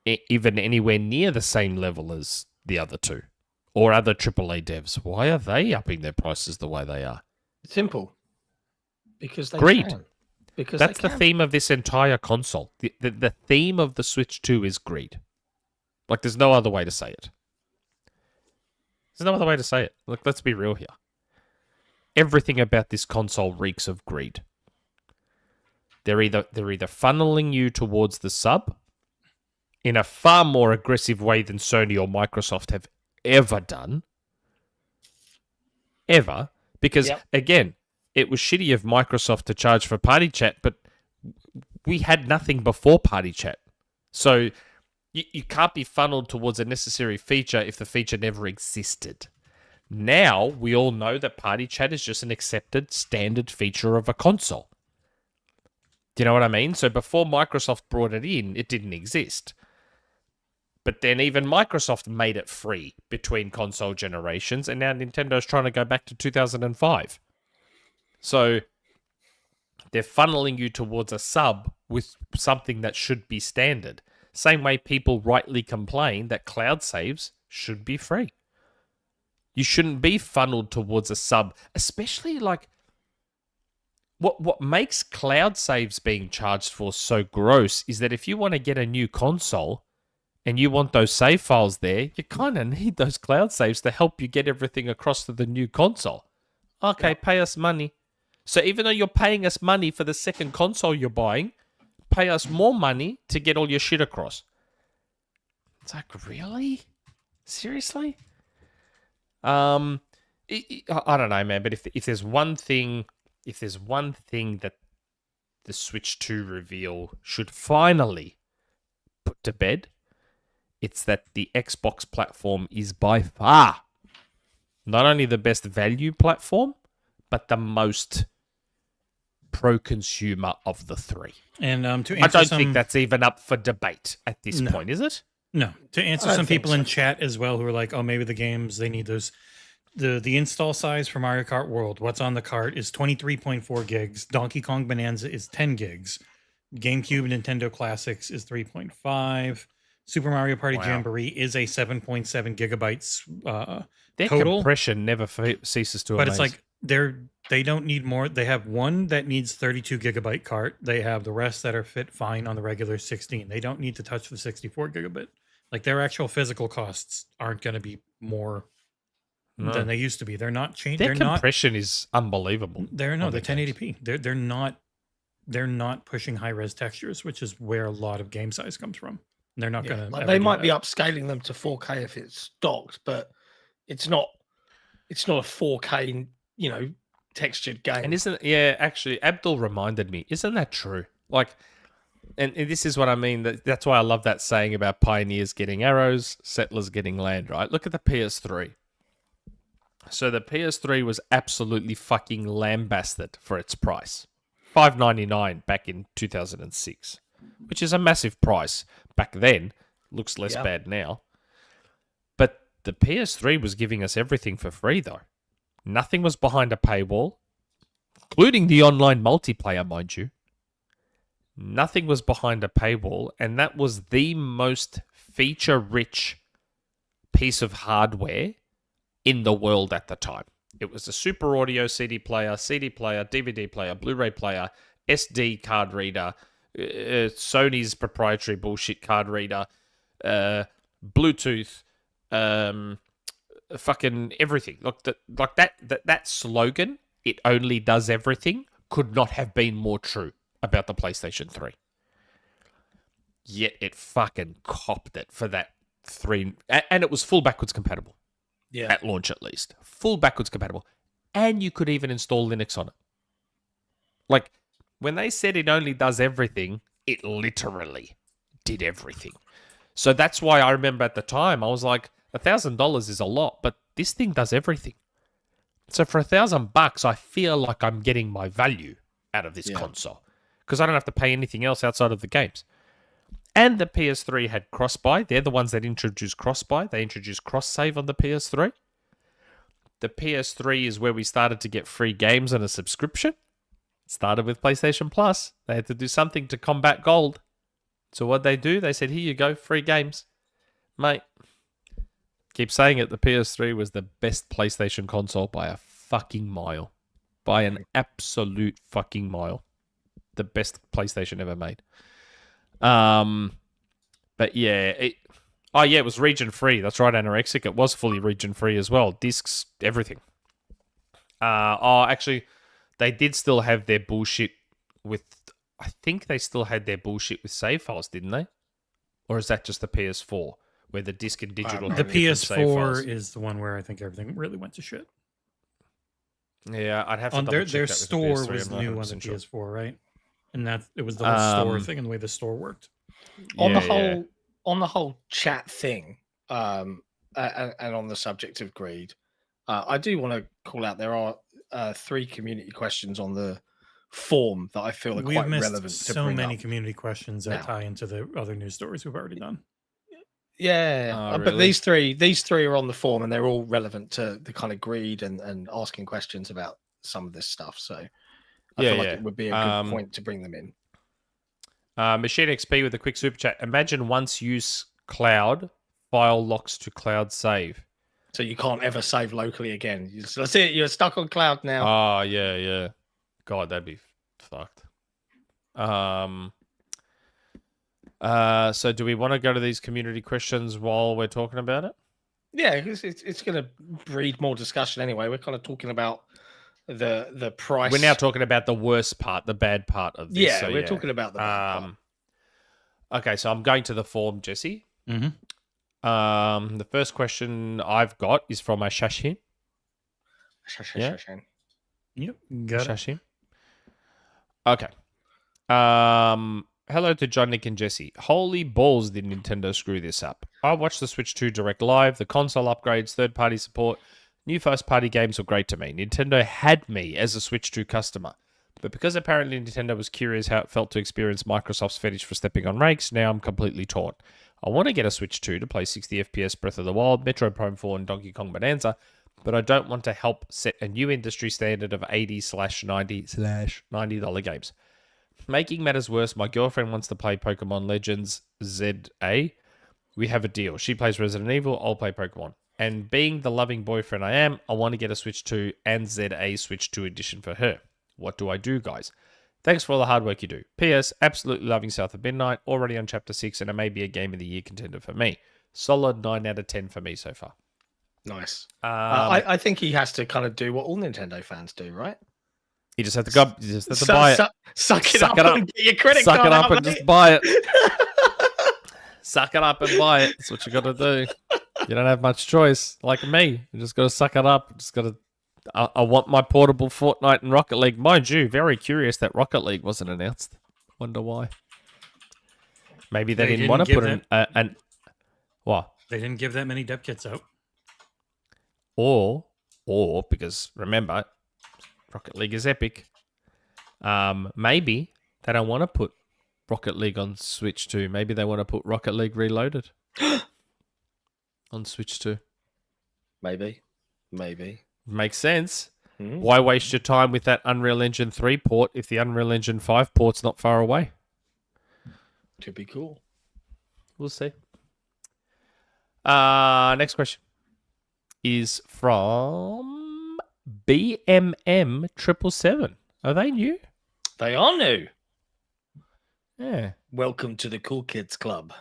even anywhere near the same level as the other two or other AAA devs. Why are they upping their prices the way they are? simple. Because they Greed. can. Because That's they the can. theme of this entire console. The theme of the Switch 2 is greed. Like, there's no other way to say it. There's no other way to say it. Look, let's be real here. Everything about this console reeks of greed. They're either funneling you towards the sub in a far more aggressive way than Sony or Microsoft have ever done. Ever. Because, again, it was shitty of Microsoft to charge for Party Chat, but we had nothing before Party Chat. So you can't be funneled towards a necessary feature if the feature never existed. Now, we all know that Party Chat is just an accepted standard feature of a console. Do you know what I mean? So before Microsoft brought it in, it didn't exist. But then even Microsoft made it free between console generations, and now Nintendo's trying to go back to 2005. So they're funneling you towards a sub with something that should be standard. Same way people rightly complain that cloud saves should be free. You shouldn't be funneled towards a sub, especially like what makes cloud saves being charged for so gross is that if you want to get a new console and you want those save files there, you kind of need those cloud saves to help you get everything across to the new console. Okay, pay us money. So even though you're paying us money for the second console you're buying, pay us more money to get all your shit across. It's like, really? Seriously? I don't know, man. But if there's one thing that the Switch 2 reveal should finally put to bed, it's that the Xbox platform is by far not only the best value platform, but the most pro-consumer of the three. And to answer I don't think that's even up for debate at this point, is it? No. To answer some people in chat as well who are like, oh, maybe the games, they need those. The install size for Mario Kart World, what's on the cart, is 23.4 gigs. Donkey Kong Bonanza is 10 gigs. GameCube Nintendo Classics is 3.5. Super Mario Party Jamboree is a 7.7 gigabytes Their total. compression never ceases to amaze. But it's like they don't need more. They have one that needs 32 gigabyte cart. They have the rest that are fit fine on the regular 16. They don't need to touch the 64 gigabit. Like their actual physical costs aren't going to be more than they used to be. They're not changing. Their compression is unbelievable. They're 1080p. They're not pushing high res textures, which is where a lot of game size comes from. They're not going to. Like they might be upscaling them to 4K if it's docked, but it's not a 4K, textured game. And actually, Abdul reminded me, isn't that true? Like, and this is what I mean. That's why I love that saying about pioneers getting arrows, settlers getting land, right? Look at the PS3. So the PS3 was absolutely fucking lambasted for its price. $599 back in 2006, which is a massive price. Back then, looks less bad now. But the PS3 was giving us everything for free, though. Nothing was behind a paywall, including the online multiplayer, mind you. Nothing was behind a paywall, and that was the most feature-rich piece of hardware in the world at the time. It was a Super Audio CD player, DVD player, Blu-ray player, SD card reader, Sony's proprietary bullshit card reader, Bluetooth, fucking everything. Look, that slogan, "It only does everything," could not have been more true about the PlayStation 3. Yet it fucking copped it for that 3, and it was full backwards compatible. Yeah. At launch, at least. Full backwards compatible. And you could even install Linux on it. Like, when they said it only does everything, it literally did everything. So that's why I remember at the time, I was like, $1,000 is a lot, but this thing does everything. So for $1,000, I feel like I'm getting my value out of this console. Because I don't have to pay anything else outside of the games. And the PS3 had cross-buy. They're the ones that introduced cross-buy. They introduced cross-save on the PS3. The PS3 is where we started to get free games and a subscription. It started with PlayStation Plus. They had to do something to combat gold. So what'd they do? They said, here you go, free games. Mate, keep saying it, the PS3 was the best PlayStation console by a fucking mile. by an absolute fucking mile. The best PlayStation ever made. But yeah, it was region free. That's right, Anorexic. It was fully region free as well. Discs, everything. Actually, they did still have their bullshit with. I think they still had their bullshit with save files, didn't they? Or is that just the PS4 where the disc and digital? The PS4 is the one where I think everything really went to shit. Yeah, I'd have to On double their check that with the store PS3. was I'm not new on the 100% sure. PS4, right? And that it was the whole store thing and the way the store worked. On the whole chat thing, and on the subject of greed, I do want to call out there are 3 community questions on the form that I feel are We've quite missed relevant to so bring many up. community questions that tie into the other news stories we've already done. Yeah, but really? these three are on the form and they're all relevant to the kind of greed and asking questions about some of this stuff. So I feel like it would be a good point to bring them in. Machine XP with a quick super chat. Imagine once use cloud, file locks to cloud save. So you can't ever save locally again. That's it. You're stuck on cloud now. Oh, yeah. God, that'd be fucked. So do we want to go to these community questions while we're talking about it? Yeah, because it's going to breed more discussion anyway. We're kind of talking about the price. We're now talking about the worst part, the bad part of this. Yeah, so, we're talking about the bad part. Okay, so I'm going to the form, Jesse. Mm-hmm. The first question I've got is from a Shashin. Yeah? Yep, got it. Shashin. Okay. Hello to John, Nick, and Jesse. Holy balls, did Nintendo screw this up? I watched the Switch 2 Direct Live, the console upgrades, third-party support, new first-party games were great to me. Nintendo had me as a Switch 2 customer. But because apparently Nintendo was curious how it felt to experience Microsoft's fetish for stepping on rakes, now I'm completely torn. I want to get a Switch 2 to play 60 FPS Breath of the Wild, Metroid Prime 4, and Donkey Kong Bonanza, but I don't want to help set a new industry standard of $80/$90 games. Making matters worse, my girlfriend wants to play Pokemon Legends ZA. We have a deal. She plays Resident Evil, I'll play Pokemon. And being the loving boyfriend I am, I want to get a Switch 2 and ZA Switch 2 edition for her. What do I do, guys? Thanks for all the hard work you do. P.S. Absolutely loving South of Midnight, already on Chapter 6, and it may be a Game of the Year contender for me. Solid 9 out of 10 for me so far. Nice. I think he has to kind of do what all Nintendo fans do, right? You just have to go. You just have to buy it. Suck it up and get your credit Suck card it up out, and mate. just buy it. Suck it up and buy it. That's what you got to do. You don't have much choice, like me. You just got to suck it up. Just got to. I want my portable Fortnite and Rocket League. Mind you, very curious that Rocket League wasn't announced. Wonder why. Maybe they didn't want to put an what? They didn't give that many dep kits out. Or because remember, Rocket League is epic. Maybe they don't want to put Rocket League on Switch 2. Maybe they want to put Rocket League Reloaded on Switch 2. Maybe. Makes sense. Why waste your time with that Unreal Engine 3 port if the Unreal Engine 5 port's not far away? Could be cool. We'll see. Next question is from BMM777. Are they new? They are new. Yeah. Welcome to the Cool Kids Club.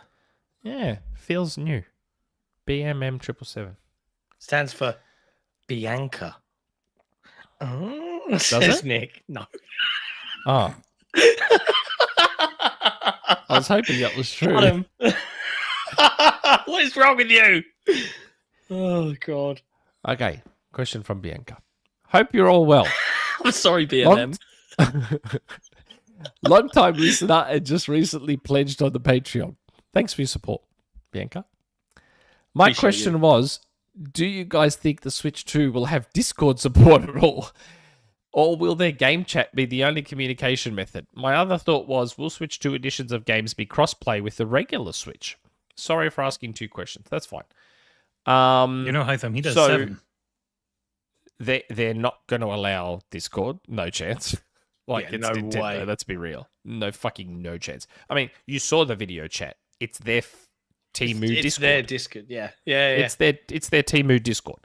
Yeah. Feels new. BMM777. Stands for Bianca. Oh, Does says it? Nick. No. Oh. I was hoping that was true. Got him. What is wrong with you? Oh, God. Okay. Question from Bianca. Hope you're all well. I'm sorry, BMM. Long-time listener and just recently pledged on the Patreon. Thanks for your support, Bianca. My Appreciate question you. was, do you guys think the Switch 2 will have Discord support at all? Or will their game chat be the only communication method? My other thought was, will Switch 2 editions of games be cross-play with the regular Switch? Sorry for asking 2 questions. That's fine. You know, Hytham, he does 7. They're not going to allow Discord. No chance. Like, Yeah, it's no Nintendo. way. Let's be real. No fucking no chance. I mean, you saw the video chat. It's their Temu It's Discord. their Discord. Yeah. It's their Temu Discord.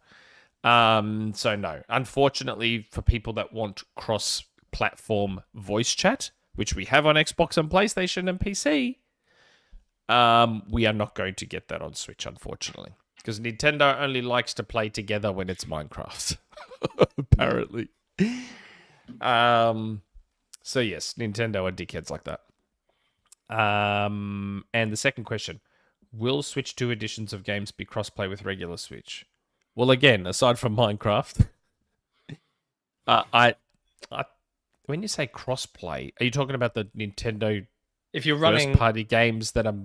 So no, unfortunately for people that want cross-platform voice chat, which we have on Xbox and PlayStation and PC, we are not going to get that on Switch, unfortunately, because Nintendo only likes to play together when it's Minecraft, apparently. So yes, Nintendo are dickheads like that. And the second question, will Switch 2 editions of games be crossplay with regular Switch? Well, again, aside from Minecraft, when you say crossplay, are you talking about the Nintendo If you're running first-party games that are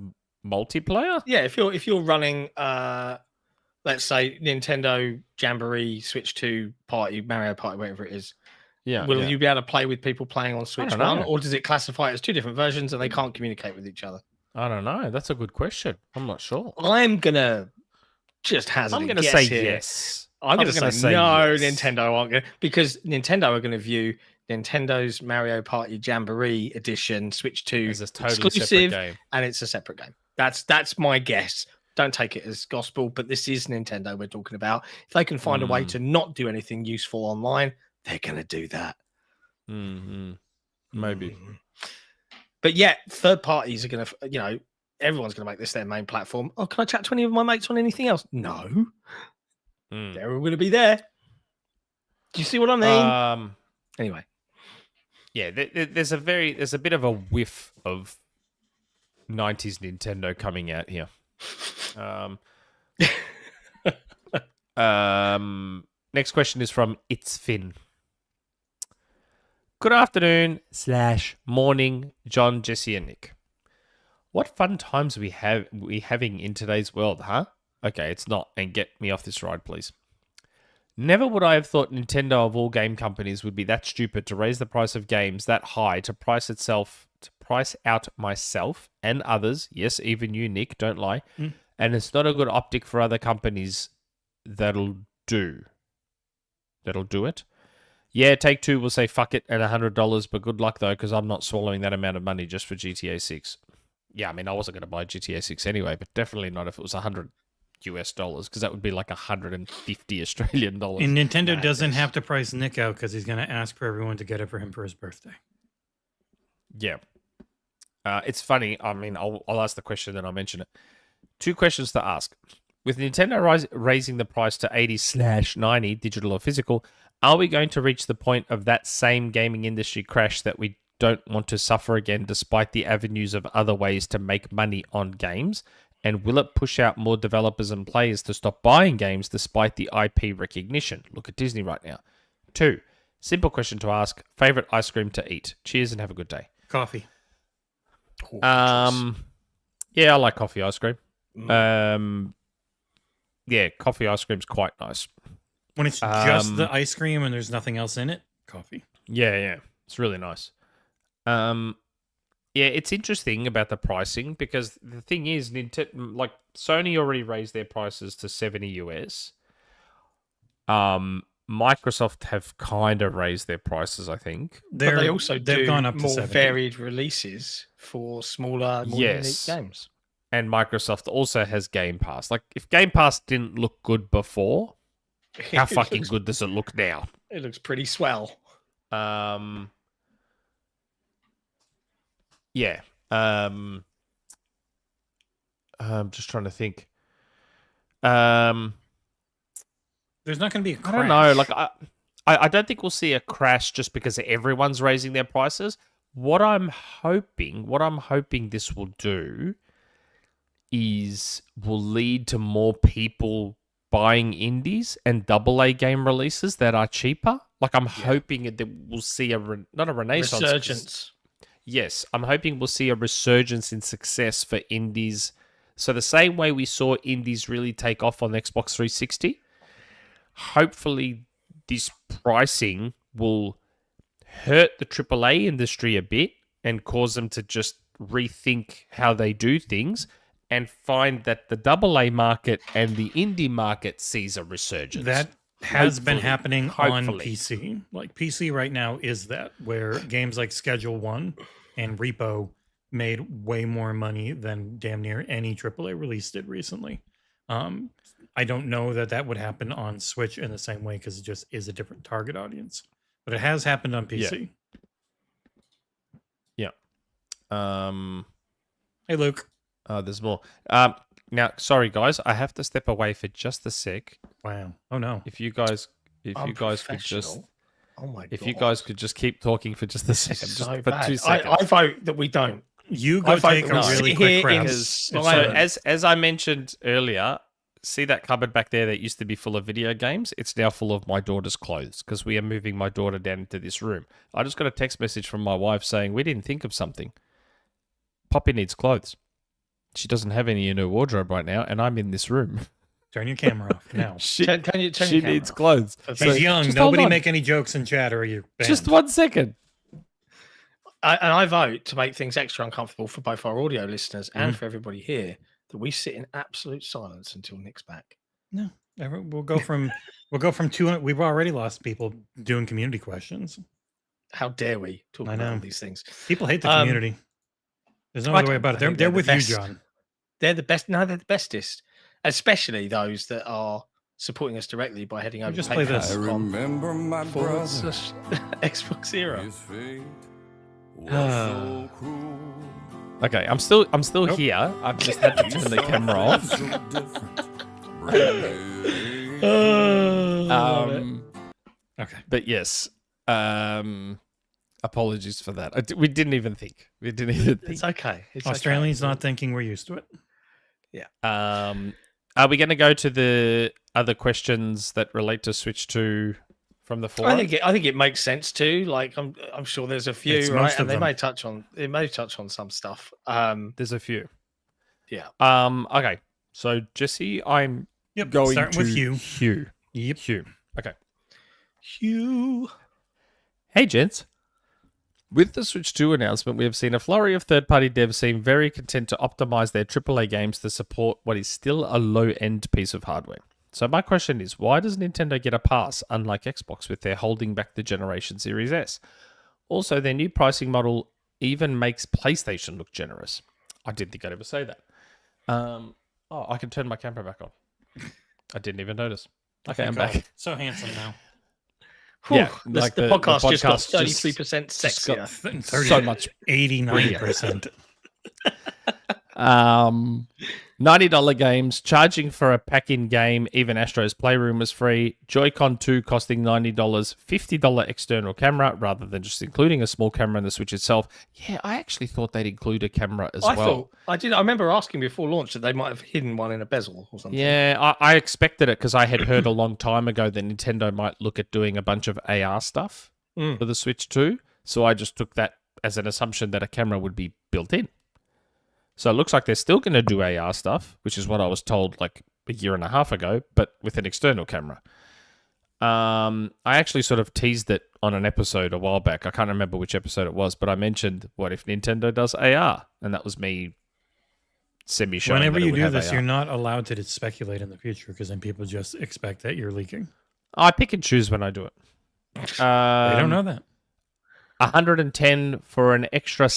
multiplayer? Yeah, if you're running, let's say Nintendo Jamboree, Switch 2 Party, Mario Party, whatever it is, Yeah. will you be able to play with people playing on Switch don't 1, know. or does it classify it as two different versions and they can't communicate with each other? I don't know. That's a good question. I'm not sure. I'm gonna just hazard. I'm a going to guess say here. yes. I'm going to say no. yes. Nintendo aren't going because Nintendo are going to view Nintendo's Mario Party Jamboree Edition Switch 2 It's a totally exclusive, separate game. and it's a separate game. That's my guess. Don't take it as gospel, but this is Nintendo we're talking about. If they can find a way to not do anything useful online, they're going to do that. Mm-hmm. Maybe. But yeah, third parties are going to, everyone's going to make this their main platform. Oh, can I chat to any of my mates on anything else? No. They're all going to be there. Do you see what I mean? Anyway. Yeah, there's a bit of a whiff of 90s Nintendo coming out here. Next question is from ItzFinn. Good afternoon / morning, John, Jesse, and Nick. What fun times we having in today's world, huh? Okay, it's not, and get me off this ride, please. Never would I have thought Nintendo of all game companies would be that stupid to raise the price of games that high to price out myself and others. Yes, even you, Nick, don't lie. And it's not a good optic for other companies that'll do it. Yeah, Take-Two will say fuck it at $100, but good luck though, because I'm not swallowing that amount of money just for GTA 6. Yeah, I mean, I wasn't going to buy GTA 6 anyway, but definitely not if it was $100 US, because that would be like 150 Australian dollars. And Nintendo doesn't have to price Nick out because he's going to ask for everyone to get it for him for his birthday. Yeah. It's funny. I mean, I'll ask the question, then I'll mention it. 2 questions to ask. With Nintendo raising the price to 80/90, digital or physical, are we going to reach the point of that same gaming industry crash that we don't want to suffer again despite the avenues of other ways to make money on games? And will it push out more developers and players to stop buying games despite the IP recognition? Look at Disney right now. 2, simple question to ask. Favorite ice cream to eat? Cheers and have a good day. Coffee. Yeah, I like coffee ice cream. Yeah, coffee ice cream's quite nice. When it's just the ice cream and there's nothing else in it, coffee. Yeah. It's really nice. Yeah, it's interesting about the pricing because the thing is, like Sony already raised their prices to $70 US. Microsoft have kind of raised their prices, I think. But they also they've gone up to more 70. varied releases for smaller, more unique games. And Microsoft also has Game Pass. Like, if Game Pass didn't look good before, how fucking good does it look now? It looks pretty swell. Yeah. I'm just trying to think. There's not going to be a crash. I don't know. Like, I don't think we'll see a crash just because everyone's raising their prices. What I'm hoping this will do is will lead to more people buying indies and AA game releases that are cheaper. Like, I'm hoping that we'll see not a renaissance. Resurgence. Yes, I'm hoping we'll see a resurgence in success for indies. So the same way we saw indies really take off on Xbox 360, hopefully this pricing will hurt the AAA industry a bit and cause them to just rethink how they do things and find that the AA market and the indie market sees a resurgence. That has been happening on Hopefully. PC. Like PC right now is that where games like Schedule 1 and Repo made way more money than damn near any AAA release did recently. I don't know that would happen on Switch in the same way because it just is a different target audience. But it has happened on PC. Yeah. Hey, Luke. There's more. Now, sorry guys, I have to step away for just a sec. Wow. Oh no. If you guys could just, oh my god, if you guys could just keep talking for just a second, is just so for bad. 2 seconds. I vote that we don't. You go take a really quick crap. So as I mentioned earlier, see that cupboard back there that used to be full of video games? It's now full of my daughter's clothes because we are moving my daughter down into this room. I just got a text message from my wife saying we didn't think of something. Poppy needs clothes. She doesn't have any in her wardrobe right now, and I'm in this room. Turn your camera off now. She She needs clothes. She's young. Nobody make any jokes in chat or you banned. Just 1 second. And I vote to make things extra uncomfortable for both our audio listeners and for everybody here that we sit in absolute silence until Nick's back. No, we'll go from 200. We've already lost people doing community questions. How dare we talk I about know. all these things? People hate the community. There's no other way about it. They're with you, John. They're the best. No, they're the bestest. Especially those that are supporting us directly by heading over. Just play this. I remember my brother. XboxEra. His fate was so cruel. Okay, I'm still here. I've just had to turn the camera off. So different. Okay. But yes, apologies for that. We didn't even think. We didn't even think. It's okay. It's Australians okay. not thinking we're used to it. Yeah. Are we going to go to the other questions that relate to Switch 2 from the forum? I think it makes sense too. Like I'm sure there's a few, It's right? most of And they them. may touch on some stuff. There's a few. Yeah. Okay. So Jesse, I'm Yep. going Starting to with you. Hugh. Yep. Hugh. Okay. Hugh. Hey, gents. With the Switch 2 announcement, we have seen a flurry of third-party devs seem very content to optimize their AAA games to support what is still a low-end piece of hardware. So my question is, why does Nintendo get a pass, unlike Xbox, with their holding back the Generation Series S? Also, their new pricing model even makes PlayStation look generous. I didn't think I'd ever say that. I can turn my camera back on. I didn't even notice. Okay, I'm back. So handsome now. Yeah, the like podcast just got podcast 33% just got sexier. so much 89%. $90 games, charging for a pack-in game, even Astro's Playroom was free, Joy-Con 2 costing $90, $50 external camera, rather than just including a small camera in the Switch itself. Yeah, I actually thought they'd include a camera as well. I remember asking before launch that they might have hidden one in a bezel or something. Yeah, I expected it because I had heard a long time ago that Nintendo might look at doing a bunch of AR stuff for the Switch 2, so I just took that as an assumption that a camera would be built in. So it looks like they're still going to do AR stuff, which is what I was told like a year and a half ago, but with an external camera. I actually sort of teased it on an episode a while back. I can't remember which episode it was, but I mentioned, what if Nintendo does AR? And that was me semi-showing Whenever that it you would do have this, AR. you're not allowed to speculate in the future because then people just expect that you're leaking. I pick and choose when I do it. They don't know that. 110 for an extra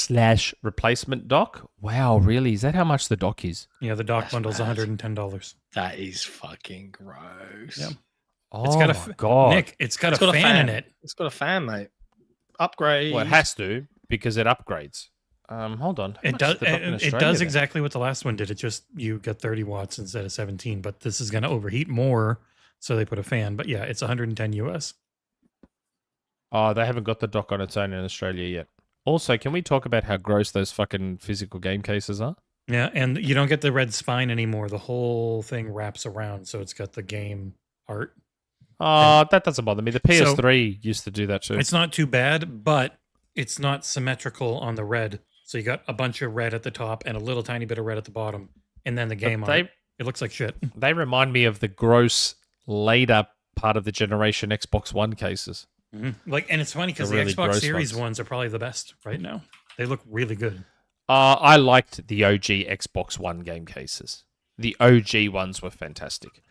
/ replacement dock. Wow, really? Is that how much the dock is? Yeah, the dock That's bundle's bad. $110. That is fucking gross. Yeah. Oh It's got my god! Nick, it's got It's a got fan in it. It's got a fan, mate. Upgrade. Well, it has to because it upgrades. Hold on. How It much does. is the dock in It Australia does then? exactly what the last one did. It just you got 30 watts instead of 17, but this is going to overheat more, so they put a fan. But yeah, it's 110 US. Oh, they haven't got the dock on its own in Australia yet. Also, can we talk about how gross those fucking physical game cases are? Yeah, and you don't get the red spine anymore. The whole thing wraps around, so it's got the game art. Oh, that doesn't bother me. The PS3 used to do that too. It's not too bad, but it's not symmetrical on the red. So you got a bunch of red at the top and a little tiny bit of red at the bottom, and then the game art. It looks like shit. They remind me of the gross later part of the generation Xbox One cases. Like, and it's funny because The the really Xbox gross Series ones. ones are probably the best right now. They look really good. I liked the OG Xbox One game cases. The OG ones were fantastic.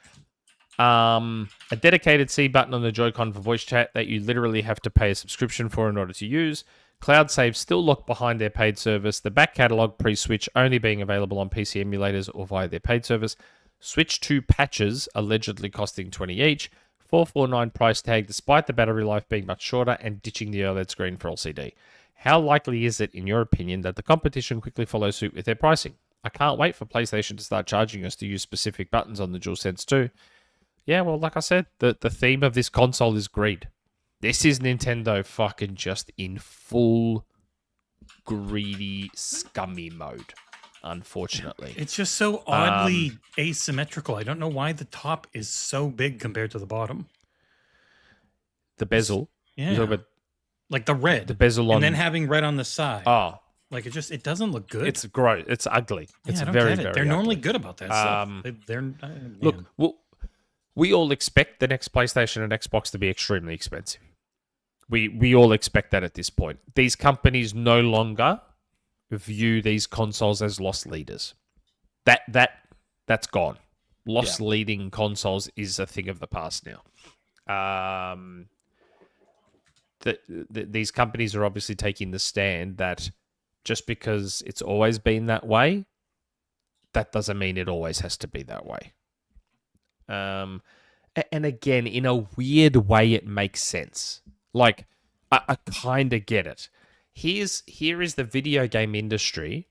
A dedicated C button on the Joy-Con for voice chat that you literally have to pay a subscription for in order to use. Cloud save still locked behind their paid service. The back catalog pre-switch only being available on PC emulators or via their paid service. Switch 2 patches allegedly costing 20 each, 449 price tag despite the battery life being much shorter, and ditching the OLED screen for LCD. How likely is it, in your opinion, that the competition quickly follows suit with their pricing? I can't wait for PlayStation to start charging us to use specific buttons on the DualSense too. Yeah, well, like I said, the theme of this console is greed. This is Nintendo fucking just in full greedy, scummy mode, unfortunately. It's just so oddly asymmetrical. I don't know why the top is so big compared to the bottom. The bezel. Yeah. You talk about like the red. the bezel on... And then having red on the side. Oh. Like it doesn't look good. It's gross. It's ugly. Yeah, It's I don't very, get it. very They're normally ugly. good about that stuff. They're Look, we all expect the next PlayStation and Xbox to be extremely expensive. We all expect that at this point. These companies no longer view these consoles as loss leaders. That's gone. Loss leading consoles is a thing of the past now. These companies are obviously taking the stand that just because it's always been that way, that doesn't mean it always has to be that way. And again, in a weird way, it makes sense. Like, I kind of get it. Here is the video game industry,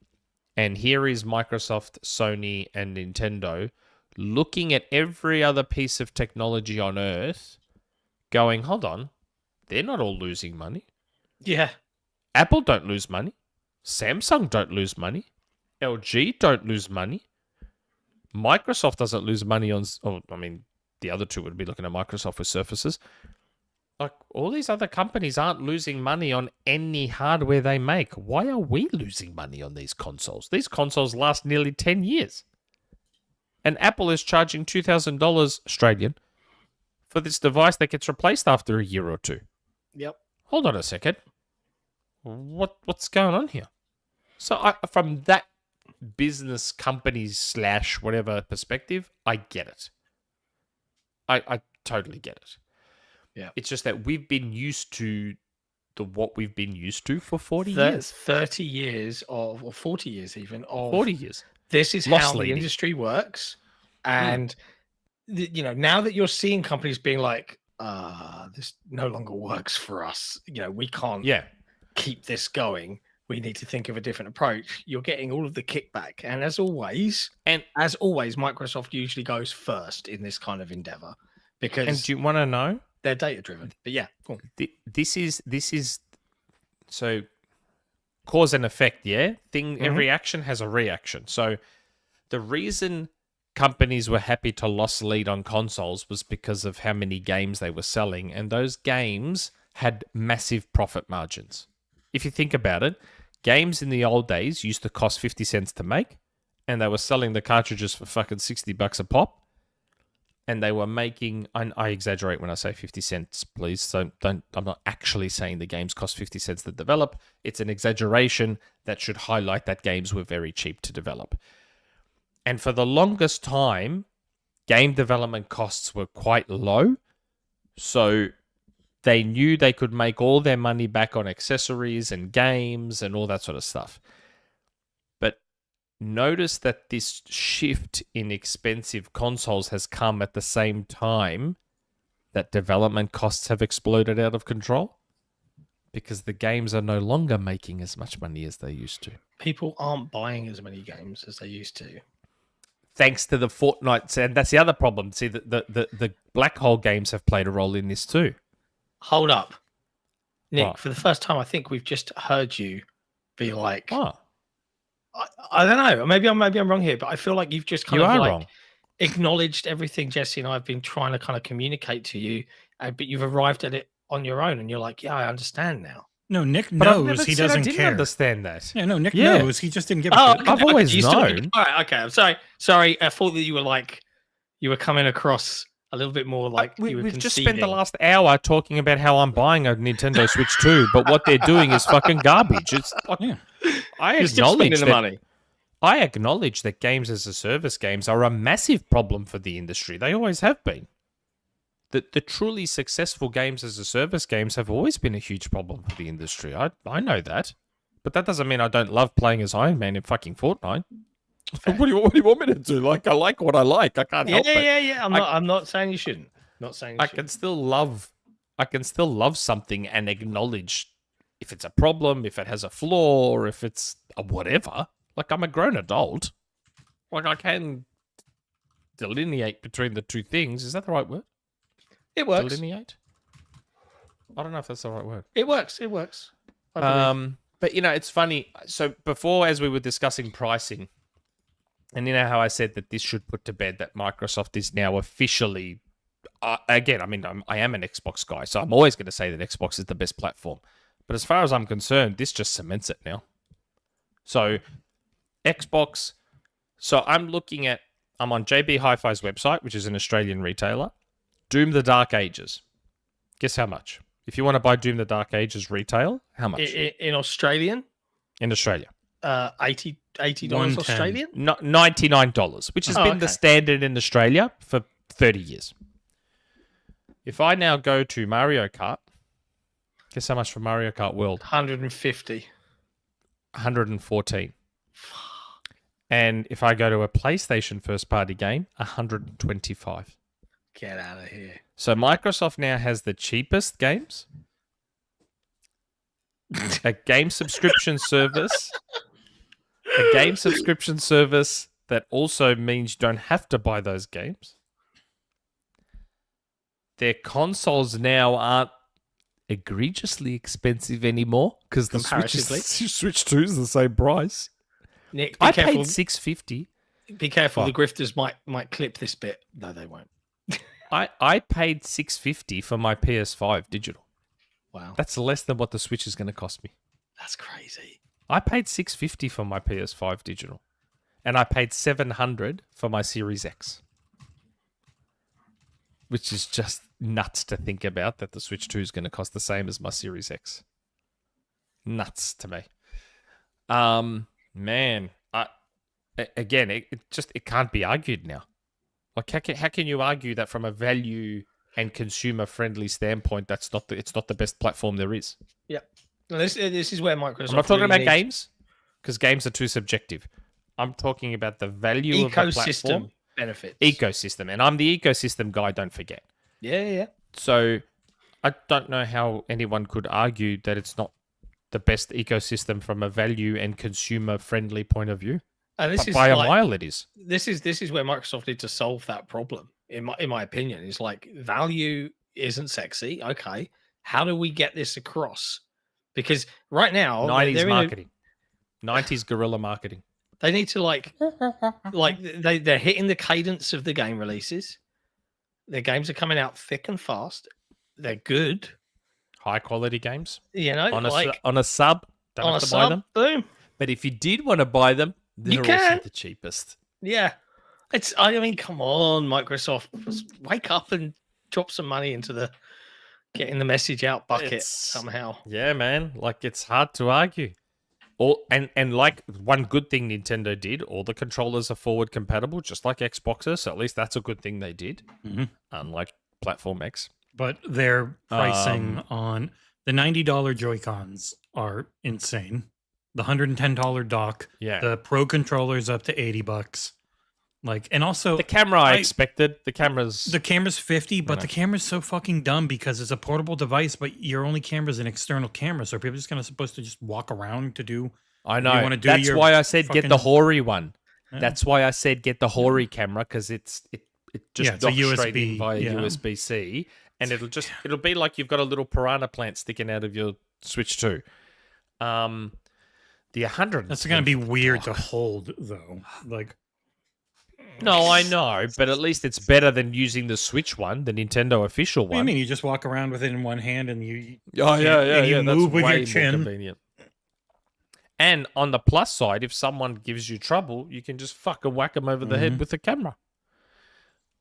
and here is Microsoft, Sony, and Nintendo looking at every other piece of technology on Earth, going, hold on, they're not all losing money. Yeah. Apple don't lose money. Samsung don't lose money. LG don't lose money. Microsoft doesn't lose money on... Oh, I mean, the other two would be looking at Microsoft with Surfaces. Like, all these other companies aren't losing money on any hardware they make. Why are we losing money on these consoles? These consoles last nearly 10 years. And Apple is charging $2,000 Australian for this device that gets replaced after a year or two. Yep. Hold on a second. What's going on here? So from that business company / whatever perspective, I get it. I totally get it. Yeah. It's just that we've been used to what we've been used to for 40 years. 30 years or 40 years even of 40 years. This is Loss how leading. the industry works. And now that you're seeing companies being like, this no longer works for us. We can't keep this going. We need to think of a different approach. You're getting all of the kickback. And as always, Microsoft usually goes first in this kind of endeavor because And do you want to know? they're data driven. But yeah, go on. This is so cause and effect, yeah? Every action has a reaction. So the reason companies were happy to loss lead on consoles was because of how many games they were selling, and those games had massive profit margins. If you think about it, games in the old days used to cost 50 cents to make, and they were selling the cartridges for fucking $60 a pop, and they were making, I exaggerate when I say 50 cents, please, so I'm not actually saying the games cost 50 cents to develop. It's an exaggeration that should highlight that games were very cheap to develop. And for the longest time, game development costs were quite low. So they knew they could make all their money back on accessories and games and all that sort of stuff. But notice that this shift in expensive consoles has come at the same time that development costs have exploded out of control. Because the games are no longer making as much money as they used to. People aren't buying as many games as they used to. Thanks to the Fortnite, and that's the other problem. See, the black hole games have played a role in this too. Hold up, Nick. What? For the first time, I think we've just heard you be like, Oh, I don't know. Maybe I'm wrong here, but I feel like you've just kind you of are like wrong. acknowledged everything Jesse and I have been trying to kind of communicate to you, but you've arrived at it on your own, and you're like, yeah, I understand now. No, Nick But I've knows never he said doesn't I didn't care. understand that. Yeah, no, Nick Yeah. knows. He just didn't give a Oh, shit. I've always you still- known. all right, okay. I'm sorry. I thought that you were coming across a little bit more like you were We've just spent the conceding. last hour talking about how I'm buying a Nintendo Switch 2, but what they're doing is fucking garbage. It's like, Yeah. I You're still spending acknowledge the that. money. I acknowledge that games as a service games are a massive problem for the industry. They always have been. The truly successful games as a service games have always been a huge problem for the industry. I know that. But that doesn't mean I don't love playing as Iron Man in fucking Fortnite. What do you want me to do? Like, I like what I like. I can't help it. Yeah. I'm not saying you shouldn't. Not saying you I shouldn't. can still love something and acknowledge if it's a problem, if it has a flaw, or if it's a whatever. Like, I'm a grown adult. Like, I can delineate between the two things. Is that the right word? It works. Delineate? I don't know if that's the right word. It works. It works. I believe. But, it's funny. So before, as we were discussing pricing, and you know how I said that this should put to bed that Microsoft is now officially... again, I am an Xbox guy, so I'm always going to say that Xbox is the best platform. But as far as I'm concerned, this just cements it now. So, Xbox... So, I'm on JB Hi-Fi's website, which is an Australian retailer. Doom the Dark Ages. Guess how much? If you want to buy Doom the Dark Ages retail, how much? In Australian? In Australia. $80 Australian? $99, which has been the standard in Australia for 30 years. If I now go to Mario Kart, guess how much for Mario Kart World? 150. 114. And if I go to a PlayStation first-party game, 125. Get out of here. So Microsoft now has the cheapest games, a game subscription service, that also means you don't have to buy those games. Their consoles now aren't egregiously expensive anymore because the Switch 2 is the same price. Nick, I paid $650. Be careful, the grifters might clip this bit. No, they won't. I paid $650 for my PS5 digital. Wow. That's less than what the Switch is going to cost me. That's crazy. I paid $650 for my PS5 digital. And I paid $700 for my Series X. Which is just nuts to think about that the Switch 2 is going to cost the same as my Series X. Nuts to me. Man, it can't be argued now. Like, how can you argue that from a value and consumer friendly standpoint, it's not the best platform there is? Yeah, well, this is where Microsoft. I'm not talking about games because games are too subjective. I'm talking about the value of the platform, benefits, ecosystem, and I'm the ecosystem guy. Don't forget. Yeah. So I don't know how anyone could argue that it's not the best ecosystem from a value and consumer friendly point of view. And this is by a mile, it is. This is where Microsoft need to solve that problem. In my opinion, it's like value isn't sexy. Okay, how do we get this across? Because right now, 90s marketing, 90s guerrilla marketing. They need to they're hitting the cadence of the game releases. Their games are coming out thick and fast. They're good, high quality games. You know, on a sub. Don't have to buy them. Boom. But if you did want to buy them, they're also the cheapest. Yeah. Come on, Microsoft. Just wake up and drop some money into getting the message out bucket somehow. Yeah, man. Like, it's hard to argue. And like, one good thing Nintendo did, all the controllers are forward compatible, just like Xboxes. So at least that's a good thing they did. Mm-hmm. Unlike Platform X. But their pricing on the $90 Joy-Cons are insane. The $110 dock. Yeah. The Pro controller's up to $80. Like, and also the camera I expected. The camera's $50, but the camera's so fucking dumb because it's a portable device, but your only camera is an external camera. So people just supposed to just walk around to do. I know. That's why I said get the Hori one. Yeah. That's why I said get the Hori camera because it just docks straight in via USB-C, and it'll be like you've got a little piranha plant sticking out of your Switch 2. The 100. That's going to be weird to hold, though. Like, no, I know, but at least it's better than using the Switch one, the Nintendo official one. What do you mean? You just walk around with it in one hand and you That's move with way your chin. More convenient. And on the plus side, if someone gives you trouble, you can just fucking whack them over the head with the camera.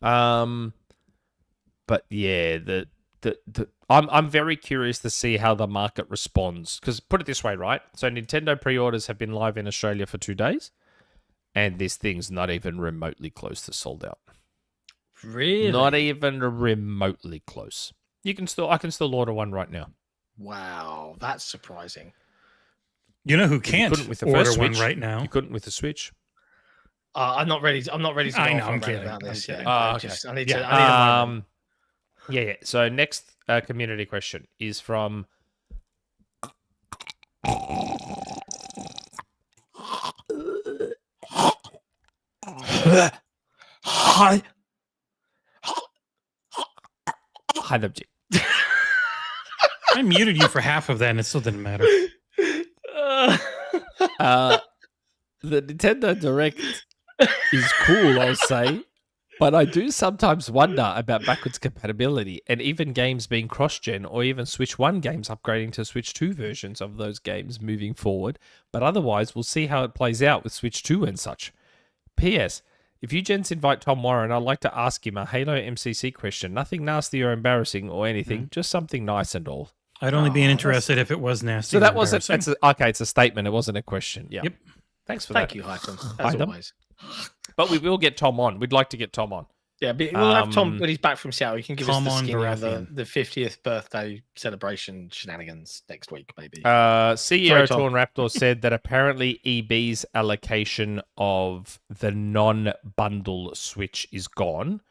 But yeah, I'm very curious to see how the market responds. Because put it this way, right? So Nintendo pre-orders have been live in Australia for 2 days, and this thing's not even remotely close to sold out. Really? Not even remotely close. I can still order one right now. Wow, that's surprising. You know who can't with the order first one Switch. right now? You couldn't with the Switch. I'm not ready. I'm not ready to go I know, off on I'm a rant kidding, about I'm this. kidding. Yeah, Okay. I need to. I need a moment. Yeah. So next community question is from Hytham. I muted you for half of that, and it still didn't matter. The Nintendo Direct is cool, I'll say, but I do sometimes wonder about backwards compatibility and even games being cross-gen or even Switch 1 games upgrading to Switch 2 versions of those games moving forward. But otherwise, we'll see how it plays out with Switch 2 and such. P.S. If you gents invite Tom Warren, I'd like to ask him a Halo MCC question. Nothing nasty or embarrassing or anything, just something nice and all. I'd only be interested if it was nasty. So or that wasn't... embarrassing. It's a statement. It wasn't a question. Yeah. Yep. Thanks for Thank that. you, Hytham. As Hytham? always. But we will get Tom on. We'd like to get Tom on. Yeah, but we'll have Tom when he's back from Seattle. He can give Tom us the on skinny on Varathian. the 50th birthday celebration shenanigans next week, maybe. CEO Sorry, Tom. Torn Raptor said that apparently EB's allocation of the non-bundle Switch is gone.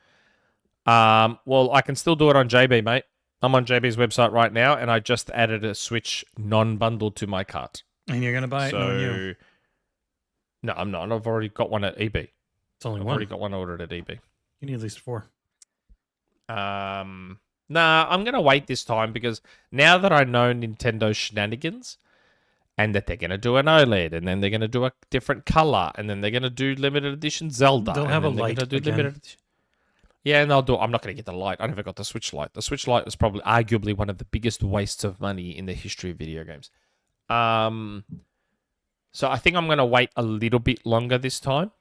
Well, I can still do it on JB, mate. I'm on JB's website right now, and I just added a Switch non-bundle to my cart. And you're going to buy it knowing you. No, I'm not. I've already got one at EB. It's only I've one. already got one ordered at EB. You need at least 4. Nah, I'm going to wait this time because now that I know Nintendo's shenanigans and that they're going to do an OLED and then they're going to do a different color and then they're going to do limited edition Zelda. They'll and have a then they're light gonna do again. limited edition. Yeah, and they'll do. I'm not going to get the light. I never got the Switch Lite. The Switch Lite was probably arguably one of the biggest wastes of money in the history of video games. So I think I'm going to wait a little bit longer this time.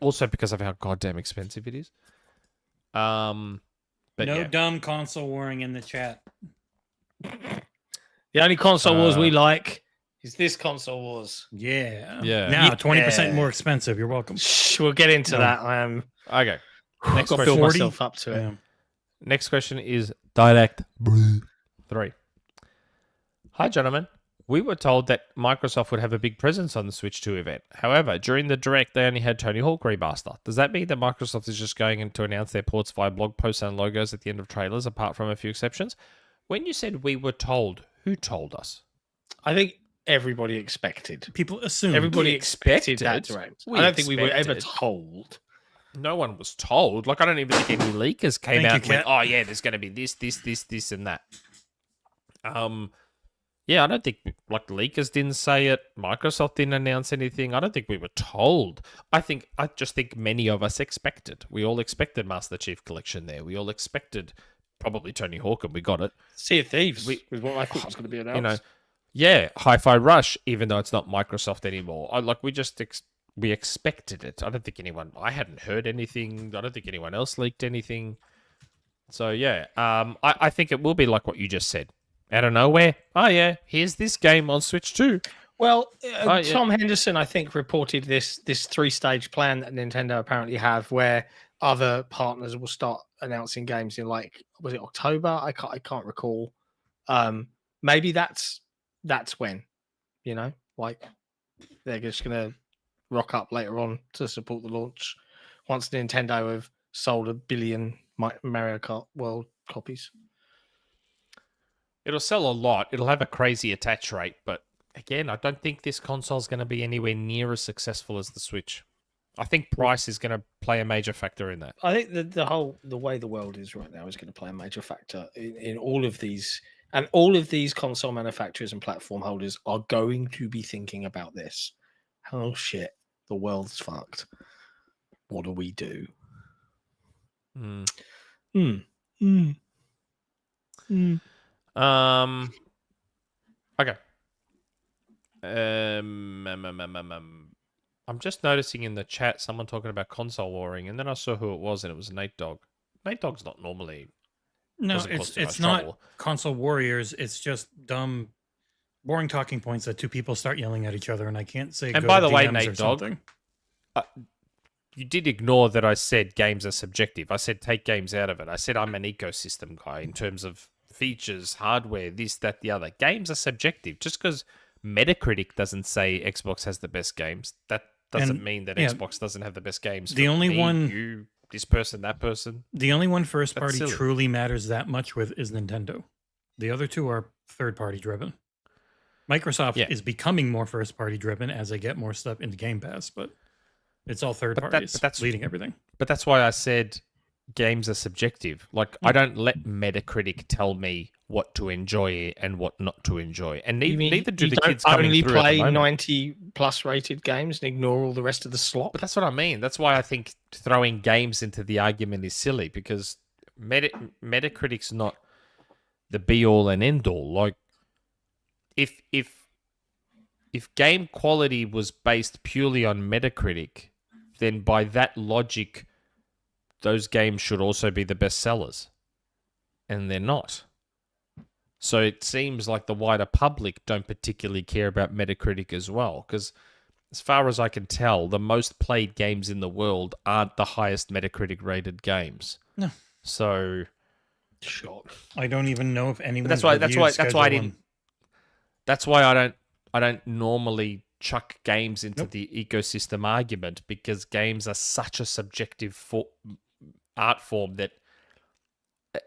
Also because of how goddamn expensive it is. But No yeah. dumb console warring in the chat. The only console wars we like is this console wars. Yeah. Yeah. Now, 20% Yeah. more expensive. You're welcome. Shh, we'll get into No. that. I am. Okay. Next Got to question. build myself up to it. Yeah. Next question is Direct 3. Hi, gentlemen. We were told that Microsoft would have a big presence on the Switch 2 event. However, during the Direct, they only had Tony Hawk Remaster. Does that mean that Microsoft is just going in to announce their ports via blog posts and logos at the end of trailers, apart from a few exceptions? When you said we were told, who told us? I think everybody expected. People assume. Everybody expected that expected. direct. We I don't think we were ever expected. told. No one was told. Like, I don't even think any leakers came Thank out you, and went, Kat. oh, yeah, there's going to be this, and that. Yeah, I don't think, like, leakers didn't say it. Microsoft didn't announce anything. I don't think we were told. I just think many of us expected. We all expected Master Chief Collection there. We all expected probably Tony Hawk, and we got it. Sea of Thieves We- was what I thought was going to be announced. You know, yeah, Hi-Fi Rush, even though it's not Microsoft anymore. We just we expected it. I don't think I hadn't heard anything. I don't think anyone else leaked anything. So yeah, I think it will be like what you just said. Out of nowhere, oh yeah, here's this game on Switch 2. Well, yeah. Tom Henderson, I think, reported this 3-stage plan that Nintendo apparently have, where other partners will start announcing games in, like, was it October? I can't recall. Maybe that's when, you know, like they're just gonna rock up later on to support the launch once Nintendo have sold 1 billion Mario Kart World copies. It'll sell a lot. It'll have a crazy attach rate, but again, I don't think this console's going to be anywhere near as successful as the Switch. I think price is going to play a major factor in that. I think the way the world is right now is going to play a major factor in all of these, and all of these console manufacturers and platform holders are going to be thinking about this. Oh shit, the world's fucked. What do we do? Okay. I'm just noticing in the chat someone talking about console warring, and then I saw who it was, and it was Nate Dogg. Nate Dogg's not normally. No, doesn't cause too it's much not trouble. console warriors. It's just dumb, boring talking points that two people start yelling at each other, and I can't say. And go by to the way, DMs Nate or Dogg, something. You did ignore that I said games are subjective. I said take games out of it. I said I'm an ecosystem guy in terms of features, hardware, this, that, the other. Games are subjective. Just because Metacritic doesn't say Xbox has the best games, that doesn't And, mean that yeah, Xbox doesn't have the best games. the for only me, one- you, this person, that person. The only one first That's party silly. truly matters that much with is Nintendo. The other two are third party driven. Microsoft Yeah. is becoming more first party driven as they get more stuff into Game Pass, but it's all third parties that's- leading everything. But that's why I said games are subjective. Like, I don't let Metacritic tell me what to enjoy and what not to enjoy. And You mean neither do you the don't kids coming only through at the play moment. 90+ rated games and ignore all the rest of the slop? But that's what I mean. That's why I think throwing games into the argument is silly, because Metacritic's not the be all and end all. Like, if game quality was based purely on Metacritic, then by that logic, those games should also be the best sellers, and they're not. So it seems like the wider public don't particularly care about Metacritic as well, because as far as I can tell, the most played games in the world aren't the highest Metacritic rated games. No. So Shock. I don't even know if anyone. that's why I didn't. That's why I don't normally chuck games into Nope. the ecosystem argument, because games are such a subjective art form that,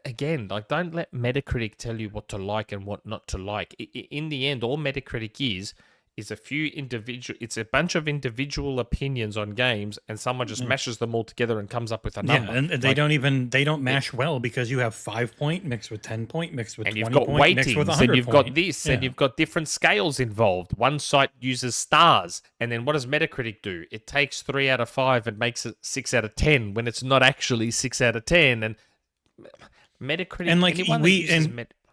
again, like, don't let Metacritic tell you what to like and what not to like. In the end, all Metacritic is a few individual. It's a bunch of individual opinions on games, and someone just mashes them all together and comes up with a number. Yeah, and they don't mash well, because you have 5 point mixed with 10 point mixed with And 20 you've got point mixed with weightings, 100 and you've point. got this, Yeah. and you've got different scales involved. One site uses stars, and then what does Metacritic do? It takes 3 out of 5 and makes it 6 out of 10 when it's not actually 6 out of 10. And Metacritic, And like anyone that uses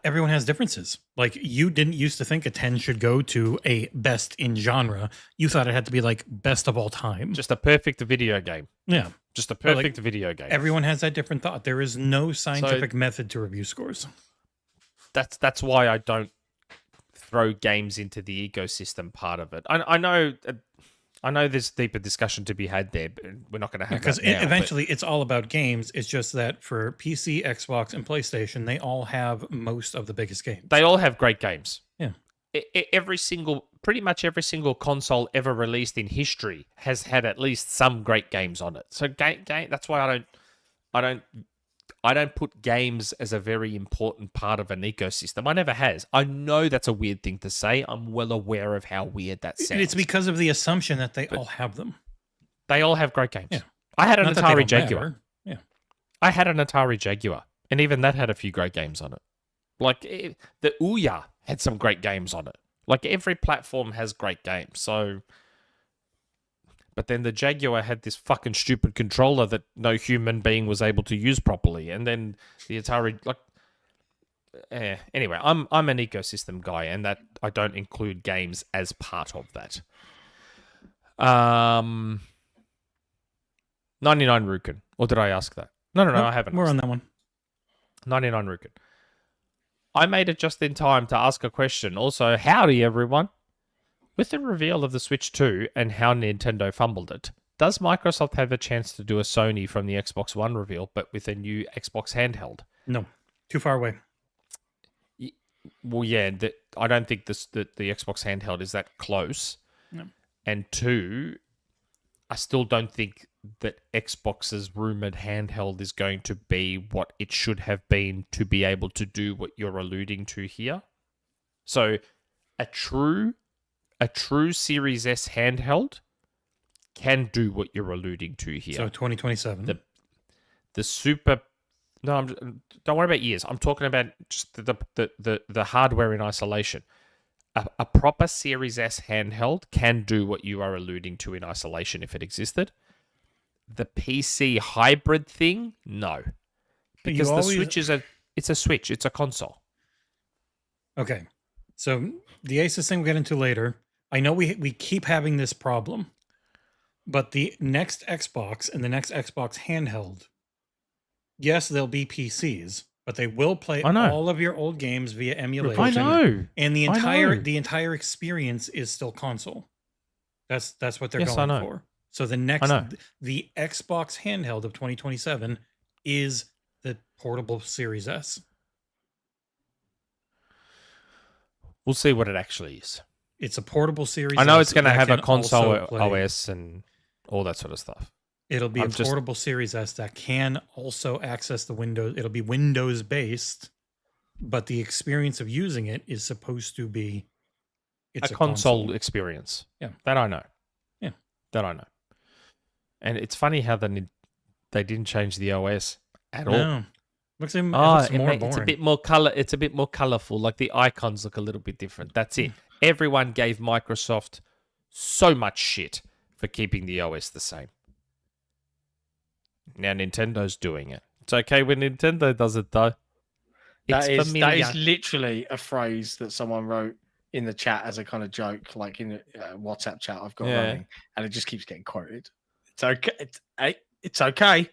everyone has differences. Like, you didn't used to think a 10 should go to a best in genre. You thought it had to be like best of all time. just a perfect video game. Yeah. Just a But, like, perfect video game. Everyone has that different thought. There is no scientific method to review scores. That's why I don't throw games into the ecosystem part of it. I know there's deeper discussion to be had there, but we're not going to have Because that now, but- eventually it's all about games. It's just that for PC, Xbox, and PlayStation, they all have most of the biggest games. they all have great games. Yeah. Pretty much every single console ever released in history has had at least some great games on it. So that's why I don't put games as a very important part of an ecosystem. I never has. I know that's a weird thing to say. I'm well aware of how weird that sounds. It's because of the assumption that they all have them. They all have great games. Yeah. I had an Not that they Atari don't Jaguar. matter. Yeah. I had an Atari Jaguar, and even that had a few great games on it. Like, the Ouya had some great games on it. Like, every platform has great games. So, but then the Jaguar had this fucking stupid controller that no human being was able to use properly, and then the Atari, like, anyway, I'm an ecosystem guy, and that I don't include games as part of that. 99 Rukin. Or did I ask that? No, Nope, I haven't. We're asked on that one. 99 Rukin. I made it just in time to ask a question. Also, howdy everyone. With the reveal of the Switch 2 and how Nintendo fumbled it, does Microsoft have a chance to do a Sony from the Xbox One reveal, but with a new Xbox handheld? No, too far away. Well, yeah, I don't think the Xbox handheld is that close. No. And 2, I still don't think that Xbox's rumored handheld is going to be what it should have been to be able to do what you're alluding to here. So, a true Series S handheld can do what you're alluding to here. So 2027. The super. No, don't worry about years. I'm talking about just the hardware in isolation. A proper Series S handheld can do what you are alluding to in isolation if it existed. The PC hybrid thing, no, But because you the always- Switch it's a Switch, it's a console. Okay. So the Asus thing we'll get into later. I know we keep having this problem, but the next Xbox and the next Xbox handheld, yes, they'll be PCs, but they will play I know. all of your old games via emulation. I know. And the I know. entire experience is still console. That's what they're Yes, I going know. for. So the the Xbox handheld of 2027 is the portable Series S. We'll see what it actually is. It's a portable series. I know S it's going to that have a can console also play- OS and all that sort of stuff. It'll be I'm a just- portable Series S that can also access the Windows. It'll be Windows based, but the experience of using it is supposed to be it's a console experience. Yeah. That I know. Yeah. That I know. And it's funny how they didn't change the OS at all. No. Looks, it looks more boring. It's a bit more color. It's a bit more colorful. Like the icons look a little bit different. That's it. Everyone gave Microsoft so much shit for keeping the OS the same. Now Nintendo's doing it. It's okay when Nintendo does it though. That It's is familiar. literally a phrase that someone wrote in the chat as a kind of joke, like in a WhatsApp chat I've got Yeah. running, and it just keeps getting quoted. It's okay. It's okay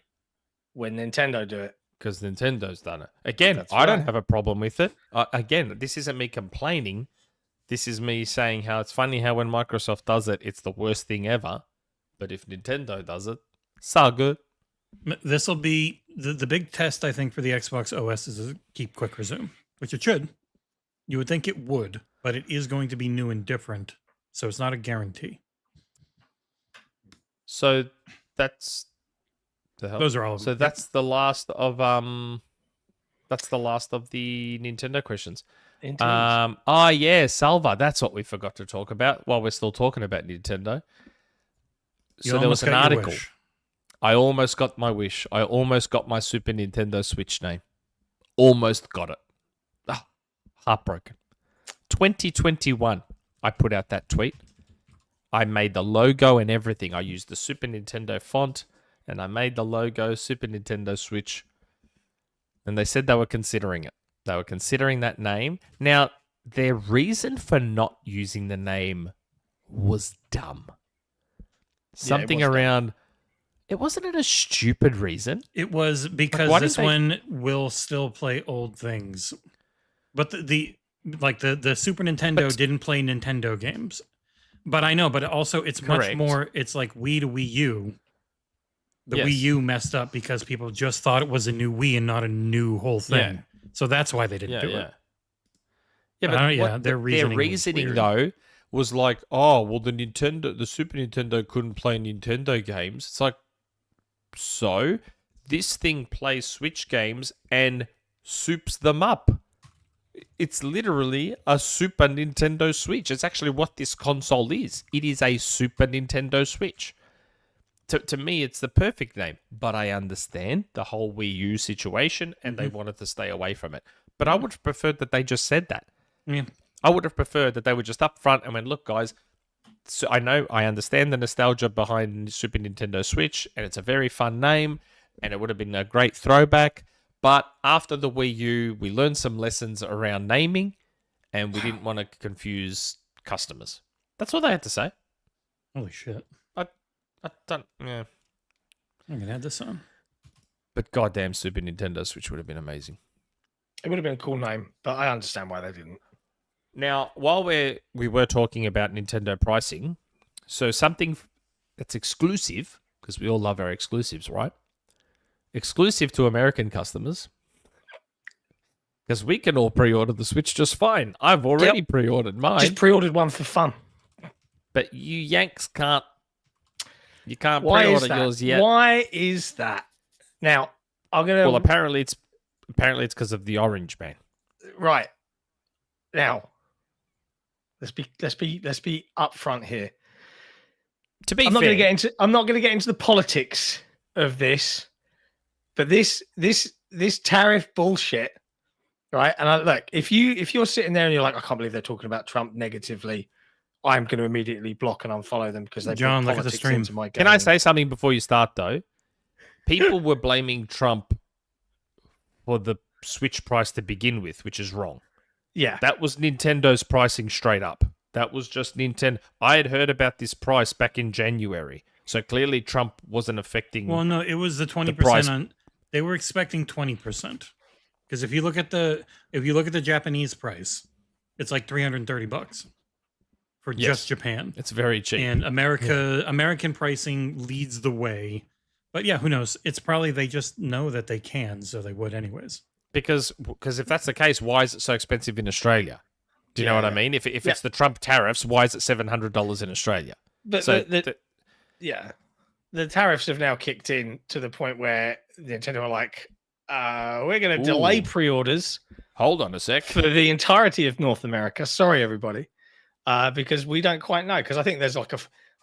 when Nintendo do it. Because Nintendo's done it. Again, That's I don't right. have a problem with it. Again, this isn't me complaining. This is me saying how it's funny how when Microsoft does it, it's the worst thing ever. But if Nintendo does it, so good. This will be the big test, I think, for the Xbox OS is to keep quick resume, which it should. You would think it would, but it is going to be new and different, so it's not a guarantee. So that's the hell. Those are all of So them. that's the last of the Nintendo questions. Indeed. Yeah, Salva. That's what we forgot to talk about while we're still talking about Nintendo. You So there was almost an got your article. wish. I almost got my wish. I almost got my Super Nintendo Switch name. Almost got it. Heartbroken. 2021. I put out that tweet. I made the logo and everything. I used the Super Nintendo font and I made the logo Super Nintendo Switch. And they said they were considering it. They were considering that name. Now, their reason for not using the name was dumb. Something was dumb. around... It wasn't a stupid reason. It was because why this didn't one will still play old things, but the Super Nintendo didn't play Nintendo games. But I know, but also it's much Correct. more. It's like Wii to Wii U. The Yes. Wii U messed up because people just thought it was a new Wii and not a new whole thing. Yeah. So that's why they didn't do it. Yeah, I but don't- yeah, what their reasoning was reasoning weird. though was like, oh, well, the Super Nintendo couldn't play Nintendo games. It's like, so this thing plays Switch games and soups them up. It's literally a Super Nintendo Switch. It's actually what this console is. It is a Super Nintendo Switch. To me, it's the perfect name, but I understand the whole Wii U situation and they wanted to stay away from it. But I would have preferred that they just said that. Yeah. I would have preferred that they were just up front and went, look, guys, so I understand the nostalgia behind Super Nintendo Switch, and it's a very fun name, and it would have been a great throwback. But after the Wii U, we learned some lessons around naming, and we didn't want to confuse customers. That's all they had to say. Holy shit! I don't, yeah. I'm gonna add this on. But goddamn, Super Nintendo Switch would have been amazing. It would have been a cool name, but I understand why they didn't. Now, while we were talking about Nintendo pricing, so something that's exclusive, because we all love our exclusives, right? Exclusive to American customers, because we can all pre-order the Switch just fine. I've already pre-ordered mine, Just pre-ordered one for fun. but you Yanks can't. You can't Why is pre-order that? yours yet. Why is that? Now, I'm gonna Well, apparently it's because of the orange man. right now. Let's be upfront here. To be I'm not fair, going to get into the politics of this, but this tariff bullshit, right? And look, if you're sitting there and you're like, I can't believe they're talking about Trump negatively, I'm going to immediately block and unfollow them because they John, put look at the politics stream. into my game. Can I say something before you start, though? People were blaming Trump for the Switch price to begin with, which is wrong. Yeah, That was Nintendo's pricing straight up. That was just Nintendo. I had heard about this price back in January. So clearly Trump wasn't affecting... Well, no, it was the 20% price- on. They were expecting 20% because if you look at the Japanese price, it's like $330 for Yes. just Japan. It's very cheap. And American pricing leads the way. But yeah, who knows? It's probably they just know that they can, so they would anyways. Because if that's the case, why is it so expensive in Australia? Do you know what I mean? If it's the Trump tariffs, why is it $700 in Australia? But So the tariffs have now kicked in to the point where Nintendo are like, we're going to delay Ooh. pre-orders hold on a sec. for the entirety of North America. Sorry, everybody, because we don't quite know. Because I think there's like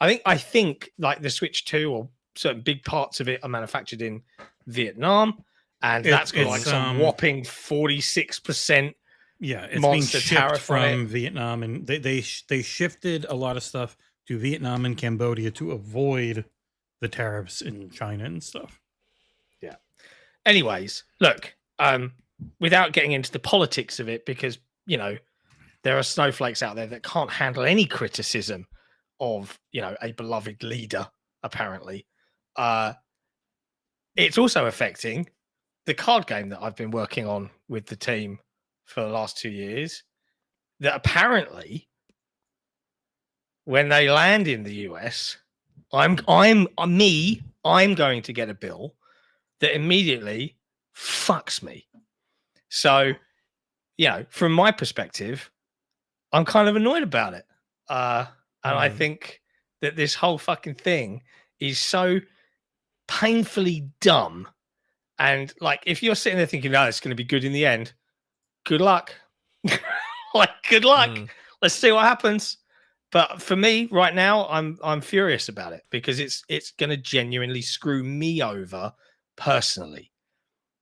I think like the Switch 2 or certain big parts of it are manufactured in Vietnam, and that's got like some whopping 46%. Yeah, it's monster being shipped tariff from Vietnam, and they shifted a lot of stuff to Vietnam and Cambodia to avoid the tariffs in China and stuff. Yeah. Anyways, look, without getting into the politics of it, because there are snowflakes out there that can't handle any criticism of a beloved leader. Apparently, it's also affecting the card game that I've been working on with the team for the last 2 years, that apparently when they land in the US, I'm going to get a bill that immediately fucks me. So, from my perspective, I'm kind of annoyed about it. And I think that this whole fucking thing is so painfully dumb. And like, if you're sitting there thinking, it's going to be good in the end, good luck. Good luck. Let's see what happens. But for me right now, I'm furious about it because it's going to genuinely screw me over personally.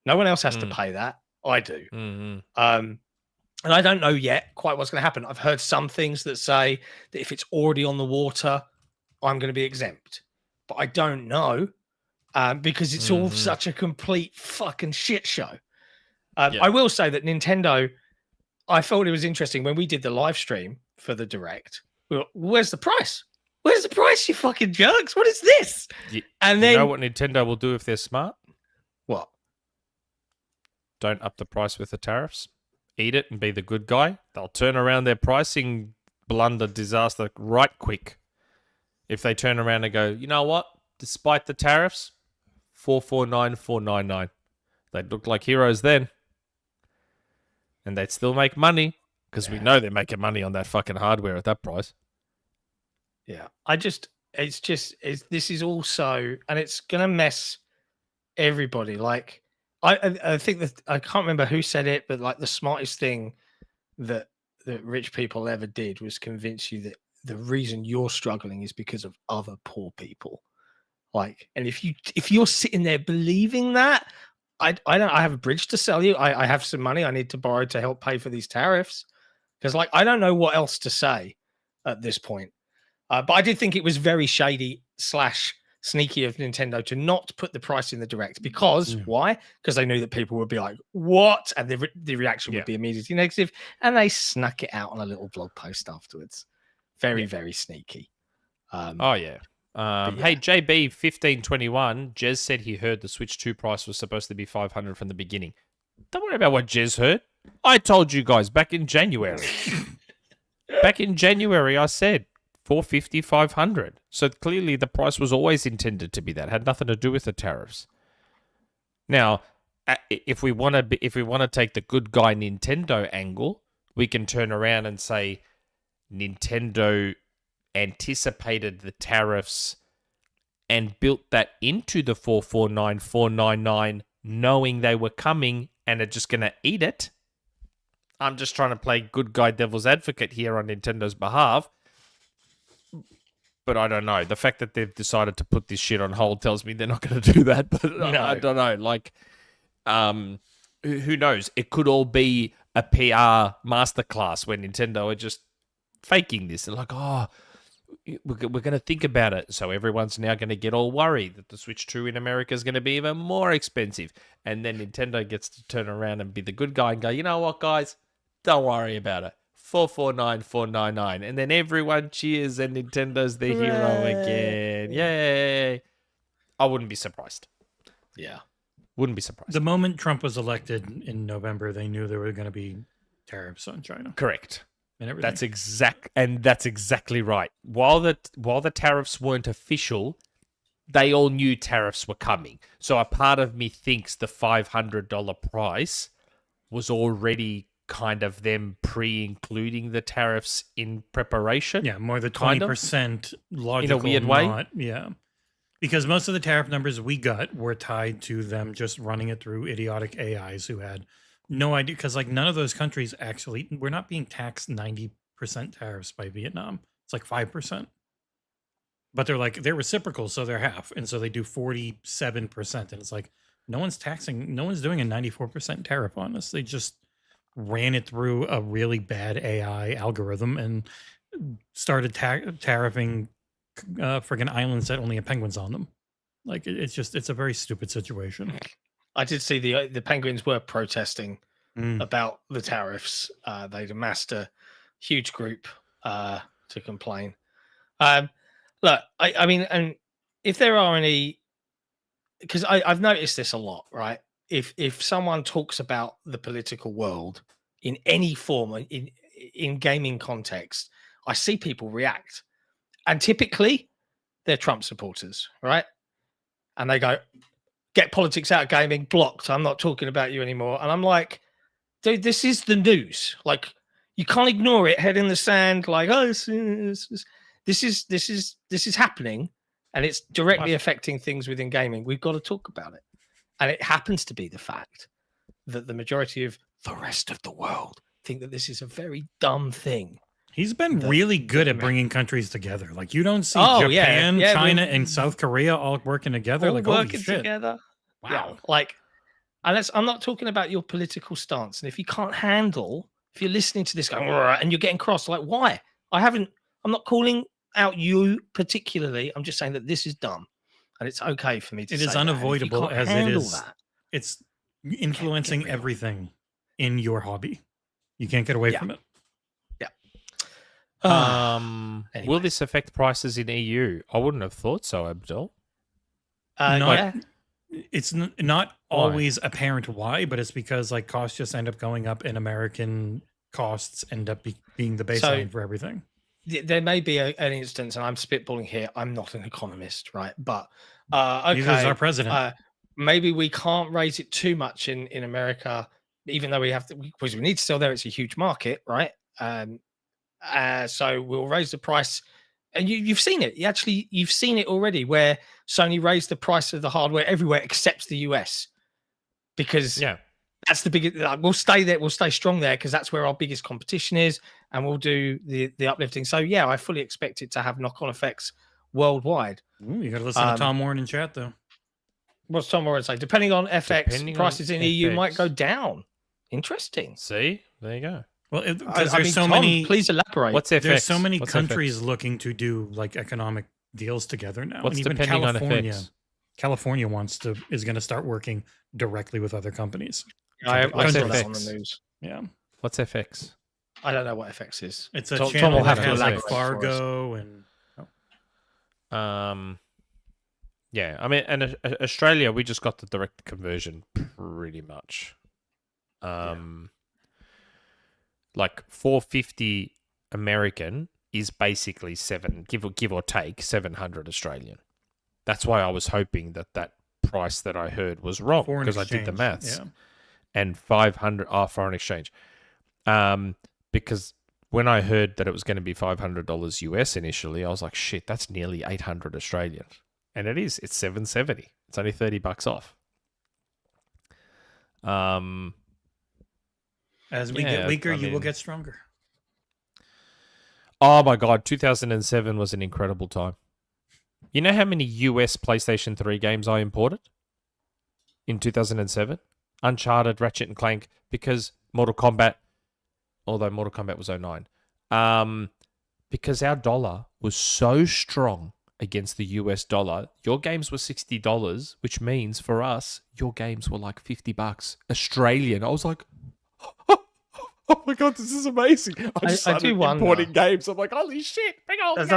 No one else has to pay that. I do. And I don't know yet quite what's going to happen. I've heard some things that say that if it's already on the water, I'm going to be exempt. But I don't know because it's all such a complete fucking shit show. I will say that Nintendo, I thought it was interesting when we did the live stream for the Direct. We were, where's the price? Where's the price, you fucking jerks? What is this? And then, you know what Nintendo will do if they're smart? What? Don't up the price with the tariffs. Eat it and be the good guy. They'll turn around their pricing blunder disaster right quick. If they turn around and go, you know what? Despite the tariffs, $449,499. They'd look like heroes then. And they'd still make money because we know they're making money on that fucking hardware at that price. Yeah. This is also, and it's going to mess everybody. Like, I think that, I can't remember who said it, but like the smartest thing that rich people ever did was convince you that the reason you're struggling is because of other poor people. Like, and if you're sitting there believing that, I have a bridge to sell you. I have some money I need to borrow to help pay for these tariffs. Because like, I don't know what else to say at this point. But I did think it was very shady / sneaky of Nintendo to not put the price in the Direct. Because why? Because they knew that people would be like, what? And the reaction would be immediately negative. And they snuck it out on a little blog post afterwards. Very, very sneaky. Hey, JB1521, Jez said he heard the Switch 2 price was supposed to be $500 from the beginning. Don't worry about what Jez heard. I told you guys back in January. I said $450, $500. So clearly the price was always intended to be that. It had nothing to do with the tariffs. Now, if we want to take the good guy Nintendo angle, we can turn around and say Nintendo anticipated the tariffs and built that into the $449, $499, knowing they were coming and are just going to eat it. I'm just trying to play good guy devil's advocate here on Nintendo's behalf. But I don't know. The fact that they've decided to put this shit on hold tells me they're not going to do that. But I don't know. Like, who knows? It could all be a PR masterclass where Nintendo are just faking this. They're like, we're going to think about it. So everyone's now going to get all worried that the Switch 2 in America is going to be even more expensive. And then Nintendo gets to turn around and be the good guy and go, you know what, guys? Don't worry about it. $449, $499. And then everyone cheers and Nintendo's the hero again. Yay. I wouldn't be surprised. Yeah. Wouldn't be surprised. The moment Trump was elected in November, they knew there were going to be tariffs on China. Correct. And everything. That's exactly right. While the tariffs weren't official, they all knew tariffs were coming. So a part of me thinks the $500 price was already kind of them pre-including the tariffs in preparation. Yeah, more than Kind of. 20% logical. weird way? Not, yeah. Because most of the tariff numbers we got were tied to them just running it through idiotic AIs who had no idea. Because like none of those countries actually, we're not being taxed 90% tariffs by Vietnam. It's like 5%. But they're reciprocal, so they're half. And so they do 47%. And it's like, no one's doing a 94% tariff on us. They just ran it through a really bad AI algorithm and started tariffing friggin' islands that only have penguins on them. Like it's a very stupid situation. I did see the penguins were protesting about the tariffs. They'd amassed a huge group to complain. Look, I mean, and if there are any, because I've noticed this a lot, right? If someone talks about the political world in any form in gaming context, I see people react. And typically, they're Trump supporters, right? And they go, get politics out of gaming, blocked. I'm not talking about you anymore. And I'm like, dude, this is the news. Like, you can't ignore it, head in the sand, like, oh, this is happening. And it's directly affecting things within gaming. We've got to talk about it. And it happens to be the fact that the majority of the rest of the world think that this is a very dumb thing. He's been really good at bringing countries together. Like you don't see Japan, China, and South Korea all working together. All like working holy shit. together. Wow. Yeah, like, and I'm not talking about your political stance. And if you can't handle, if you're listening to this going and you're getting cross, like why? I'm not calling out you particularly. I'm just saying that this is dumb, and it's okay for me to. It is unavoidable as it is. It's influencing everything in your hobby. You can't get away from it. Anyway. Will this affect prices in EU? I wouldn't have thought so, Abdul. It's not always apparent why, but it's because like costs just end up going up, and American costs end up being the baseline for everything. There may be an instance, and I'm spitballing here. I'm not an economist, right? But okay, neither is our president. Maybe we can't raise it too much in America, even though we have to, because we need to sell there. It's a huge market, right? So we'll raise the price, and you've seen it. You've seen it already, where Sony raised the price of the hardware everywhere except the US, because that's the biggest. We'll stay there. We'll stay strong there because that's where our biggest competition is, and we'll do the uplifting. So yeah, I fully expect it to have knock-on effects worldwide. You got to listen to Tom Warren in chat though. What's Tom Warren say? Depending on FX, prices in EU might go down. Interesting. See, there you go. Well, because there's so many. Please elaborate. What's FX? There's so many countries looking to do like economic deals together now. What's and even depending California, on FX? California is going to start working directly with other companies. I saw that FX? on the news. Yeah. What's FX? I don't know what FX is. It's a Tom channel will that have to has like elaborate for Fargo and. Yeah, I mean, and Australia, we just got the direct conversion pretty much. Like 450 American is basically give or take 700 Australian. That's why I was hoping that price that I heard was wrong, because I did the maths. Yeah. And 500 foreign exchange. Because when I heard that it was going to be $500 US initially, I was like, shit, that's nearly 800 Australian. And it is. It's 770. It's only $30 off. As we get weaker, you will get stronger. Oh my God, 2007 was an incredible time. You know how many US PlayStation 3 games I imported in 2007? Uncharted, Ratchet and Clank, because Mortal Kombat, although Mortal Kombat was 09, because our dollar was so strong against the US dollar. Your games were $60, which means for us, your games were like $50 Australian. I was like, oh my God, this is amazing. I do importing games. I'm like, holy shit, big old games.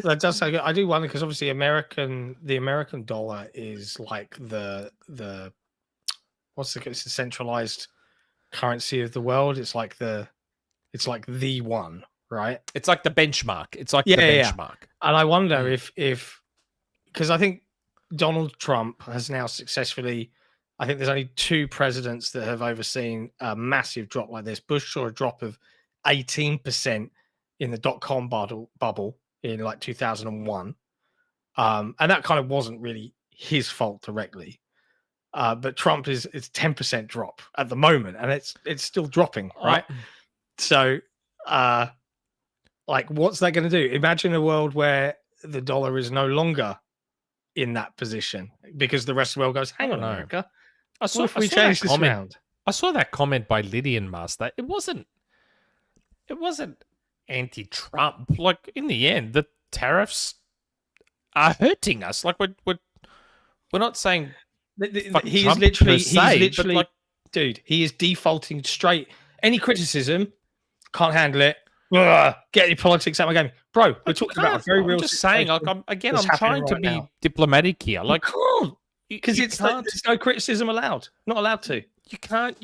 That does sound good. I do wonder because obviously the American dollar is like the it's the centralized currency of the world. It's like the one, right? It's like the benchmark. It's like the benchmark. And I wonder if because I think Donald Trump has now successfully I think there's only 2 presidents that have overseen a massive drop like this. Bush saw a drop of 18% in the .com bubble in like 2001. And that kind of wasn't really his fault directly. But Trump is 10% drop at the moment, and it's still dropping, right? So, like, what's that going to do? Imagine a world where the dollar is no longer in that position because the rest of the world goes, "Hang on, America, what if we change this round?" I saw that comment by Lydian Master. It wasn't anti-Trump. Like, in the end, the tariffs are hurting us. Like, we're not saying he's literally, like, dude, he is defaulting straight. Any criticism, can't handle it. Ugh, get your politics out of my game, bro. We're talking about a very real. I'm just saying. Like, I'm trying to be diplomatic here. Like, because there's no criticism allowed. Not allowed to. You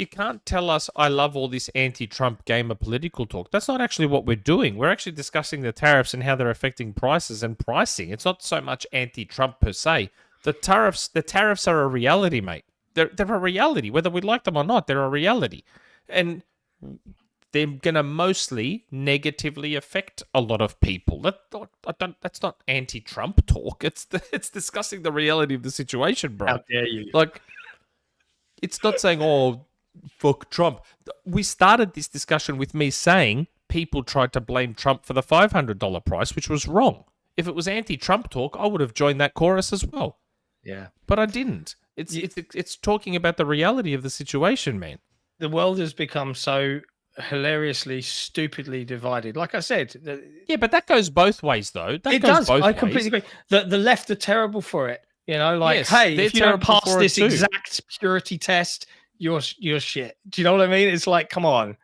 can't tell us I love all this anti-Trump gamer political talk. That's not actually what we're doing. We're actually discussing the tariffs and how they're affecting prices and pricing. It's not so much anti-Trump per se. The tariffs are a reality, mate. They're a reality, whether we like them or not. They're a reality, and they're gonna mostly negatively affect a lot of people. That's not anti-Trump talk. It's discussing the reality of the situation, bro. How dare you? Like, it's not saying, oh, fuck Trump. We started this discussion with me saying people tried to blame Trump for the $500 price, which was wrong. If it was anti-Trump talk, I would have joined that chorus as well. Yeah. But I didn't. It's talking about the reality of the situation, man. The world has become so hilariously, stupidly divided. Like I said. Yeah, but that goes both ways, though. It does. I completely agree. The left are terrible for it. You know, like, yes, hey, if you don't pass this exact purity test, you're shit. Do you know what I mean? It's like, come on.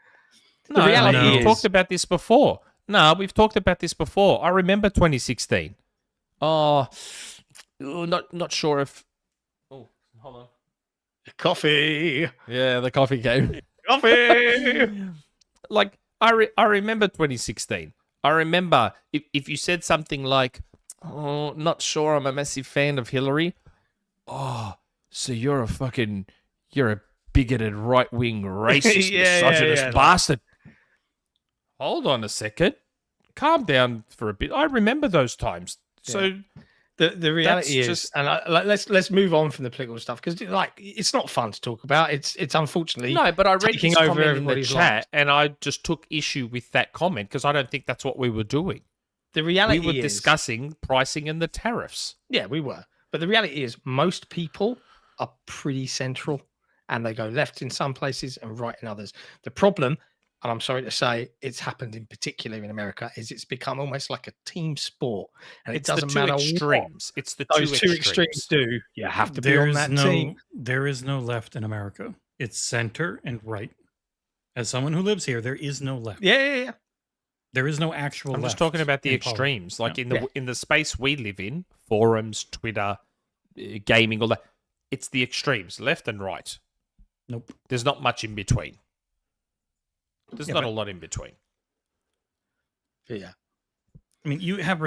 The reality is... We've talked about this before. No, we've talked about this before. I remember 2016. Oh, not sure if... Oh, hold on. Coffee. Yeah, the coffee came. Coffee. Like, I remember 2016. I remember if you said something like, oh, not sure I'm a massive fan of Hillary. Oh, so you're a bigoted right-wing racist, misogynist bastard. Hold on a second. Calm down for a bit. I remember those times. So the reality is, and let's move on from the political stuff because, like, it's not fun to talk about. It's unfortunately but I read his over comment in the chat lives. and I just took issue with that comment because I don't think that's what we were doing. The reality we were discussing pricing and the tariffs. Yeah, we were. But the reality is most people are pretty central and they go left in some places and right in others. The problem, and I'm sorry to say, it's happened in particular in America, is it's become almost like a team sport. And it doesn't matter extremes. What it's the those two extremes do. You have to be on that team. There is no left in America. It's center and right. As someone who lives here, there is no left. Yeah. There is no actual I'm left. just talking about the extremes. Like in the space we live in, forums, Twitter, gaming, all that. It's the extremes, left and right. Nope. There's not much in between. There's not a lot in between. Yeah. I mean, you have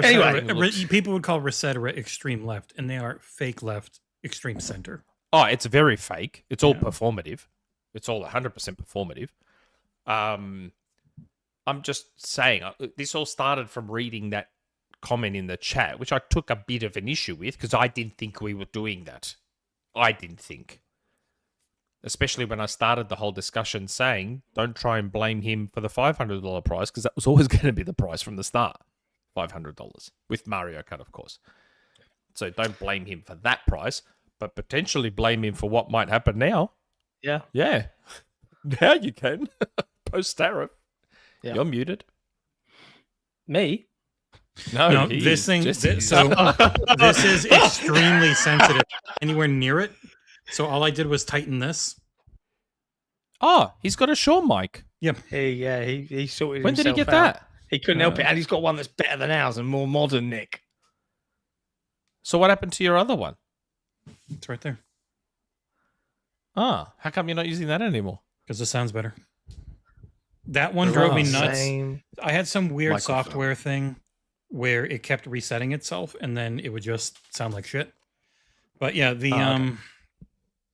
people would call Resetera extreme left, and they are fake left, extreme center. Oh, it's very fake. It's all performative. It's all 100% performative. I'm just saying, this all started from reading that comment in the chat, which I took a bit of an issue with because I didn't think we were doing that. I didn't think. Especially when I started the whole discussion saying, don't try and blame him for the $500 price because that was always going to be the price from the start. $500 with Mario Kart, of course. So don't blame him for that price, but potentially blame him for what might happen now. Yeah. Yeah. Now you can. Post-tariff. Yeah. You're muted. Me? No, this is extremely sensitive. Anywhere near it. So all I did was tighten this. Oh, he's got a Shaw mic. Yep. He sorted When did he himself get out. that? He couldn't help it, and he's got one that's better than ours and more modern, Nick. So what happened to your other one? It's right there. Ah, how come you're not using that anymore? Because it sounds better. That one drove me nuts. Same. I had some weird Microphone. software thing where it kept resetting itself, and then it would just sound like shit. But yeah,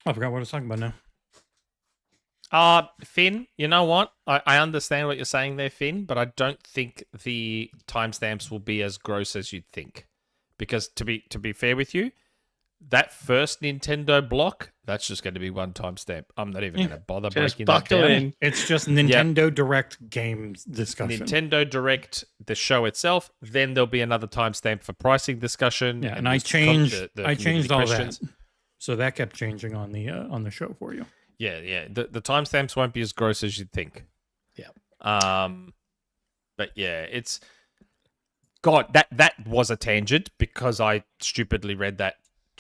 I forgot what I was talking about now. Finn, you know what? I understand what you're saying there, Finn, but I don't think the timestamps will be as gross as you'd think. Because to be fair with you, that first Nintendo block, that's just going to be one timestamp. I'm not even going to bother breaking that down. It's just Nintendo Direct games discussion. Nintendo Direct, the show itself, then there'll be another timestamp for pricing discussion. Yeah, and I changed the I changed all questions. that. So that kept changing on the show for you. Yeah. The timestamps won't be as gross as you'd think. Yeah. But yeah, it's God, that was a tangent because I stupidly read that.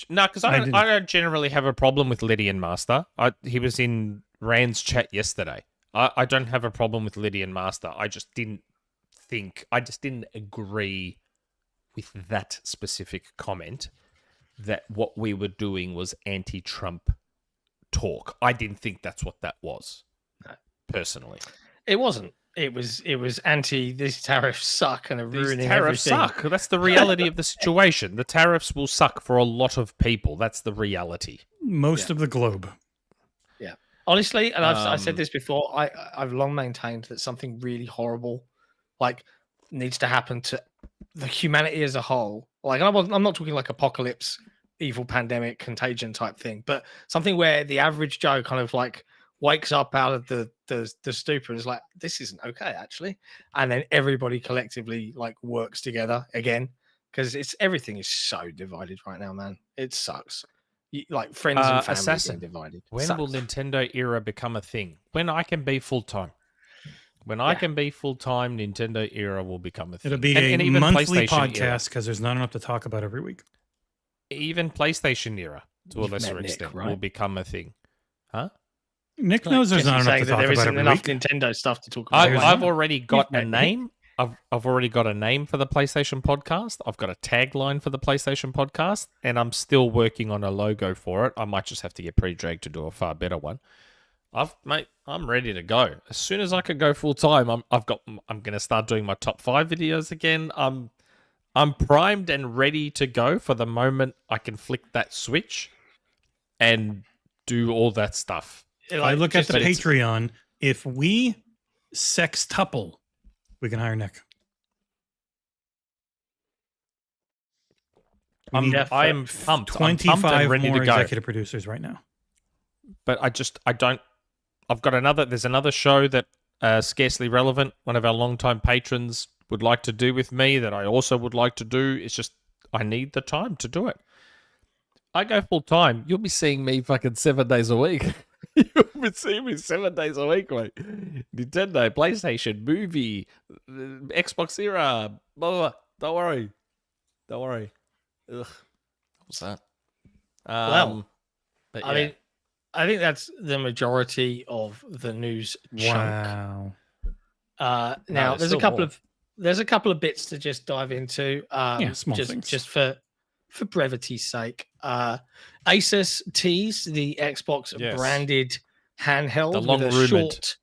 No, because I don't generally have a problem with Lydian Master. He was in Rand's chat yesterday. I don't have a problem with Lydian Master. I just didn't agree with that specific comment that what we were doing was anti-Trump talk. I didn't think that's what that was. No. Personally. It wasn't. It was anti. These tariffs suck and are ruining These tariffs everything. suck. That's the reality of the situation. The tariffs will suck for a lot of people. That's the reality. Most of the globe. Yeah. Honestly, and I've said this before, I've long maintained that something really horrible needs to happen to the humanity as a whole. I'm not talking like apocalypse, evil pandemic, contagion type thing, but something where the average Joe kind of wakes up out of the stupor and is like, this isn't okay, actually. And then everybody collectively works together again, because everything is so divided right now, man. It sucks. Friends and family Assassin, are divided. When will Nintendo Era become a thing? When I can be full-time. When I can be full-time, Nintendo Era will become a thing. It'll be and a even monthly PlayStation podcast because there's not enough to talk about every week. Even PlayStation Era, to a You've lesser met Nick, extent, right? will become a thing. Huh? Nick knows there's not enough saying to that talk there about isn't every enough week. Nintendo stuff to talk about. I've already got a met Nick. name. I've already got a name for the PlayStation podcast. I've got a tagline for the PlayStation podcast, and I'm still working on a logo for it. I might just have to get pre-dragged to do a far better one. I'm ready to go. As soon as I can go full time, I'm going to start doing my top 5 videos again. I'm primed and ready to go for the moment I can flick that switch and do all that stuff. I look at the but it's- Patreon. If we sextuple, we can hire Nick. We need I am pumped. I'm pumped 25 and ready more to go. executive producers right now. But I've got there's another show that Scarcely Relevant, one of our longtime patrons, would like to do with me that I also would like to do. It's just, I need the time to do it. I go full time. You'll be seeing me fucking 7 days a week. You'll be seeing me 7 days a week, mate. Nintendo, PlayStation, movie, XboxEra, blah, blah, blah. Don't worry. Ugh. What's that? But I mean, I think that's the majority of the news chunk. Wow. Now there's there's still a couple of bits to just dive into. Small things. Just for brevity's sake. ASUS teased the Xbox Yes. branded handheld The with a long-rumored. short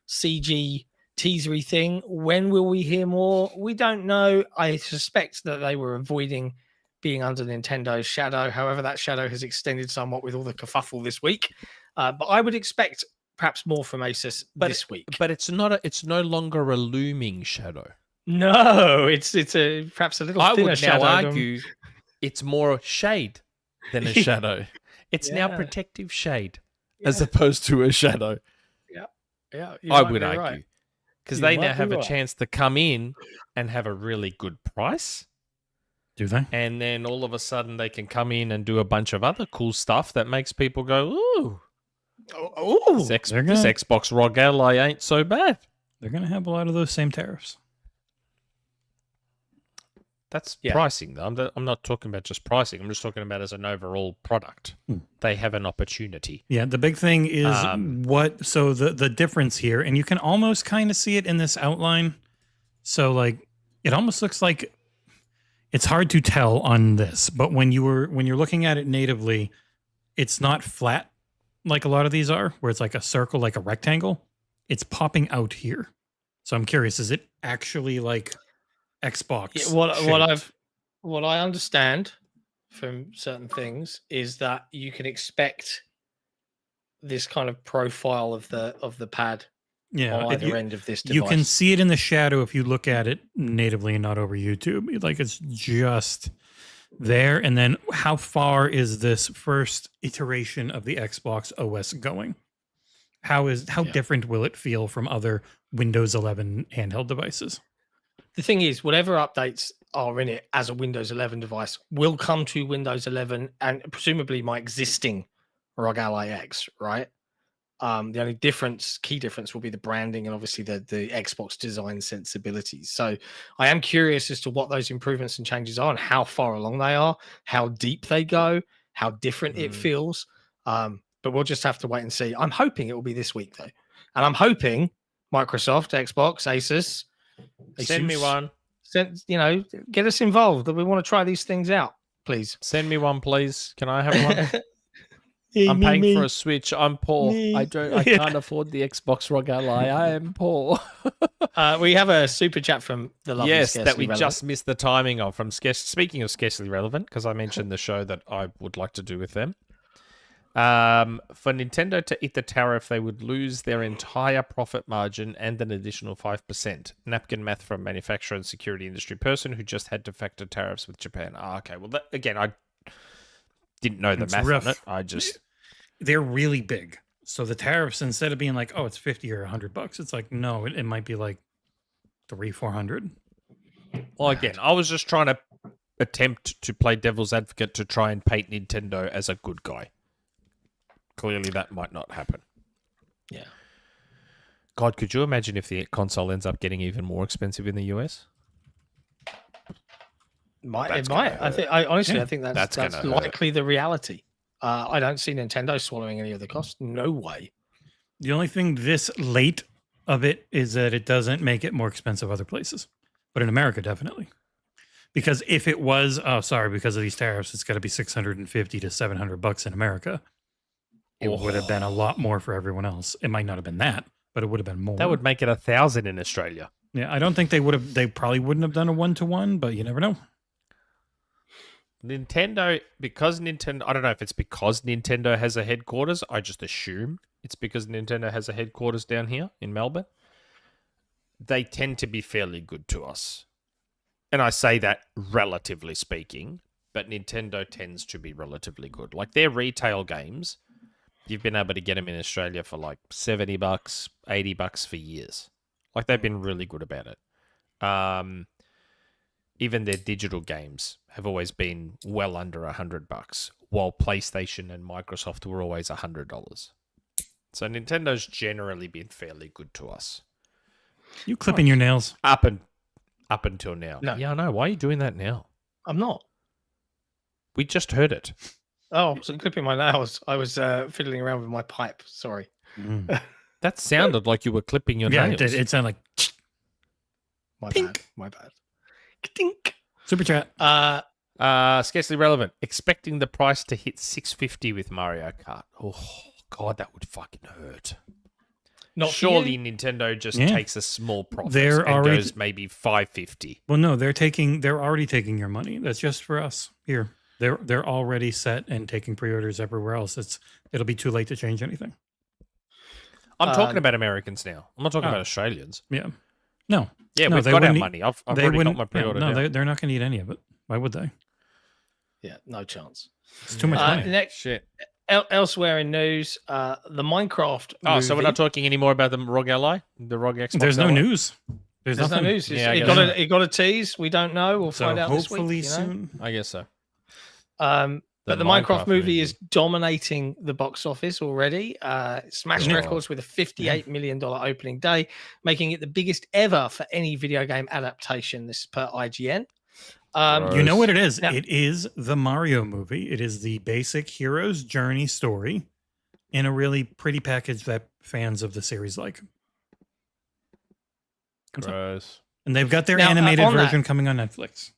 CG teasery thing. When will we hear more? We don't know. I suspect that they were avoiding being under Nintendo's shadow. However, that shadow has extended somewhat with all the kerfuffle this week. But I would expect perhaps more from ASUS this week. But it's no longer a looming shadow. No, it's perhaps a little I thinner would shadow. now than- argue it's more shade than a shadow. It's now Yeah. protective shade as opposed to a shadow. Yeah, you I might would be argue. right. Because You they might now be have a right. chance to come in and have a really good price. Do they? And then all of a sudden they can come in and do a bunch of other cool stuff that makes people go, ooh, Oh, this they're gonna- Xbox ROG Ally ain't so bad. They're going to have a lot of those same tariffs. That's Yeah. pricing, though. I'm not talking about just pricing. I'm just talking about as an overall product. They have an opportunity. Yeah, the big thing is so the difference here, and you can almost kind of see it in this outline. So it almost looks like it's hard to tell on this, but when you're looking at it natively, it's not flat like a lot of these are, where it's like a circle, like a rectangle. It's popping out here. So I'm curious, is it actually like Xbox? Yeah, what I understand from certain things is that you can expect this kind of profile of the pad Yeah, on either end of this device. you can see it in the shadow if you look at it natively and not over YouTube. Like it's just there. And then how far is this first iteration of the Xbox OS going? How different will it feel from other Windows 11 handheld devices? The thing is, whatever updates are in it as a Windows 11 device will come to Windows 11 and presumably my existing ROG Ally X, right? The only key difference will be the branding and obviously the Xbox design sensibilities. So I am curious as to what those improvements and changes are and how far along they are, how deep they go, how different it feels. But we'll just have to wait and see. I'm hoping it will be this week though. And I'm hoping Microsoft, Xbox, ASUS, Send me one. Get us involved. We want to try these things out, please. Send me one, please. Can I have one? I'm paying for a Switch. I'm poor. I can't afford the Xbox ROG Ally. I am poor. We have a super chat from the lovely Yes, Scarcely that we Relevant. just missed the timing of. Speaking of Scarcely Relevant, because I mentioned the show that I would like to do with them. For Nintendo to eat the tariff, they would lose their entire profit margin and an additional 5%. Napkin math from manufacturer and security industry person who just had to factor tariffs with Japan. Okay. Well, again, I didn't know the math on it. I just... They're really big. So the tariffs, instead of being like, oh, it's 50 or $100, it's like, no, it might be like $300-400. Well, again, I was just trying to attempt to play devil's advocate to try and paint Nintendo as a good guy. Clearly, that might not happen. Yeah. God, could you imagine if the console ends up getting even more expensive in the US? It might. I think that's likely the reality. I don't see Nintendo swallowing any of the costs. No way. The only thing this late of it is that it doesn't make it more expensive other places. But in America, definitely. Because if it was, because of these tariffs, it's got to be $650 to $700 in America. It would have been a lot more for everyone else. It might not have been that, but it would have been more. That would make it 1,000 in Australia. Yeah, I don't think they would have. They probably wouldn't have done a 1-to-1, but you never know. Nintendo, I don't know if it's because Nintendo has a headquarters. I just assume it's because Nintendo has a headquarters down here in Melbourne. They tend to be fairly good to us. And I say that relatively speaking, but Nintendo tends to be relatively good. Like their retail games, you've been able to get them in Australia for like $70, $80 for years. Like they've been really good about it. Even their digital games have always been well under $100, while PlayStation and Microsoft were always $100. So Nintendo's generally been fairly good to us. You clipping your nails? Up until now. No. Yeah, I know. Why are you doing that now? I'm not. We just heard it. Oh, I wasn't clipping my nails. I was fiddling around with my pipe. Sorry. That sounded like you were clipping your nails. Yeah, it sounded like... My bad. Tink. Super chat. Scarcely Relevant. Expecting the price to hit $650 with Mario Kart. Oh, God, that would fucking hurt. Surely Nintendo just takes a small profit and goes maybe $550. Well, no, they're already taking your money. That's just for us here. They're already set and taking pre-orders everywhere else. It'll be too late to change anything. I'm talking about Americans now. I'm not talking about Australians. Yeah. No. Yeah, we've got our money. I've already got my pre-order. They're not going to eat any of it. Why would they? Yeah, no chance. It's too much money. Next, shit. Elsewhere in news, the Minecraft movie. So we're not talking anymore about the ROG Ally? The ROG Xbox There's no Ally? news. There's no nothing. news. Yeah, it got a tease. We don't know. We'll So find out this week. hopefully soon. I guess so. But the Minecraft movie is dominating the box office already. Smashed records with a $58 million opening day, making it the biggest ever for any video game adaptation. This is per IGN. You know what it is? Now- It is the Mario movie. It is the basic hero's journey story in a really pretty package that fans of the series like. Gross. And they've got their Now, animated on that- version coming on Netflix.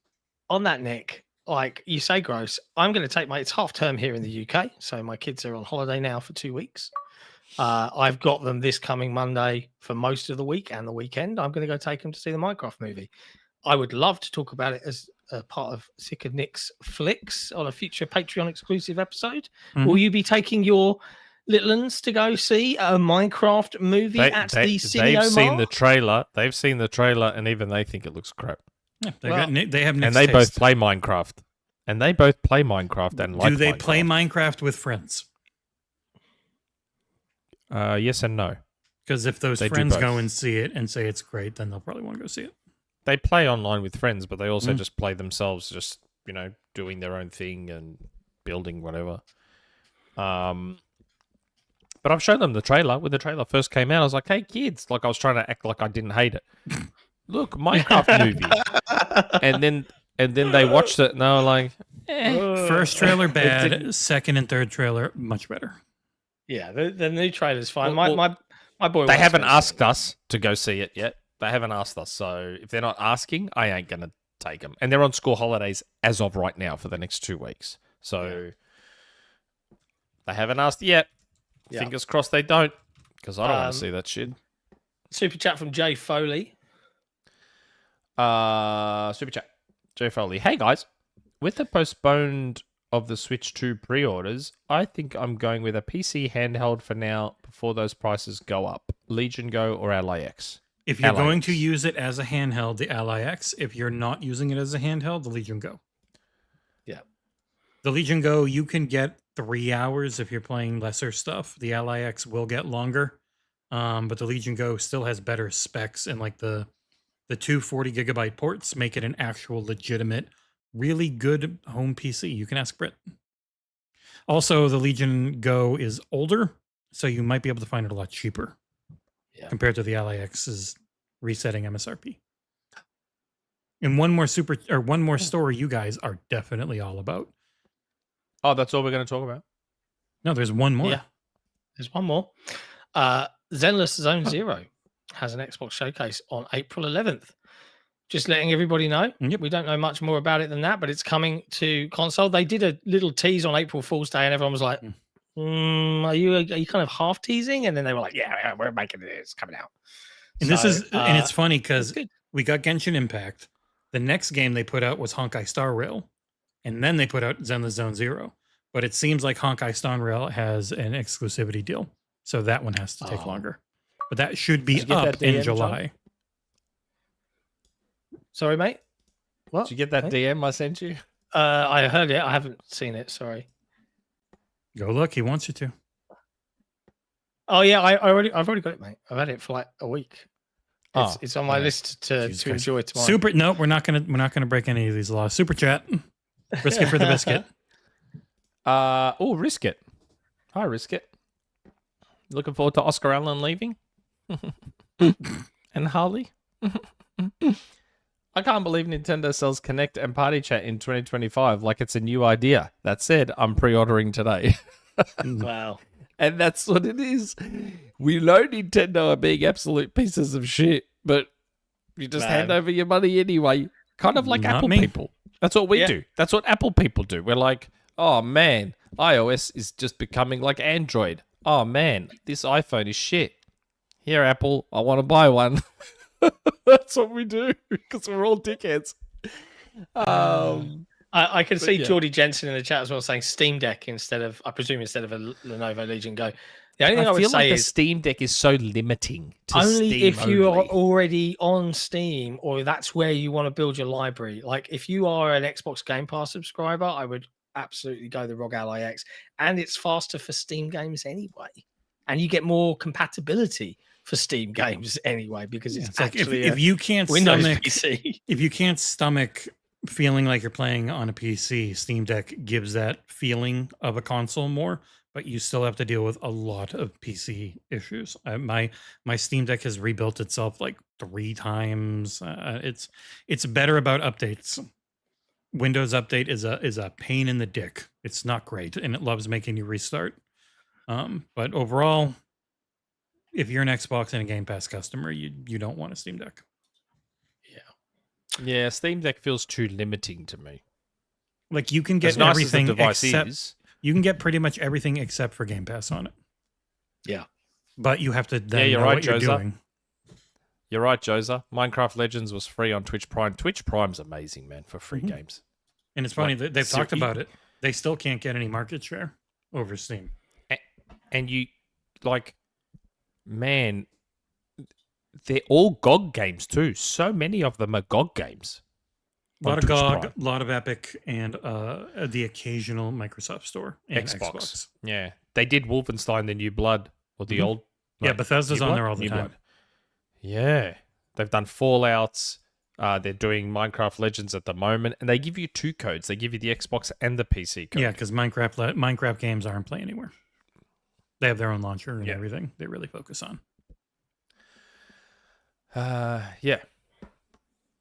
On that, Nick, like you say, gross. I'm going to take it's half term here in the UK, so my kids are on holiday now for 2 weeks. I've got them this coming Monday for most of the week and the weekend. I'm going to go take them to see the Minecraft movie. I would love to talk about it as a part of Sick of Nick's Flicks on a future Patreon exclusive episode. Mhm. Will you be taking your little ones to go see a Minecraft movie at the Cineo they've seen Mall? the trailer. They've seen the trailer, and even they think it looks crap. Yeah, they Well, have Nick's And they both taste. play Minecraft. And they both play Minecraft and like Do they Minecraft. play Minecraft with friends? Yes and no. Because if those They do friends both. go and see it and say it's great, then they'll probably want to go see it. They play online with friends, but they also Mm. just play themselves, just, doing their own thing and building whatever. But I've shown them the trailer. When the trailer first came out, I was like, hey, kids. Like, I was trying to act like I didn't hate it. Look, Minecraft movie. And then they watched it, and they were like, First trailer bad, second and third trailer much better. Yeah, the new trailer's fine. Well, My boy. they wants haven't to go see asked us to go see it yet. They haven't asked us. So if they're not asking, I ain't going to take them. And they're on school holidays as of right now for the next 2 weeks. So they haven't asked yet. Yeah. Fingers crossed they don't, because I don't want to see that shit. Super chat from Jay Foley. Super chat. Joe Foley. Hey guys, with the postponed of the Switch 2 pre-orders, I think I'm going with a PC handheld for now before those prices go up. Legion Go or Ally X. If you're Ally going X. to use it as a handheld, the Ally X. If you're not using it as a handheld, the Legion Go. Yeah. The Legion Go, you can get 3 hours if you're playing lesser stuff. The Ally X will get longer. But the Legion Go still has better specs, and like the 240 gigabyte ports make it an actual legitimate, really good home PC. You can ask Brit. Also, the Legion Go is older, so you might be able to find it a lot cheaper compared to the Ally X's resetting MSRP. And one more story you guys are definitely all about. Oh, that's all we're going to talk about? No, there's one more. Yeah. There's one more. Zenless Zone Zero has an Xbox showcase on April 11th. Just letting everybody know. Yep. We don't know much more about it than that, but it's coming to console. They did a little tease on April Fool's Day, and everyone was like, are you kind of half teasing? And then they were like, yeah, we're making it. It's coming out. And and it's funny because we got Genshin Impact. The next game they put out was Honkai Star Rail, and then they put out Zenless Zone Zero. But it seems like Honkai Star Rail has an exclusivity deal, so that one has to take longer. But that should be up in July. Sorry, mate. What? Did you get that DM I sent you? I heard it. I haven't seen it. Sorry. Go look. He wants you to. Oh yeah, I've already got it, mate. I've had it for like a week. It's on my list to enjoy tomorrow. No, we're not gonna break any of these laws. Super chat. Risk it for the biscuit. Risk it. Hi, Risk it. Looking forward to Oscar Allen leaving. And Harley. I can't believe Nintendo sells Connect and Party Chat in 2025 like it's a new idea. That said, I'm pre-ordering today. Wow. And that's what it is. We know Nintendo are being absolute pieces of shit, but you just hand over your money anyway. Kind of like Not Apple me. people. That's what we do. That's what Apple people do. We're like, oh man, iOS is just becoming like Android. Oh man, this iPhone is shit. Here, Apple, I want to buy one. That's what we do because we're all dickheads. I can see yeah. Geordie Jensen in the chat as well saying Steam Deck instead of a Lenovo Legion Go. The only thing I would feel say like the is Steam Deck is so limiting to only Steam if you are only. already on Steam or that's where you want to build your library. Like if you are an Xbox Game Pass subscriber, I would absolutely go the ROG Ally X, and it's faster for Steam games anyway, and you get more compatibility for Steam games anyway because it's like actually if you can't Windows stomach PC. if you can't stomach feeling like you're playing on a PC, Steam Deck gives that feeling of a console more, but you still have to deal with a lot of PC issues. My Steam Deck has rebuilt itself like 3 times. It's better about updates. Windows Update is a pain in the dick. It's not great, and it loves making you restart. But overall, if you're an Xbox and a Game Pass customer, you don't want a Steam Deck. Yeah, Steam Deck feels too limiting to me. Like you can get As nice everything as the device except is. you can get pretty much everything except for Game Pass on it. Yeah. But you have to then you're know right, what you're Joza. doing. You're right, Joza. Minecraft Legends was free on Twitch Prime. Twitch Prime's amazing, man, for free games. And it's funny Like, that they've talked about it. They still can't get any market share over Steam. and you like, man, they're all GOG games too. So many of them are GOG games. A lot on of Twitch GOG, Prime. a lot of Epic, and the occasional Microsoft Store and Xbox. Yeah, they did Wolfenstein: The New Blood or the old. Yeah, no, Bethesda's New on Blood? there all the New time. Blood. Yeah, they've done Fallouts. They're doing Minecraft Legends at the moment, and they give you 2 codes. They give you the Xbox and the PC code. Yeah, because Minecraft games aren't playing anywhere. They have their own launcher and everything. They really focus on. Yeah.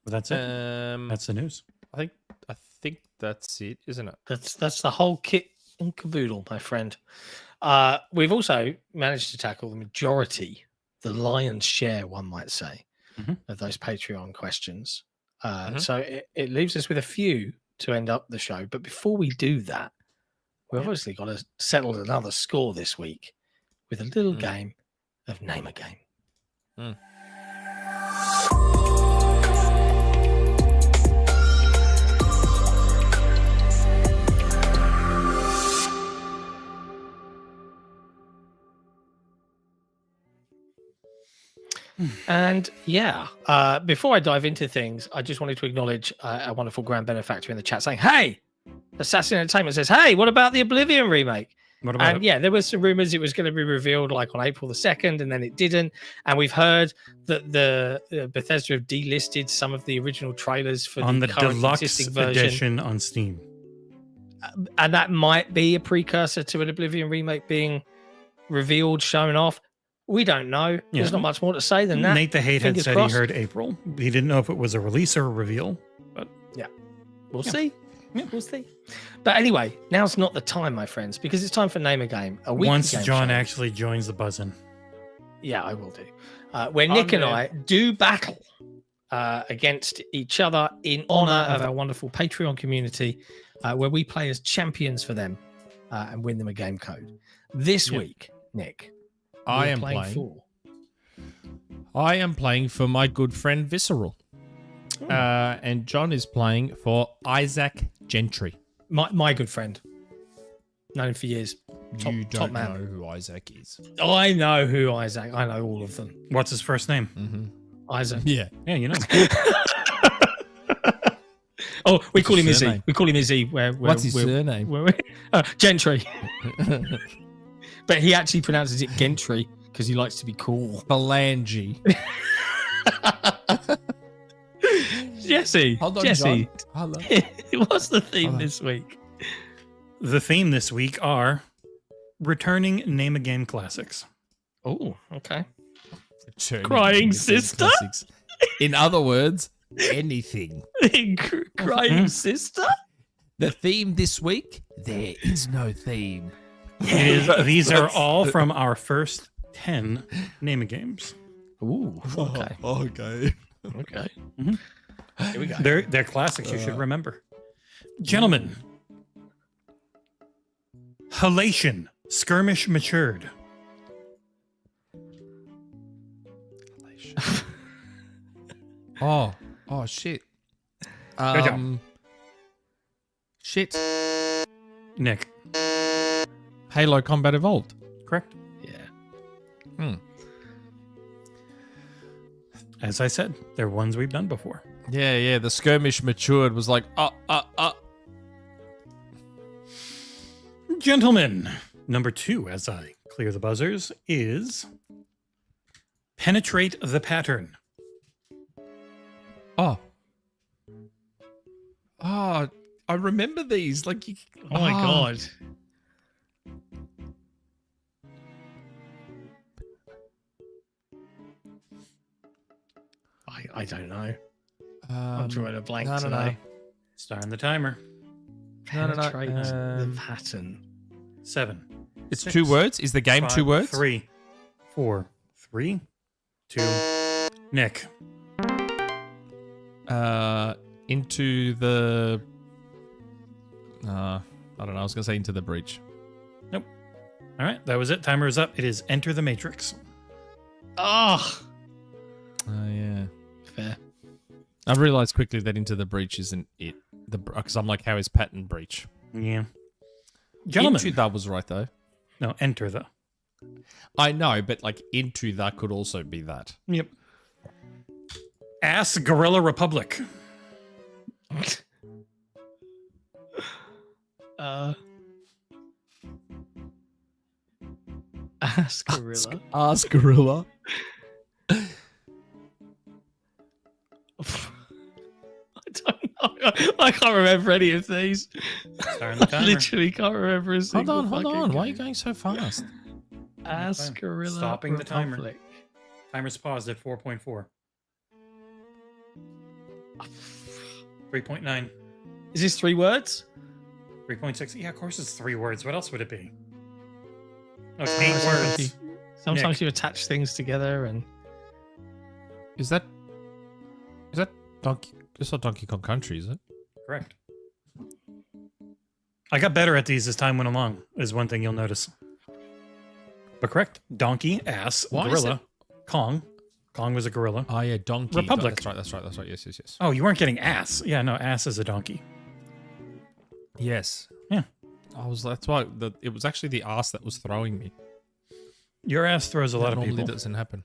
But that's it. That's the news. I think that's it, isn't it? That's the whole kit and caboodle, my friend. We've also managed to tackle the majority, the lion's share, one might say, of those Patreon questions. So it leaves us with a few to end up the show. But before we do that, we've obviously got to settle another score this week with a little game of Name a Game. And before I dive into things, I just wanted to acknowledge a wonderful grand benefactor in the chat saying, "Hey, Assassin Entertainment says, hey, what about the Oblivion remake?" What about And there was some rumors it was going to be revealed like on April the 2nd, and then it didn't. And we've heard that the Bethesda have delisted some of the original trailers for on the current deluxe existing version. edition on Steam? And that might be a precursor to an Oblivion remake being revealed, shown off. We don't know. There's not much more to say than that. Nate the Hatehead Fingers said crossed. he heard April. He didn't know if it was a release or a reveal. But We'll see. We'll see. But anyway, now's not the time, my friends, because it's time for Name a Game. A weekly once game John show. actually joins the buzzing. Yeah, I will do. Where Nick and I do battle against each other in honor of our wonderful Patreon community, where we play as champions for them and win them a game code. This week, Nick, I you're am playing playing. for. I am playing for my good friend Visceral. And John is playing for Isaac Gentry. My good friend. Known him for years. You top don't man. know who Isaac is. I know who Isaac. I know all of them. What's his first name? Isaac. Yeah. Yeah, you know. Oh, we call him his Izzy. surname? We call him Izzy. What's his surname? Gentry. But he actually pronounces it Gentry because he likes to be cool. Phalange. Jesse. Hold on, Jesse. John. Hold on. What's the theme Hold on. this week? The theme this week are returning Name a Game classics. Oh, okay. Returning Crying Game sister? classics. In other words, anything. Crying sister? The theme this week, there is no theme. These are all from our first 10 Name a Games. Ooh, okay. Okay. Okay. Here we go. They're classics you should remember. Gentlemen, Halation, Skirmish Matured. Oh shit. job. Shit. Nick, Halo Combat Evolved. correct? Yeah. As I said, they're ones we've done before. Yeah. The skirmish matured was like, Gentlemen, number 2, as I clear the buzzers, is Penetrate the Pattern. I remember these. Like, Oh my god. I don't know. I'm drawing a blank no. today. Starting the timer. Penetrate the pattern. 7. It's 6, 2 words. Is the game 5, 2 words? 3, 4, 3, 2. Nick, Into the. I don't know. I was gonna say Into the Breach. nope. All right, that was it. Timer is up. It is Enter the Matrix. Oh, Oh yeah. fair. I've realized quickly that Into the Breach isn't it. Because I'm like, how is Pattern Breach? Yeah. Gentlemen. Into that was right though. No, Enter the. I know, but like into that could also be that. Yep. Ass Gorilla Republic. Ask Gorilla. Ask Gorilla. I don't know. I can't remember any of these. Starting the I timer. literally can't remember a Hold single on, hold fucking on. Why are you game. going so fast? Ask Gorilla Stopping the timer. Republic. Timer's paused at 4.4. 3.9. Is this 3 words? 3.6. Yeah, of course it's 3 words. What else would it be? No, it's 8 words. Sometimes Nick. you attach things together and Is that Donkey? It's not Donkey Kong Country, is it? Correct. I got better at these as time went along, is one thing you'll notice. But correct. Donkey, ass, Why is gorilla, Kong. Kong was a gorilla. Oh yeah, Donkey. Republic. That's right. Yes. Oh, you weren't getting ass. Yeah, no, ass is a donkey. Yes. Yeah. That's why it was actually the ass that was throwing me. Your ass throws a lot of normally people. doesn't happen.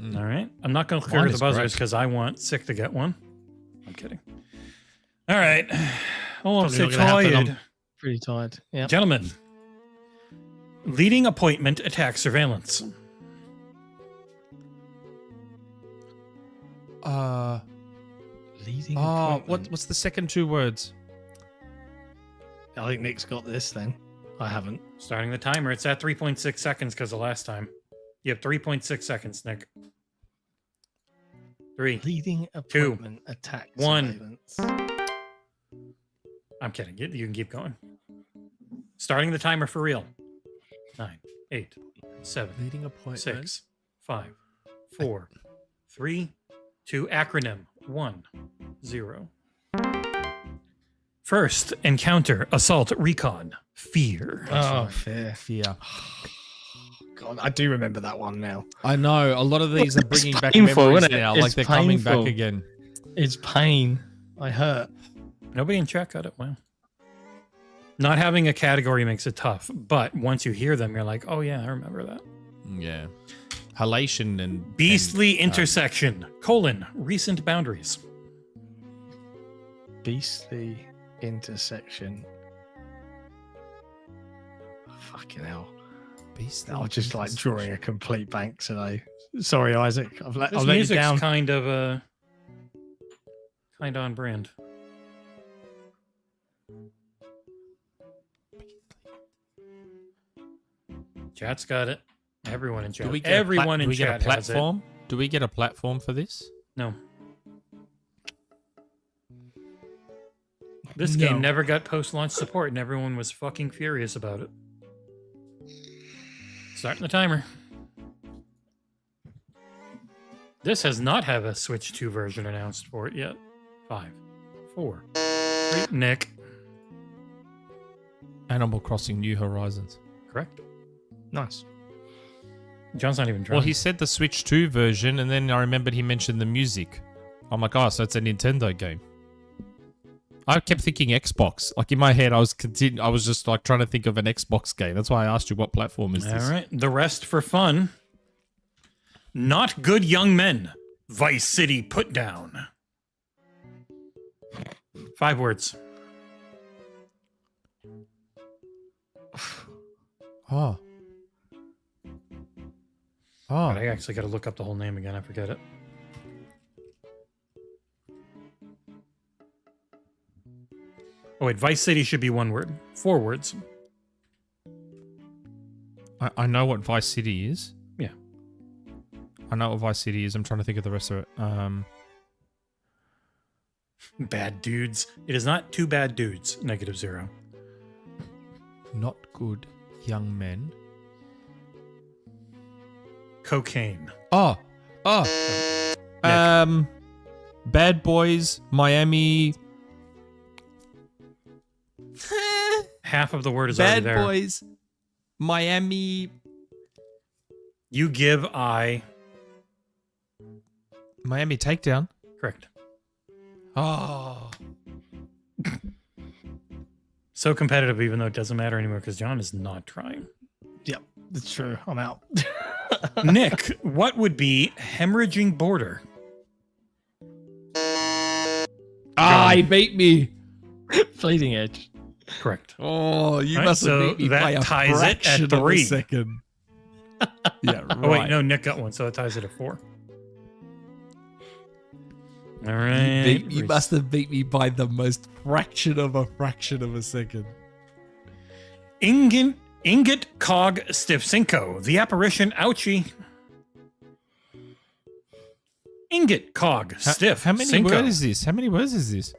Mm. All right. I'm not going to clear Mine the is buzzers great. because I want Sick to get one. I'm kidding. All right. Oh, I'm Probably so not gonna happen. tired. I'm pretty tired. Yeah. Gentlemen, leading appointment attack surveillance. Leading. Oh, appointment. what's the second 2 words? I think Nick's got this then. I haven't. Starting the timer. It's at 3.6 seconds because of last time. You have 3.6 seconds, Nick. 3. Leading appointment attack 1. surveillance. I'm kidding. You can keep going. Starting the timer for real. 9, 8, 7, Leading appointment. 6, 5, 4, 3, 2. Acronym. 1, 0. First encounter, assault, recon, fear. Oh, fair. Fear. God, I do remember that one now. I know. A lot of these are bringing back painful, memories isn't it? now. It's Like they're coming back painful. again. It's pain. I hurt. Nobody in chat got it. Wow. Not having a category makes it tough, but once you hear them, you're like, oh yeah, I remember that. Yeah. Halation and Beastly and, intersection, recent boundaries. Beastly intersection. Fucking hell. Beastly. I was just like drawing a complete blank today. Sorry, Isaac. I've let This you music's down. kind of on brand. Chat's got it. Everyone in chat. Do we get Everyone do in we get a chat has it. platform? Do we get a platform for this? No. This No. game never got post-launch support, and everyone was fucking furious about it. Starting the timer. This has not had a Switch 2 version announced for it yet. 5, 4, 3. Nick. Animal Crossing New Horizons. Correct. Nice. John's not even trying. Well, he said the Switch 2 version, and then I remembered he mentioned the music. I'm like, oh, so it's a Nintendo game. I kept thinking Xbox. Like in my head, I was just like trying to think of an Xbox game. That's why I asked you what platform is this. All right. The rest for fun. Not Good Young Men. Vice City Put Down. 5 words. Oh. God, Oh. I actually got to look up the whole name again. I forget it. Oh, wait. Vice City should be 1 word. 4 words. I know what Vice City is. Yeah. I know what Vice City is. I'm trying to think of the rest of it. Bad dudes. It is not 2 bad dudes. -0. Not good young men. Cocaine. Oh. Bad Boys, Miami. Half of the word is already Bad there. Boys, Miami. You give I. Miami Takedown. Correct. Oh. So competitive, even though it doesn't matter anymore because John is not trying. Yep. It's true. I'm out. Nick, what would be hemorrhaging border? He beat me. Fleeting edge. Correct. Oh, you Right, must have so beat me that by a ties it at fraction of a 3. second. Yeah, right. Oh wait, no, Nick got one, so it ties it at 4. All right. You must have beat me by the most fraction of a second. Ingot Cog Stivcinko, the apparition Ouchie. Ingot Cog Stiff. How many Cinco. words is this? How many words is this?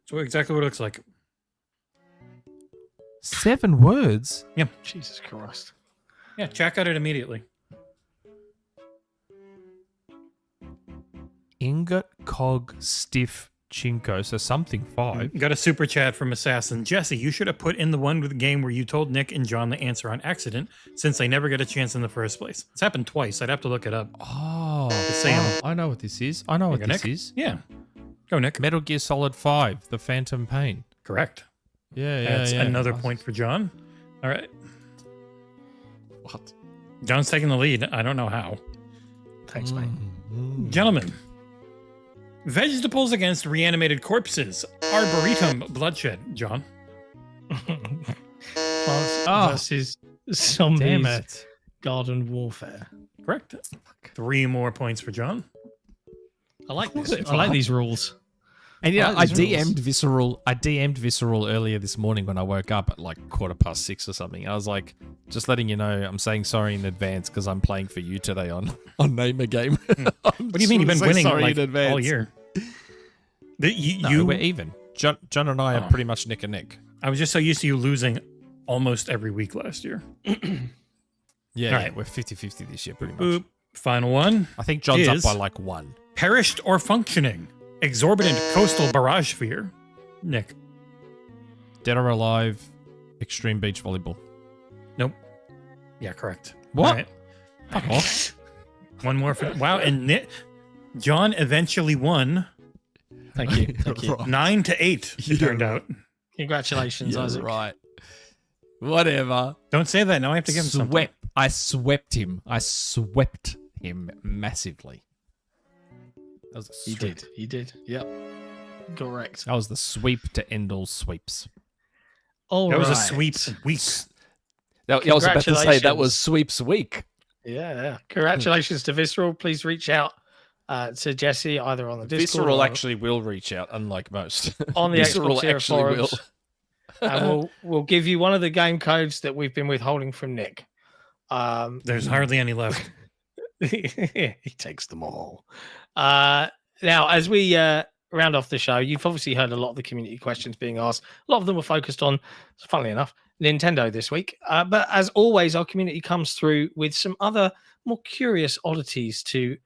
So exactly what it looks like. 7 words? Yeah. Jesus Christ. Yeah, check out it immediately. Ingot, cog, stiff, chinko. So something 5. Got a super chat from Assassin. Jesse, you should have put in the one with the game where you told Nick and John the answer on accident, since they never got a chance in the first place. It's happened twice. I'd have to look it up. Oh, Sam. I know what this is. I know what Go, this Nick. is. Yeah. Go, Nick. Metal Gear Solid 5, The Phantom Pain. Correct. Yeah, That's yeah. another point for John. All right. What? John's taking the lead. I don't know how. Thanks, mate. Gentlemen, vegetables against reanimated corpses. Arboretum bloodshed. John. Plants Oh. versus zombies. Damn it. Garden warfare. Correct. 3 more points for John. I like this. I like these rules. And yeah, I like these DM'd Visceral. I DM'd Visceral earlier this morning when I woke up at like 6:15 or something. I was like, just letting you know, I'm saying sorry in advance because I'm playing for you today on Name a Game. What do you mean you've been winning like in advance. all year? No, we're even. John and I are pretty much neck and neck. I was just so used to you losing almost every week last year. Yeah, Right. we're 50-50 this year, pretty much. Boop. Final one. I think John's up Is- by like 1. Perished or functioning. Exorbitant coastal barrage sphere. Nick. Dead or Alive, Extreme Beach Volleyball. Nope. Yeah, correct. What? All right. Fuck off. One more for wow. And Nick, John eventually won Thank you. Thank you. 9-8. It turned out. Congratulations, Yeah, Isaac. right. Whatever. Don't say that. Now I have to give him something. I swept him. I swept him massively. That was a You sweep. did. You did. Yep. Correct. That was the sweep to end all sweeps. All That was a right. sweep week. I was about to say that was Congratulations. sweeps week. Yeah. Congratulations to Visceral. Please reach out to Jesse either on the Discord Visceral or actually will reach out, unlike most. on the Visceral Xbox Era actually will. forums. And we'll give you one of the game codes that we've been withholding from Nick. There's hardly any left. He takes them all. Now, as we round off the show, you've obviously heard a lot of the community questions being asked. A lot of them were focused on, funnily enough, Nintendo this week. But as always, our community comes through with some other more curious oddities to,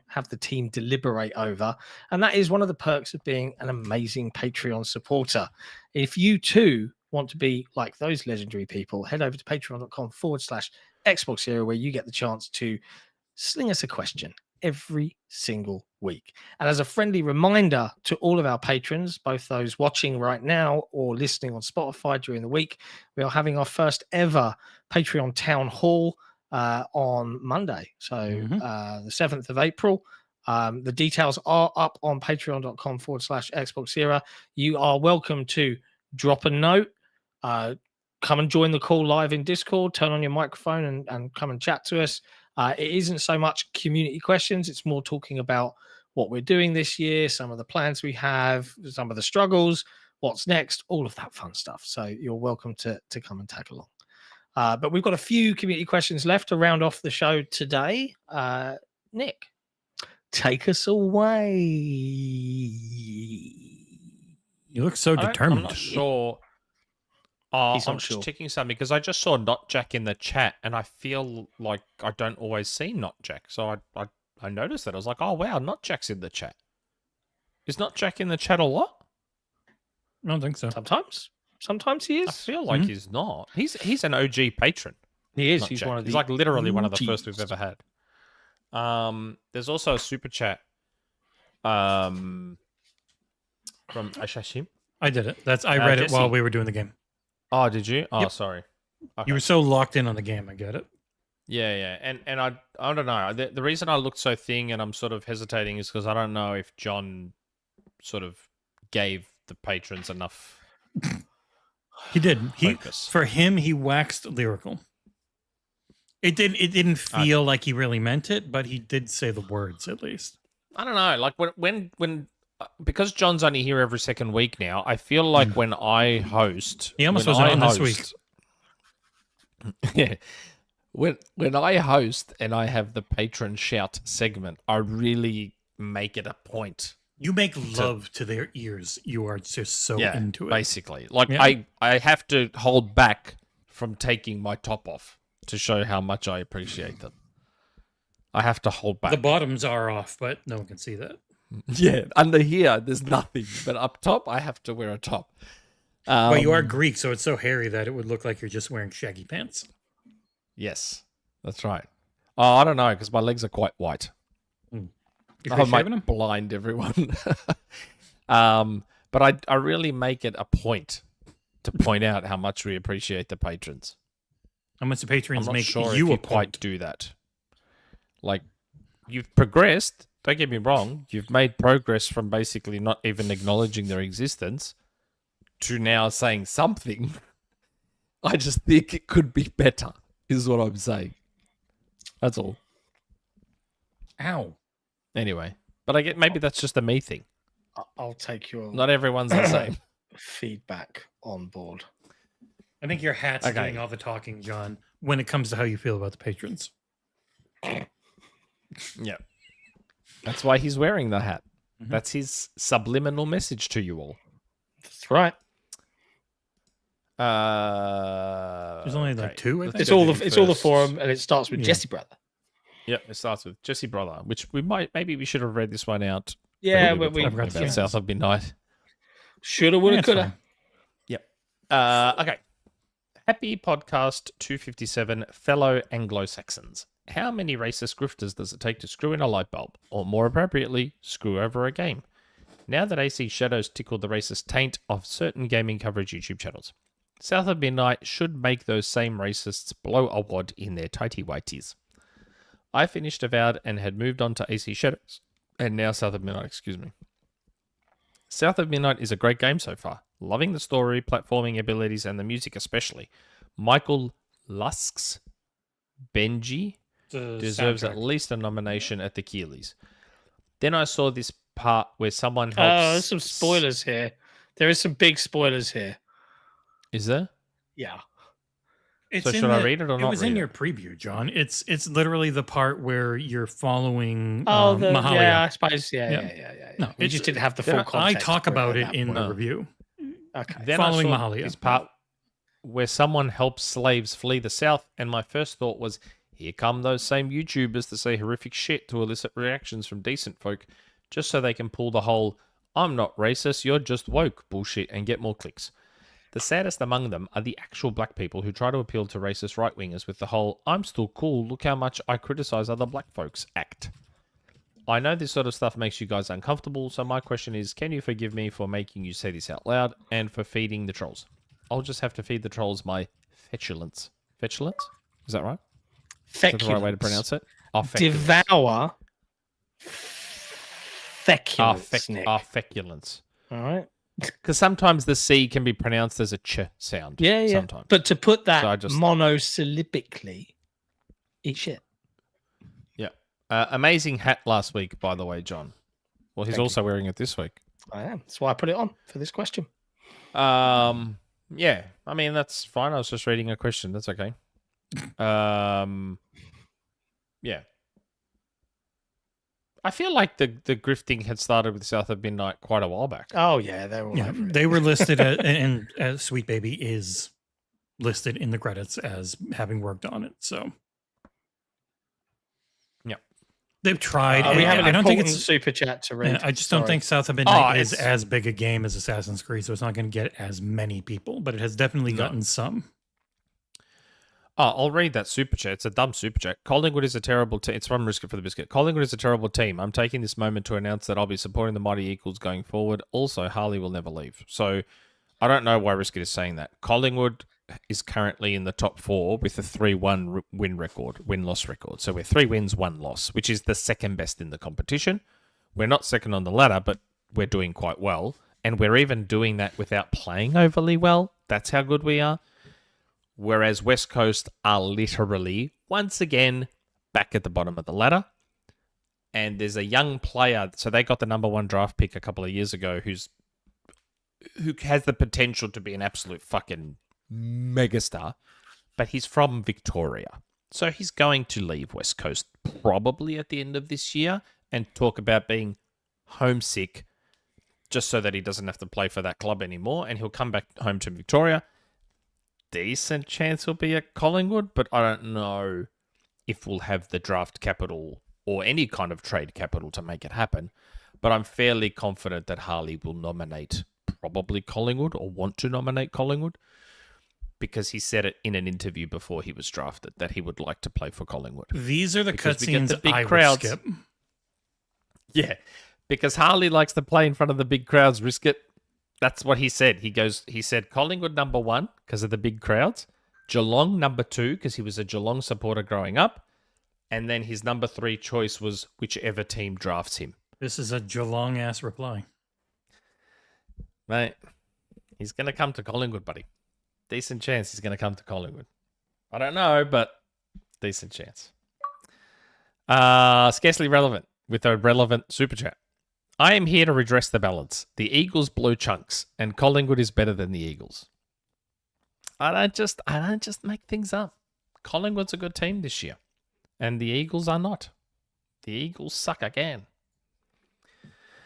have the team deliberate over. And that is one of the perks of being an amazing Patreon supporter. If you too want to be like those legendary people, head over to patreon.com/XboxEra, where you get the chance to sling us a question every single week. And as a friendly reminder to all of our patrons, both those watching right now or listening on Spotify during the week, we are having our first ever Patreon town hall on Monday. So the 7th of April. The details are up on patreon.com/XboxEra. You are welcome to drop a note, come and join the call live in Discord, turn on your microphone and come and chat to us. It isn't so much community questions. It's more talking about what we're doing this year, some of the plans we have, some of the struggles, what's next, all of that fun stuff. So you're welcome to come and tag along. But we've got a few community questions left to round off the show today. Nick, take us away. You look so determined. I'm not sure. He's I'm not just sure. checking something because I just saw Not Jack in the chat, and I feel like I don't always see Not Jack. So I noticed that. I was like, oh wow, Not Jack's in the chat. Is Not Jack in the chat a lot? I don't think so. Sometimes he I is. feel like he's not. He's an OG patron. He is. Not He's Jack. one of the. He's like literally one of the OGs. first we've ever had. There's also a super chat from Ashashim. I did it. I read it while Jesse. we were doing the game. Oh, did you? Oh, Yep. sorry. Okay. You were so locked in on the game. I get it. Yeah. And I don't know. The reason I looked so thin and I'm sort of hesitating is because I don't know if John sort of gave the patrons enough. He did. Focus. For him, he waxed lyrical. It didn't feel like he really meant it, but he did say the words at least. I don't know. Like when because John's only here every second week now, I feel like when I host, He almost when wasn't I on this host- week. Yeah. When I host and I have the Patron Shout segment, I really make it a point. You make love to their ears. You are just so into it. Basically. Like Yeah. I have to hold back from taking my top off to show how much I appreciate them. I have to hold back. The bottoms are off, but no one can see that. Yeah, under here there's nothing, but up top I have to wear a top. But you are Greek, so it's so hairy that it would look like you're just wearing shaggy pants. Yes, that's right. Oh, I don't know because my legs are quite white. You're I might shaving them? blind everyone. But I really make it a point to point out how much we appreciate the patrons. How much the I'm patrons not make sure if you you a quite point. do that. Like, you've progressed. Don't get me wrong. You've made progress from basically not even acknowledging their existence to now saying something. I just think it could be better, is what I'm saying. That's all. Ow. Anyway, but I get maybe that's just a me thing. I'll take your Not everyone's the same. feedback on board. I think your hat's Okay. doing all the talking, John, when it comes to how you feel about the patrons. Yeah. That's why he's wearing the hat. Mhm. That's his subliminal message to you all. That's right. There's only like two, I think. It's all the forum, and it starts with Yeah. Jesse brother. Yeah, it starts with Jesse Brother, which maybe we should have read this one out. Yeah, earlier but we before about South of Midnight. shoulda, woulda, That's coulda. fine. Okay. Happy podcast 257, fellow Anglo-Saxons. How many racist grifters does it take to screw in a light bulb? Or more appropriately, screw over a game? Now that AC Shadows tickled the racist taint of certain gaming coverage YouTube channels, South of Midnight should make those same racists blow a wad in their tighty whities. I finished Avowed and had moved on to AC Shadows, and now South of Midnight, excuse me. South of Midnight is a great game so far. Loving the story, platforming abilities, and the music especially. Michael Lusk's Benji The deserves soundtrack. at least a nomination at the Keeleys. Then I saw this part where someone helps... Oh, there's some spoilers here. There is some big spoilers here. Is there? Yeah. It's So in should I read it or It not was in read your preview, John. It's literally the part where you're following Oh, Mahalia. yeah, I suppose. Yeah. No, We it's- just didn't have the then full I context. talk for about at it that in point. the review. Okay. Then Following I saw Mahalia. this part where someone helps slaves flee the South, and my first thought was, here come those same YouTubers to say horrific shit to elicit reactions from decent folk, just so they can pull the whole, I'm not racist, you're just woke bullshit and get more clicks. The saddest among them are the actual black people who try to appeal to racist right-wingers with the whole, I'm still cool, look how much I criticize other black folks act. I know this sort of stuff makes you guys uncomfortable, so my question is, can you forgive me for making you say this out loud and for feeding the trolls? I'll just have to feed the trolls my fetulence. Fetulence? Is that right? Is that the right way to pronounce it? Devour feculence, Nick. Feculence. All right. Because sometimes the C can be pronounced as a ch sound. Yeah. Sometimes. But to put that So I just- monosyllabically, eat shit. Yeah. Amazing hat last week, by the way, John. Well, he's Thank also wearing it this week. I am. That's why I put it on for this question. Yeah. I mean, that's fine. I was just reading a question. That's okay. Yeah. I feel like the grifting had started with South of Midnight quite a while back. Oh yeah, they were. Yeah, over it. they were listed and Sweet Baby is listed in the credits as having worked on it. So, yeah, they've tried. We and have an I don't think important it's. super chat to read. I just don't Sorry. think South of Midnight is it's- as big a game as Assassin's Creed, so it's not going to get as many people, but it has definitely No. gotten some. Oh, I'll read that super chat. It's a dumb super chat. Collingwood is a terrible team. It's from Risk It for the Biscuit. Collingwood is a terrible team. I'm taking this moment to announce that I'll be supporting the Mighty Eagles going forward. Also, Harley will never leave. So, I don't know why Risk It is saying that. Collingwood is currently in the top 4 with a 3-1 win-loss record. So, we're 3 wins, 1 loss, which is the second best in the competition. We're not second on the ladder, but we're doing quite well. And we're even doing that without playing overly well. That's how good we are. Whereas West Coast are literally, once again, back at the bottom of the ladder. And there's a young player, so they got the number 1 draft pick a couple of years ago, who has the potential to be an absolute fucking megastar. But he's from Victoria. So he's going to leave West Coast probably at the end of this year and talk about being homesick just so that he doesn't have to play for that club anymore. And he'll come back home to Victoria. Decent chance he'll be at Collingwood, but I don't know if we'll have the draft capital or any kind of trade capital to make it happen. But I'm fairly confident that Harley will nominate probably Collingwood or want to nominate Collingwood because he said it in an interview before he was drafted that he would like to play for Collingwood. These are the Because we get cutscenes the big I crowds. would skip. Yeah, because Harley likes to play in front of the big crowds, Risk It. That's what he said. He said Collingwood number 1 because of the big crowds, Geelong number 2 because he was a Geelong supporter growing up, and then his number 3 choice was whichever team drafts him. This is a Geelong ass reply. Mate, he's going to come to Collingwood, buddy. Decent chance he's going to come to Collingwood. I don't know, but decent chance. Scarcely relevant with a relevant super chat. I am here to redress the balance. The Eagles blow chunks, and Collingwood is better than the Eagles. I don't just make things up. Collingwood's a good team this year, and the Eagles are not. The Eagles suck again.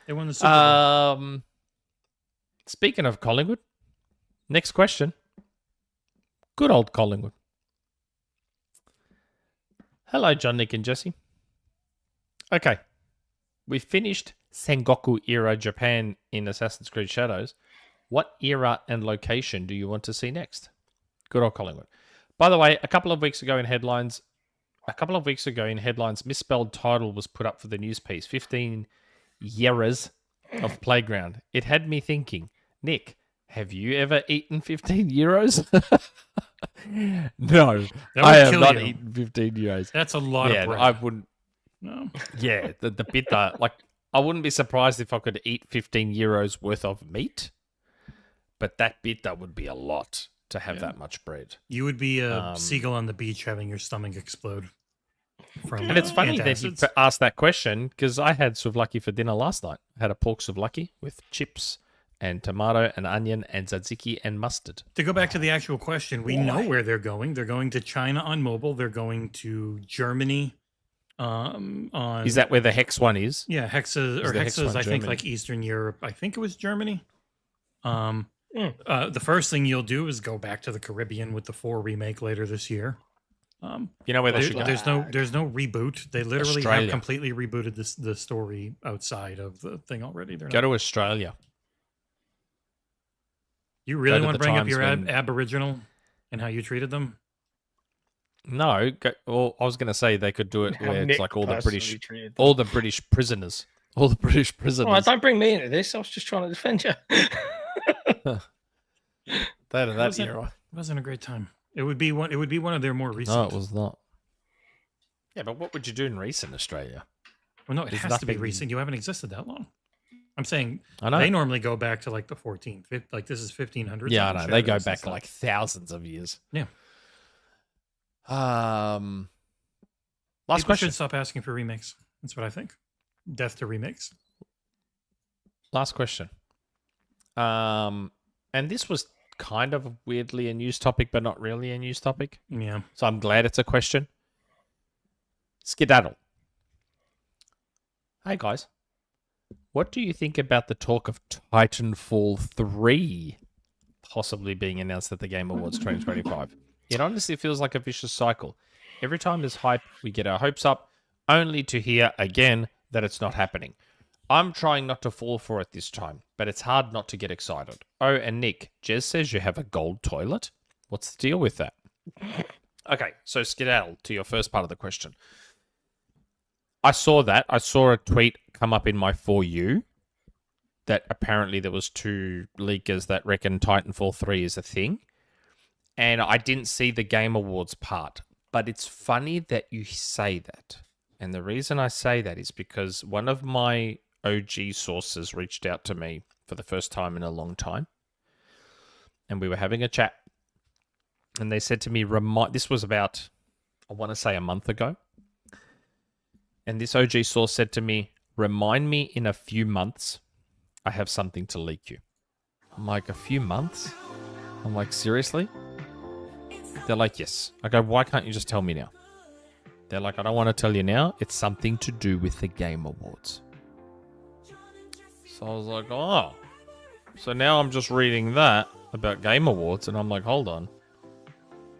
They won the Super Bowl. Speaking of Collingwood, next question. Good old Collingwood. Hello, John, Nick, and Jesse. Okay, we finished Sengoku era Japan in Assassin's Creed Shadows. What era and location do you want to see next? Good old Collingwood. By the way, a couple of weeks ago in headlines, misspelled title was put up for the news piece, 15 years of Playground. It had me thinking, Nick, have you ever eaten 15 euros? No, That would I have kill not you. eaten 15 euros. That's a lot Yeah, of bread. I wouldn't. No. Yeah, the bit that, like, I wouldn't be surprised if I could eat 15 euros worth of meat, but that bit, that would be a lot to have that much bread. You would be a seagull on the beach having your stomach explode. From, And it's funny that you antacids. asked that question because I had souvlaki for dinner last night. I had a pork souvlaki with chips and tomato and onion and tzatziki and mustard. To go back to the actual question, we know where they're going. They're going to China on mobile. They're going to Germany on... Is that where the Hex one is? Yeah, Hexas, or the Hex Hexas, one I think, Germany? like Eastern Europe. I think it was Germany. The first thing you'll do is go back to the Caribbean with the 4 remake later this year. You know where they should go? There's no reboot. They literally Australia. have completely rebooted the story outside of the thing already. They're Go not, to Australia. you really to want to the bring up times your when- Aboriginal and how you treated them? No, well, I was going to say they could do it How where it's Nick like all the personally British, treated them. all the British prisoners, all the British prisoners. Oh, don't bring me into this. I was just trying to defend you. That wasn't- era. It wasn't a great time. It would be one. It would be one of their more recent. No, it was not. Yeah, but what would you do in recent Australia? Well, no, it There's has to be nothing- recent. You haven't existed that long. I'm saying I know. they normally go back to like the 14th. Like this is 1500. Yeah, I know. They go back like thousands of years. Yeah. Last People question. should stop asking for remakes. That's what I think. Death to remakes. Last question. And this was kind of weirdly a news topic, but not really a news topic. Yeah. So I'm glad it's a question. Skedaddle. Hey guys. What do you think about the talk of Titanfall 3 possibly being announced at the Game Awards 2025? It honestly feels like a vicious cycle. Every time there's hype, we get our hopes up, only to hear again that it's not happening. I'm trying not to fall for it this time, but it's hard not to get excited. Oh, and Nick, Jez says you have a gold toilet? What's the deal with that? Okay, so Skedaddle, to your first part of the question. I saw that. I saw a tweet come up in my For You that apparently there was 2 leakers that reckon Titanfall 3 is a thing. And I didn't see the Game Awards part. But it's funny that you say that. And the reason I say that is because one of my OG sources reached out to me for the first time in a long time. And we were having a chat. And they said to me, this was about, I want to say a month ago. And this OG source said to me, remind me in a few months, I have something to leak you. I'm like, a few months? I'm like, seriously? They're like, yes. I go, why can't you just tell me now? They're like, I don't want to tell you now. It's something to do with the Game Awards. So I was like, oh. So now I'm just reading that about Game Awards, and I'm like, hold on.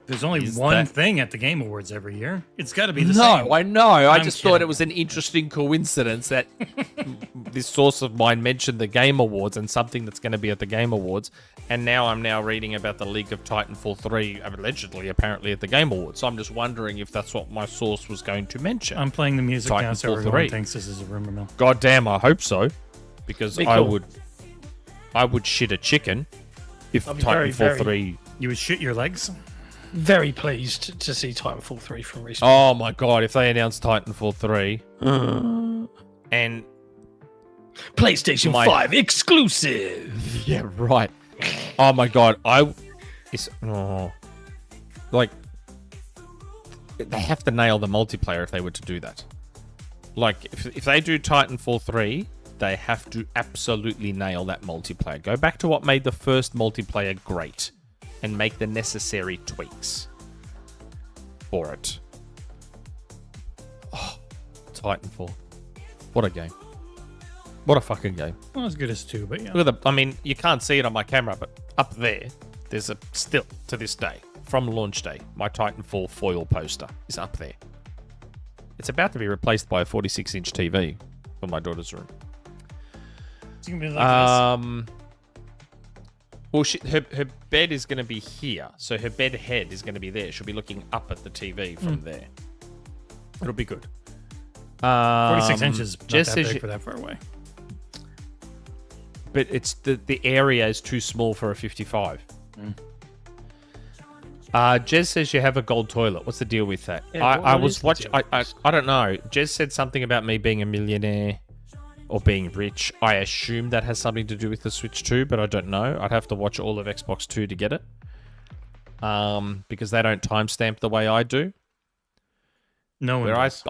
There's only one thing at the Game Awards every year. It's got to be the same. No, I know. I just thought kidding. it was an interesting coincidence that this source of mine mentioned the Game Awards and something that's going to be at the Game Awards. And now I'm reading about the leak of Titanfall 3, allegedly, apparently, at the Game Awards. So I'm just wondering if that's what my source was going to mention. I'm playing the music now, so Titanfall everyone 3. thinks this is a rumor mill. God damn, I hope so. Because Be I cool. would shit a chicken if I'd be very, Titanfall very- 3... You would shit your legs? Very pleased to see Titanfall 3 from Respawn. Oh my god, if they announced Titanfall 3 and PlayStation my- 5 exclusive. yeah, right. Oh my god, like they have to nail the multiplayer if they were to do that. Like if they do Titanfall 3, they have to absolutely nail that multiplayer. Go back to what made the first multiplayer great and make the necessary tweaks for it. Oh, Titanfall. What a game. What a fucking game. Not as good as 2, but yeah. Look at I mean, you can't see it on my camera, but up there, there's still, to this day, from launch day, my Titanfall foil poster is up there. It's about to be replaced by a 46-inch TV for my daughter's room. It's going to be like this. Well, her bed is going to be here, so her bed head is going to be there. She'll be looking up at the TV from there. It'll be good. 46 inches, not Jess that says big you- for that far away. But it's the area is too small for a 55. Jez says you have a gold toilet. What's the deal with that? Yeah, I what was is the watching. deal? I don't know. Jez said something about me being a millionaire or being rich. I assume that has something to do with the Switch 2, but I don't know. I'd have to watch all of Xbox 2 to get it. Because they don't timestamp the way I do. No one Where does.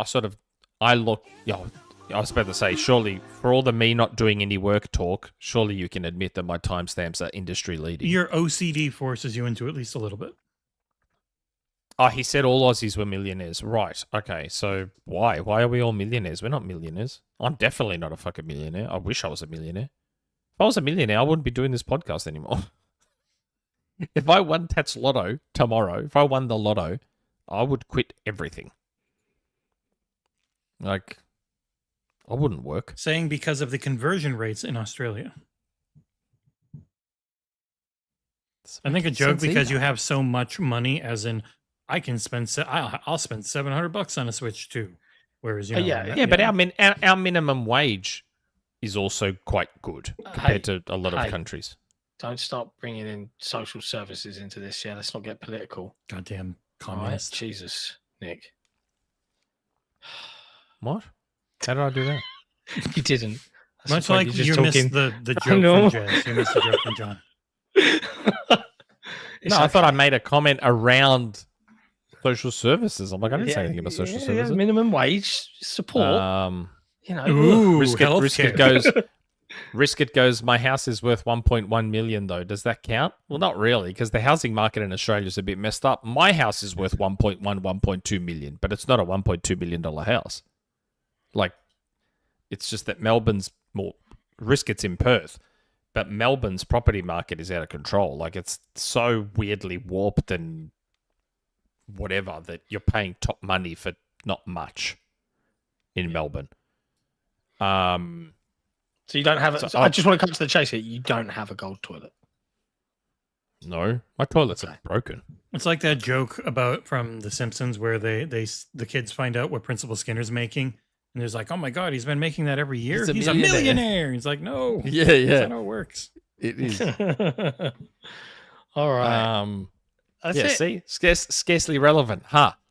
I look. I was about to say, surely for all the me not doing any work talk, surely you can admit that my timestamps are industry leading. Your OCD forces you into at least a little bit. Oh, he said all Aussies were millionaires. Right. Okay. So why? Why are we all millionaires? We're not millionaires. I'm definitely not a fucking millionaire. I wish I was a millionaire. If I was a millionaire, I wouldn't be doing this podcast anymore. If I won Tats Lotto tomorrow, if I won the lotto, I would quit everything. Like, I wouldn't work. Saying because of the conversion rates in Australia. I think a joke because you have so much money, as in, I can spend. I'll spend $700 on a Switch too. Whereas, you know, yeah, But our minimum wage is also quite good compared to a lot of countries. Don't start bringing in social services into this. Yeah, let's not get political. goddamn All right? communist. Jesus, Nick. What? How did I do that? You didn't. That's Much the point, like you're you just missed talking- the I joke know. from Jess. You missed the joke from John. It's No, I thought I okay. made a comment around social services. I'm like, I didn't say anything about social services. Minimum wage support. You know, Ooh, Risk healthcare. it goes. Risk it goes. My house is worth 1.1 million, though. Does that count? Well, not really, because the housing market in Australia is a bit messed up. My house is worth 1.1, 1.2 million, but it's not a 1.2 million dollar house. Like, it's just that Melbourne's more risk. It's in Perth, but Melbourne's property market is out of control. Like, it's so weirdly warped and whatever that you're paying top money for not much in Melbourne. So you don't have it. So I just want to come to the chase here. You don't have a gold toilet. No, my toilets are broken. It's like that joke from The Simpsons where the kids find out what Principal Skinner's making, and there's like, oh my god, he's been making that every year. He's a He's a millionaire. He's like, no, Yeah, that's yeah. not how it works. It is. All right. That's Yeah, it. see? Scarcely relevant.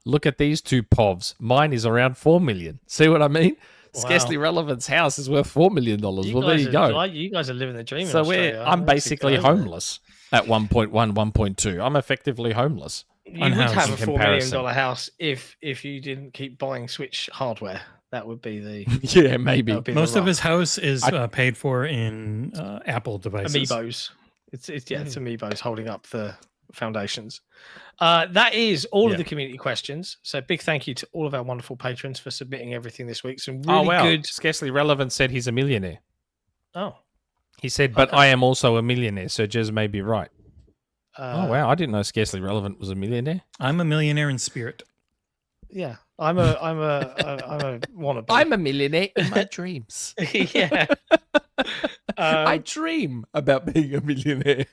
Look at these two povs. Mine is around 4 million. See what I mean? Wow. Scarcely relevant's house is worth $4 million. Well, there guys you are go. like- you guys are living the dream. in So Australia. I'm Let's basically go over it. homeless at 1.1, 1.2. I'm effectively homeless. You would Unhoused have in a $4 million comparison. house if you didn't keep buying Switch hardware. That would be the Yeah, maybe. that would be Most the of his rough. house is paid for in Apple devices. Amiibos. It's Amiibos holding up the foundations. That is all of the community questions. So big thank you to all of our wonderful patrons for submitting everything this week. Some really Oh, wow. good. Scarcely relevant said he's a millionaire. Oh, He said, but I am also a millionaire, so Jez may be right. uh, Wow. I didn't know Scarcely Relevant was a millionaire. I'm a millionaire in spirit. Yeah, I'm a wannabe. I'm a millionaire in my dreams. yeah. I dream about being a millionaire.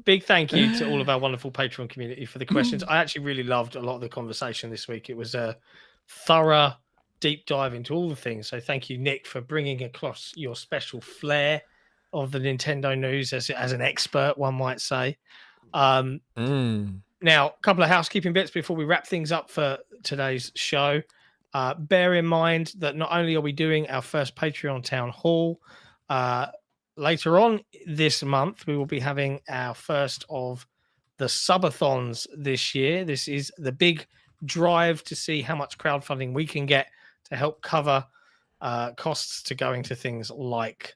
Big thank you to all of our wonderful Patreon community for the questions. I actually really loved a lot of the conversation this week. It was a thorough deep dive into all the things. So thank you, Nick, for bringing across your special flair of the Nintendo news as an expert, one might say. Now, a couple of housekeeping bits before we wrap things up for today's show. Bear in mind that not only are we doing our first Patreon town hall, later on this month, we will be having our first of the subathons this year. This is the big drive to see how much crowdfunding we can get to help cover costs to going to things like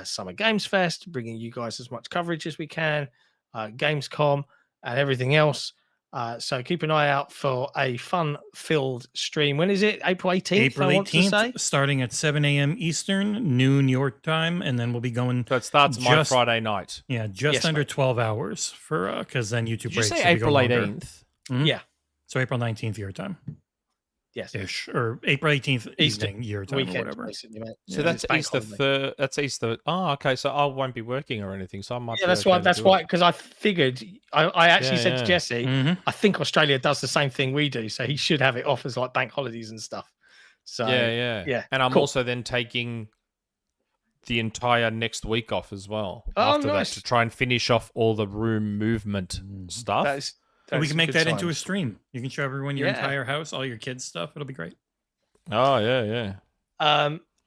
Summer Games Fest, bringing you guys as much coverage as we can, Gamescom, and everything else. So keep an eye out for a fun-filled stream. When is it? April 18th? April I want to say? 18th, starting at 7 a.m. Eastern, noon York time, and then we'll be going. So it starts my Just- Friday night. Yeah, just Yes, under mate. 12 hours for because then YouTube Did you breaks. say so we go April longer. 18th? Mhm. Yeah. So April 19th your time Yes. ish, or April 18th Eastern evening your time Weekend, or whatever. basically, mate. So Yeah, that's it's bank Easter holiday. third. That's Easter. Oh, okay. So I won't be working or anything. So I might. Yeah, be that's okay why. to That's do why. it. Because I figured, I actually Yeah, said to yeah. Jesse, Mhm. I think Australia does the same thing we do, so he should have it off as like bank holidays and stuff. So Yeah. yeah, And I'm cool. also then taking the entire next week off as well. Oh, after nice. that to try and finish off all the room movement stuff. That's, And we that's can make good that into a times. stream. You can show everyone your Yeah. entire house, all your kids' stuff. It'll be great. Oh yeah.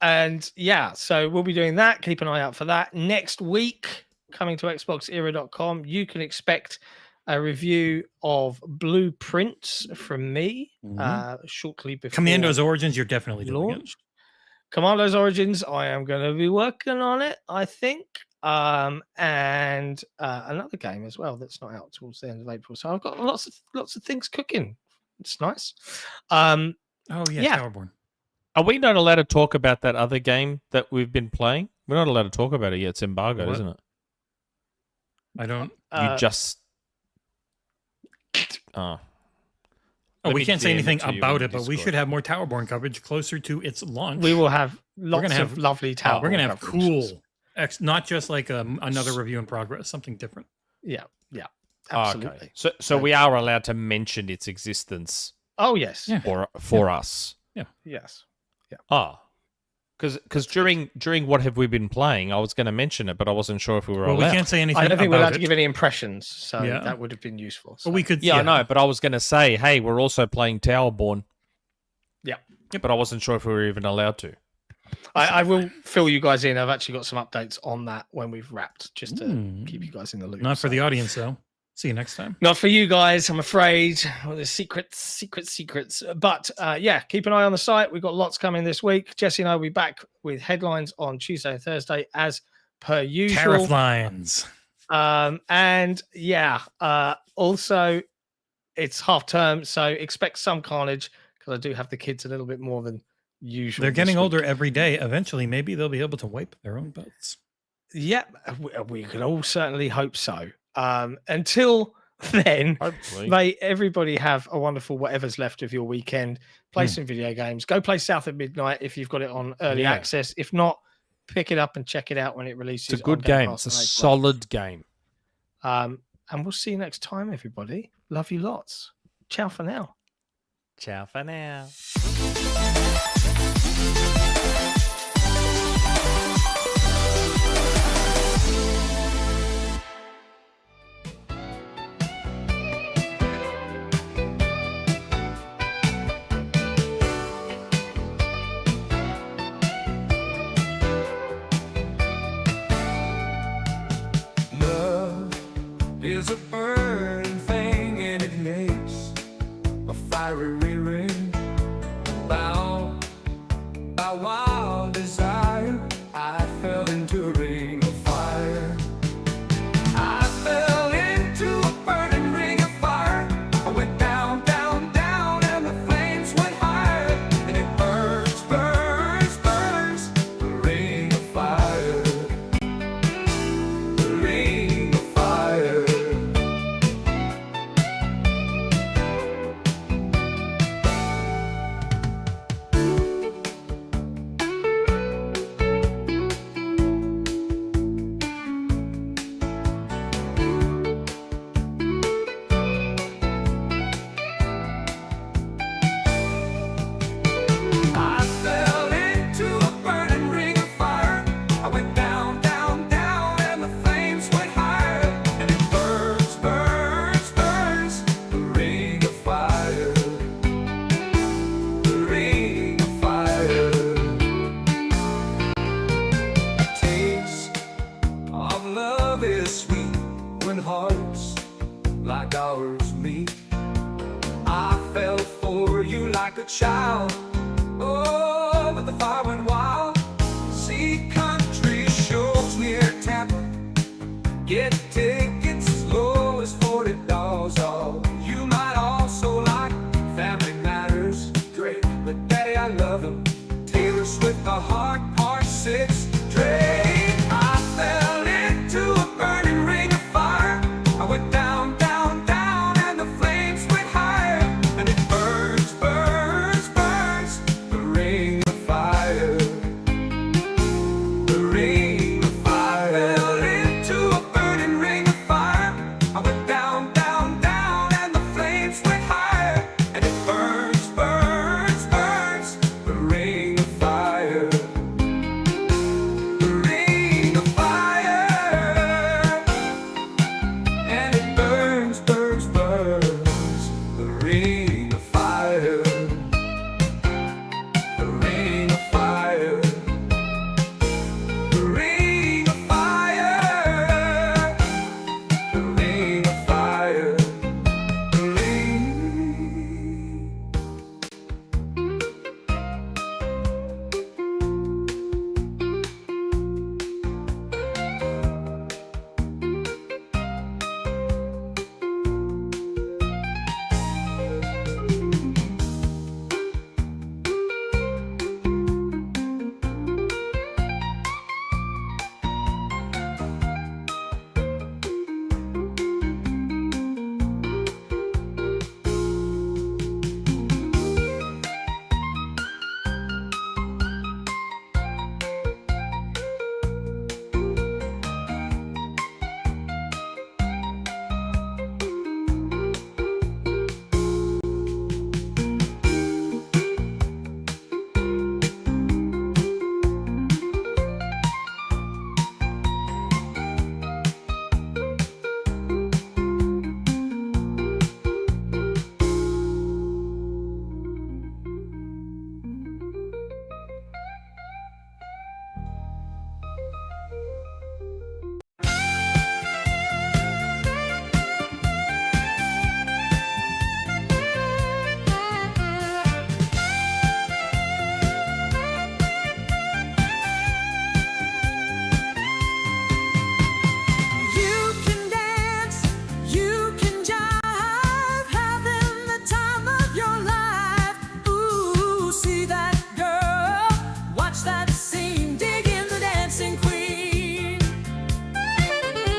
And yeah, so we'll be doing that. Keep an eye out for that. Next week, coming to XboxEra.com, you can expect a review of Blueprints from me shortly before Commando's Origins, you're definitely doing it. launch. Commando's Origins, I am going to be working on it, I think. And another game as well that's not out towards the end of April. So I've got lots of things cooking. It's nice. Oh yeah, Yeah. Towerborn. Are we not allowed to talk about that other game that we've been playing? We're not allowed to talk about it yet. It's embargoed, What? isn't it? I don't. You just. Oh, Let we me can't say DM it anything to you about on it, but we Discord. should have more Towerborn coverage closer to its launch. we will have lots gonna of have- lovely tower. We're gonna have coverages. cool, not just like another review in progress, something different. Yeah, Oh, absolutely. okay. So we are allowed to mention its existence Oh yes, Yeah. for us. yes. Ah. Because during what have we been playing, I was going to mention it, but I wasn't sure if we were Well, we allowed. can't say anything I don't think we're allowed about to it. give any impressions, so Yeah. that would have been useful. But we could. Yeah, I know, but I was going to say, hey, we're also playing Towerborn. Yeah. But I wasn't sure if we were even allowed to. I will fill you guys in. I've actually got some updates on that when we've wrapped, just to keep you guys in the loop. Not for so. the audience though. See you next time. Not for you guys, I'm afraid. Well, there's secrets. But yeah, keep an eye on the site. We've got lots coming this week. Jesse and I will be back with headlines on Tuesday and Thursday as per usual. Tariff lines. And yeah, also it's half term, so expect some carnage because I do have the kids a little bit more than usual. They're this getting week. older every day. Eventually, maybe they'll be able to wipe their own butts. Yeah, we can all certainly hope so. Until then, Hopefully. may everybody have a wonderful whatever's left of your weekend. Play some video games. Go play South at Midnight if you've got it on early Yeah. access. If not, pick it up and check it out when it releases. It's a good on Game game. Pass It's a in April. solid game. And we'll see you next time, everybody. Love you lots. Ciao for now. Ciao for now. Love is a burning thing and it makes a fiery ring. Bound by wild desire, I fell into a ring of fire. I fell into a burning ring of fire. I went down, down, down, and the flames went higher. And it burns, burns, burns, the ring of fire. The ring of fire. I fell into a burning ring of fire. I went down, down, down, and the flames went higher. And it burns, burns, burns, the ring of fire. The ring of fire. A taste of love is sweet when hearts like ours meet. I fell for you like a child.